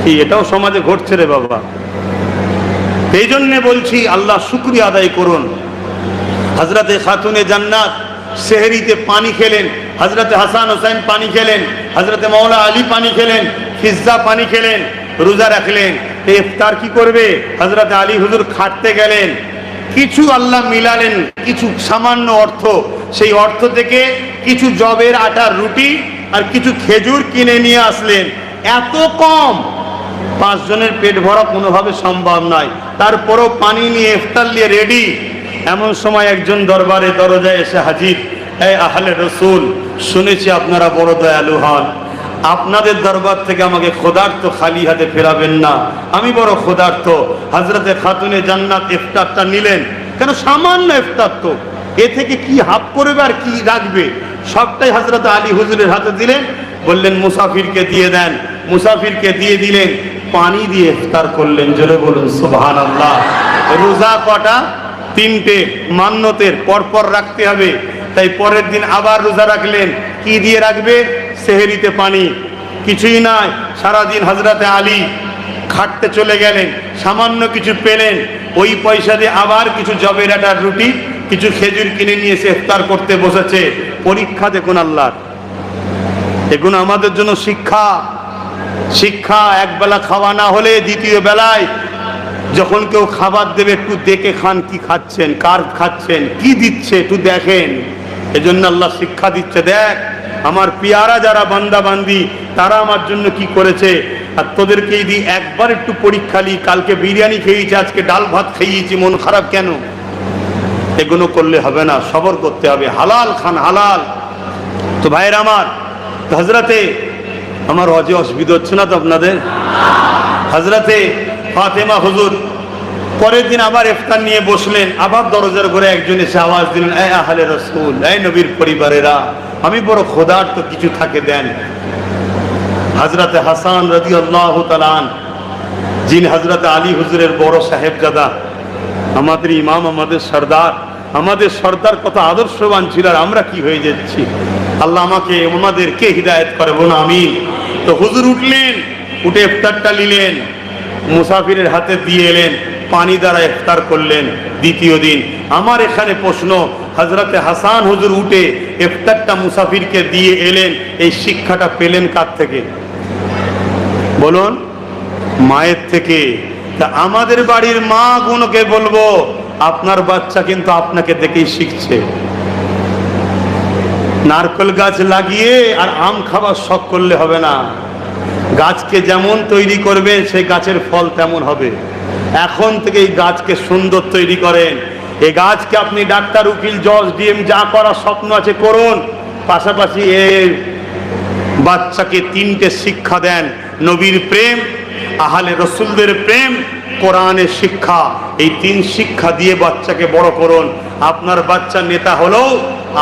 কি এটাও সমাজে ঘটছে রে বাবা? এই জন্যে বলছি আল্লাহ শুকরিয়া আদায় করুন। হযরতে খাতুনে জান্নাত সেহরিতে পানি খেলেন, হযরতে হাসান হোসেন পানি খেলেন, হযরতে মাওলা আলী পানি খেলেন, ফিজ্জা পানি খেলেন, রোজা রাখলেন। ইফতার কি করবে? হযরতে আলী হুজুর খাটতে গেলেন, কিছু আল্লাহ মিলালেন, কিছু সামান্য অর্থ, সেই অর্থ থেকে কিছু জবের আটার রুটি আর কিছু খেজুর কিনে নিয়ে আসলেন। এত কম, 5 জনের পেট ভরা কোনোভাবে সম্ভব নয়। তারপরও পানি নিয়ে ইফতার নিয়ে রেডি। এমন সময় একজন দরবারে দরজায় এসে হাজির, এই আহলে রসুল, শুনেছি আপনারা বড় দয়ালু হন, আপনাদের দরবার থেকে আমাকে ক্ষুধার্ত খালি হাতে ফেরাবেন না, আমি বড় ক্ষুধার্ত। হযরতে খাতুনে জান্নাত ইফতারটা নিলেন, কেন সামান্য ইফতার তো, এ থেকে কি হাফ করবে আর কি রাখবে, সবটাই হযরতে আলী হুজুরের হাতে দিলেন। বললেন মুসাফিরকে দিয়ে দেন, মুসাফিরকে দিয়ে দিলেন, পানি দিয়ে ইফতার করলেন। জোরে বলুন সুবহানাল্লাহ। রোজা কটা? 3টে, মান্যতের পরপর রাখতে হবে। তাই পরের দিন আবার রোজা রাখলেন। কি দিয়ে রাখবে? সেহরিতে পানি, কিছুই নাই। সারাদিন হযরতে আলী খাটতে চলে গেলেন, সামান্য কিছু পেলেন, ওই পয়সা দিয়ে আবার কিছু জবের আটার রুটি, কিছু খেজুর কিনে নিয়ে এসে ইফতার করতে বসেছে। পরীক্ষা দেখুন আল্লাহর, এগুলো আমাদের জন্য শিক্ষা। শিক্ষা একবেলা খাওয়া না হলে দ্বিতীয় বেলায় যখন কেউ খাবার দেবে একটু দেখে খান, কি খাচ্ছেন, কার খাচ্ছেন, কি দিচ্ছে একটু দেখেন। এজন্য আল্লাহ শিক্ষা দিচ্ছে, দেখ আমার পিয়ারা যারা বান্দা বান্দি তারা আমার জন্য কি করেছে। আর তোদেরকে যদি একবার একটু পরীক্ষা নি, কালকে বিরিয়ানি খেয়েছি, আজকে ডাল ভাত খেয়েছি, মন খারাপ কেন? এগুলো করলে হবে না, সবর করতে হবে, হালাল খান, হালাল। তো ভাইয়ের আমার, হযরতে আমার অজে অসুবিধা হচ্ছে না তো আপনাদের? হযরতে ফাতেমা হুজুর পরের দিন আবার ইফতার নিয়ে বসলেন। আবার দরজার ঘরে একজন এসে আওয়াজ দিলেন, এই আহলে রাসূল, এই নবীর পরিবারেরা, আমি বড় ক্ষুধার্ত, কিছু থাকে দেন। হযরতে হাসান রাদিয়াল্লাহু তাআলা আন, যিনি হযরতে আলী হুজুরের বড় সাহেবজাদা, আমাদের ইমাম, আমাদের সর্দার কত আদর্শবান ছিল, আর আমরা কি হয়ে যাচ্ছি। আল্লাহ আমাকে আমাদেরকে হিদায়াত করে, বলুন আমিন। তো হুজুর উঠলেন, উঠে ইফতারটা নিলেন, মুসাফিরের হাতে দিয়ে এলেন, পানি দ্বারা ইফতার করলেন। দ্বিতীয় দিন আমার এখানে প্রশ্ন, হযরতে হাসান হুজুর উঠে ইফতারটা মুসাফিরকে দিয়ে এলেন, এই শিক্ষাটা পেলেন কার থেকে বলুন? মায়ের থেকে। তা আমাদের বাড়ির মা গুলোকে বলবো, আপনার বাচ্চা কিন্তু আপনাকে দেখেই শিখছে। নারকেল গাছ লাগিয়ে আর আম খাবার শখ করলে হবে না। গাছকে যেমন তৈরি করবেন সেই গাছের ফল তেমন হবে। এখন থেকে এই গাছকে সুন্দর তৈরি করেন। এই গাছকে আপনি ডাক্তার, উকিল, জজ, ডিএম যা করার স্বপ্ন আছে করুন, পাশাপাশি এই বাচ্চাকে 3টে শিক্ষা দেন, নবীর প্রেম, আহলে রসুলদের প্রেম, কোরআনের শিক্ষা। এই 3 শিক্ষা দিয়ে বাচ্চাকে বড় করুন। আপনার বাচ্চা নেতা হলেও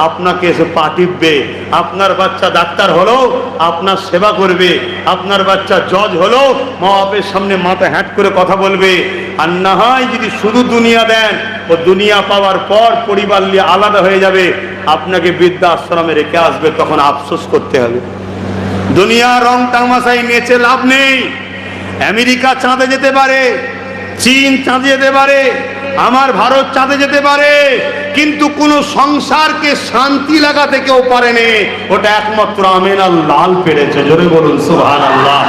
আপনাকে এসে পা টিপবে, আপনার বাচ্চা ডাক্তার হলেও আপনার সেবা করবে, আপনার বাচ্চা জজ হলেও মা বাপের সামনে মাথা হ্যাট করে কথা বলবে। আর না হয় যদি শুধু দুনিয়া দেন, ও দুনিয়া পাওয়ার পর পরিবার নিয়ে আলাদা হয়ে যাবে, আপনাকে বৃদ্ধাশ্রমে রেখে আসবে, তখন আফসোস করতে হবে। দুনিয়ার রং তামাশাই নেচে লাভ নেই। আমেরিকা চাঁদে যেতে পারে, চীন চাঁদে যেতে পারে, আমার ভারত চাঁদে যেতে পারে, কিন্তু কোন সংসারকে শান্তি লাগাতে কেউ পারেনি, ওটা একমাত্র আমিনা লাল পেরেছে। জোরে বলুন সুবহানাল্লাহ।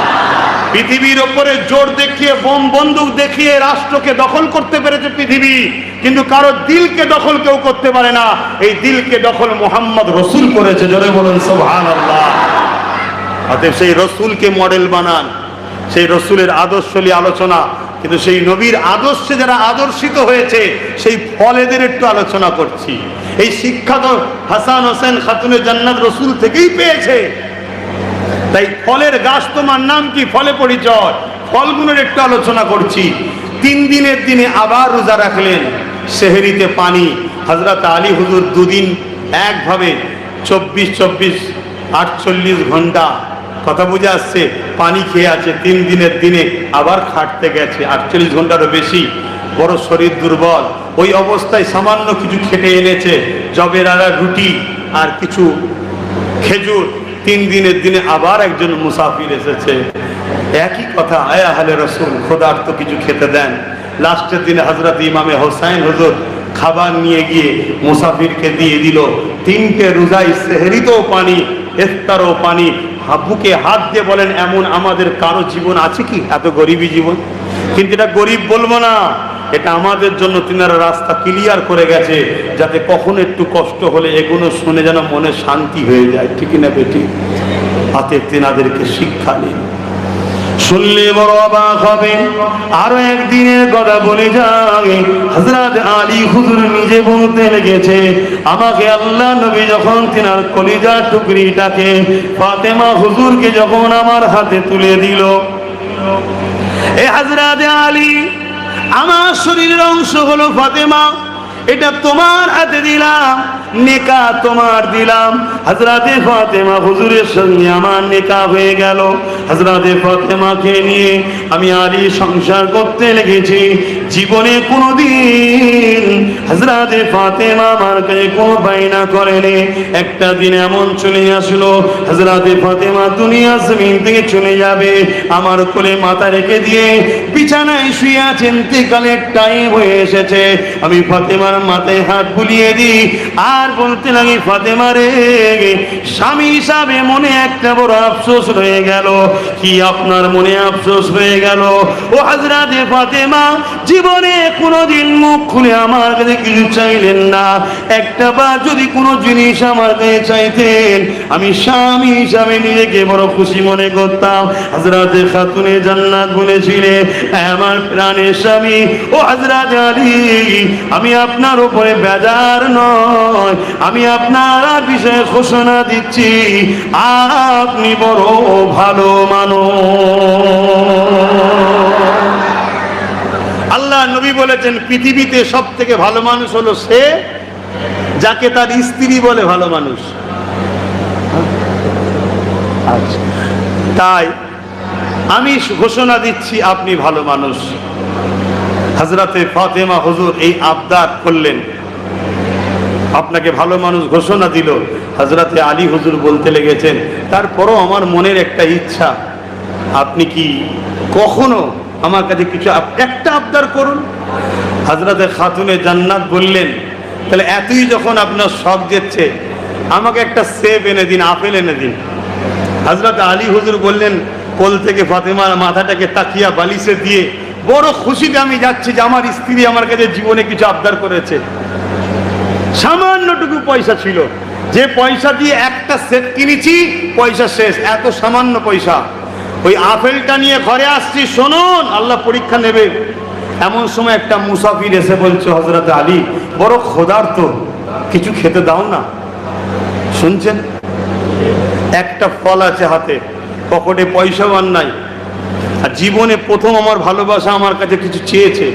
পৃথিবীর ওপরে জোর দেখিয়ে, বোম বন্দুক দেখিয়ে রাষ্ট্রকে দখল করতে পেরেছে পৃথিবী, কিন্তু কারো দিলকে দখল কেউ করতে পারে না। এই দিলকে দখল মোহাম্মদ রসুল করেছে। জোরে বলুন সুবহানাল্লাহ। অতএব সেই রসুলকে মডেল বানান, সেই রসুলের আদর্শ নিয়ে আলোচনা। কিন্তু সেই নবীর আদর্শে যারা আদর্শিত হয়েছে সেই ফলেদের একটু আলোচনা করছি। এই শিক্ষা তো হাসান হোসেন খাতুনে জান্নাত রসুল থেকেই পেয়েছে। তাই ফলের গাছ তোমার নাম কি, ফলে পরিচয়, ফলগুলোর একটু আলোচনা করছি। 3 দিনের দিনে আবার রোজা রাখলেন, সেহরিতে পানি। হযরত আলী হুজুর 2 দিন একভাবে 24 48 ঘন্টা, কথা বুঝে আসছে, পানি খেয়ে আছে। 3 দিনের দিনে আবার খাটতে গেছে 48 ঘন্টারও বেশি, বড় শরীর দুর্বল। ওই অবস্থায় সামান্য কিছু খেটে এনেছে, জবের আড়া রুটি আর কিছু খেজুর। 3 দিনের দিনে আবার একজন মুসাফির এসেছে, একই কথা, আয় আহলে রসুল খোদার তো কিছু খেতে দেন। লাস্টের দিনে হযরত ইমামে হোসাইন হুজুর খাবার নিয়ে গিয়ে মুসাফিরকে দিয়ে দিল। 3টে রোজায় সেহরিতেও পানি, ইফতারও পানি। বুকে হাত দিয়ে বলেন, এমন আমাদের কারো জীবন আছে কি, এত গরিবী জীবন? কিন্তু এটা গরিব বলবো না, এটা আমাদের জন্য তিনারা রাস্তা ক্লিয়ার করে গেছে, যাতে কখনো একটু কষ্ট হলে এগুলো শুনে যেন মনে শান্তি হয়ে যায়। ঠিক না বেটি? হাতে তিনাদেরকে শিক্ষা নিন, শুনলে বড় অবাক হবে। আরো একদিনের কথা বলে যায়, হযরত আলী হুজুর নিজে বলতে লেগেছে, আমাকে আল্লাহ নবী যখন তিনার কলিজার টুকরিটাকে ফাতেমা হুজুরকে যখন আমার হাতে তুলে দিল, এ হযরত আলী, আমার শরীরের অংশ হলো ফাতেমা, এটা তোমার হাতে দিলাম, নেকা তোমার দিলাম। হযরতে ফাতেমা হুজুরের সঙ্গে আমার নেকা হয়ে গেল। হযরতে ফাতেমাকে নিয়ে আমি আলী সংসার করতে লেগেছি। জীবনে কোনোদিন হযরতে ফাতেমা আমার কাছে কোনো বাইনা করেনি। একটা দিন এমন চলে আসলো, হযরতে ফাতেমা দুনিয়া জমিন থেকে চলে যাবে, আমার কোলে মাথা রেখে দিয়ে বিছানায় শুয়ে আছেন, ইন্তেকালের টাইম হয়ে এসেছে। আমি ফাতেমার মাথায় হাত বুলিয়ে দিই আর বলতে লাগি, ফাতেমা রে, স্বামী হিসাবে মনে একটা বড় আফসোস রয়ে গেল। কি আপনার মনে আফসোস হয়ে গেল? ও হযরতে ফাতেমা জীবনে কোনোদিন মুখ খুলে আমার কাছে কিছু চাইলেন না। একটা বার যদি কোনো জিনিস আমার কাছে চাইতেন, আমি স্বামী হিসাবে নিজেকে বড় খুশি মনে করতাম। হযরতে খাতুনে জান্নাত বলেছিলেন, আমার প্রাণের স্বামী ও হযরত আলী, আমি আপনার উপরে বেজার নয়, আমি আপনার বিষয়ে ঘোষণা দিচ্ছি, আপনি বড় ভালো মানুষ। আল্লাহ নবী বলেছেন, পৃথিবীতে সব থেকে ভালো মানুষ হলো সে যাকে তার স্ত্রী বলে ভালো মানুষ। তাই আমি ঘোষণা দিচ্ছি, আপনি ভালো মানুষ। হযরতে ফাতেমা হুজুর এই আবদার করলেন, আপনাকে ভালো মানুষ ঘোষণা দিল। হযরতে আলী হুজুর বলতে লেগেছেন, তারপরও আমার মনের একটা ইচ্ছা, আপনি কি কখনো আমার কাছে কিছু একটা আবদার করুন। হযরতে খাতুনে জান্নাত বললেন, তাহলে এতই যখন আপনার শখ দিচ্ছে, আমাকে একটা সেব এনে দিন, আপেল এনে দিন। হযরতে আলী হুজুর বললেন, কোল থেকে ফাতেমার মাথাটাকে তাকিয়া বালিশে দিয়ে বড় খুশিতে আমি যাচ্ছি যে আমার স্ত্রী আমার কাছে জীবনে কিছু আবদার করেছে। সামান্যটুকু পয়সা ছিল, যে পয়সা দিয়ে একটা সেট কিনেছি, পয়সা শেষ, এত সামান্য পয়সা। ওই আপেলটা নিয়ে ঘরে আসছি, শুনুন আল্লাহ পরীক্ষা নেবে। এমন সময় একটা মুসাফির এসে বলছে, হযরত আলী বড় ক্ষুধার্ত, কিছু খেতে দাও না। শুনছেন? একটা ফল আছে হাতে, পকেটে পয়সাও আর নাই, আর জীবনে প্রথম আমার ভালোবাসা আমার কাছে কিছু চেয়েছে।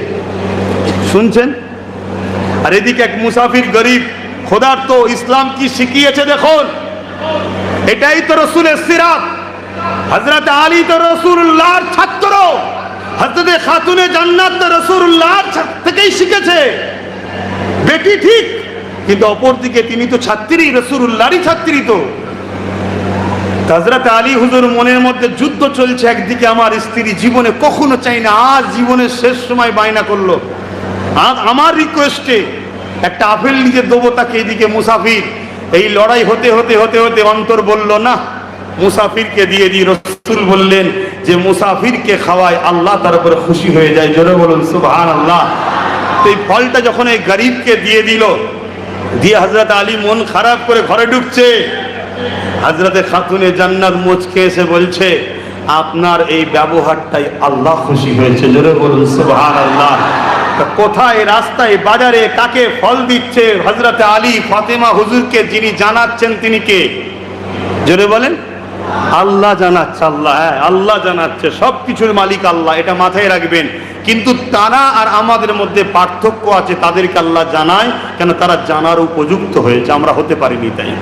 শুনছেন? আর এদিকে এক মুসাফির গরিব ক্ষুধার্ত, ইসলাম কি শিখিয়েছে দেখুন। এটাই তো রসুলের সিরাত। হযরত আলী তো রাসূলুল্লাহর ছাত্র, হযরতে খাতুনে জান্নাত তো রাসূলুল্লাহর থেকেই শিখেছে। বেটি ঠিক, কিন্তু অপরদিকে তিনি তো ছাত্রী, রাসূলুল্লাহরই ছাত্রী। তো হযরত আলী হুজুর মনের মধ্যে যুদ্ধ চলছে। একদিকে আমার স্ত্রী জীবনে কখনো চাই না, আজ জীবনের শেষ সময় বায়না করলো, আমার রিকোয়েস্টে একটা আপেল নিজে দেবো তাকে, এদিকে মুসাফির। এই লড়াই হতে হতে হতে হতে অন্তর বলল না, মুসাফিরকে দিয়ে দিই। রাসূল বললেন যে মুসাফিরকে খাওয়ায় আল্লাহ তার উপরে খুশি হয়ে যায়। জোরে বলুন সুবহানাল্লাহ। তো এই ফলটা যখন এই গরিবকে দিয়ে দিল, দিয়ে হযরত আলী মন খারাপ করে ঘরে ঢুকছে, হযরতে খাতুনে জান্নাত মুচকে এসে বলছে, আপনার এই ব্যবহারটাই আল্লাহ খুশি হয়েছে। জোরে বলুন সুবহানাল্লাহ। কোথায়, রাস্তায়, বাজারে কাকে ফল দিচ্ছে হযরতে আলী ফাতেমা হুজুরকে যিনি জানাচ্ছেন তিনি কে? জোরে বলেন। আল্লাহ জানাচ্ছে। আল্লাহ, হ্যাঁ আল্লাহ জানাচ্ছে, সবকিছুর মালিক আল্লাহ, এটা মাথায় রাখবেন। কিন্তু তারা আর আমাদের মধ্যে পার্থক্য আছে, তাদেরকে আল্লাহ জানায় কেন? তারা জানার উপযুক্ত হয়েছে, আমরা হতে পারিনি তাই।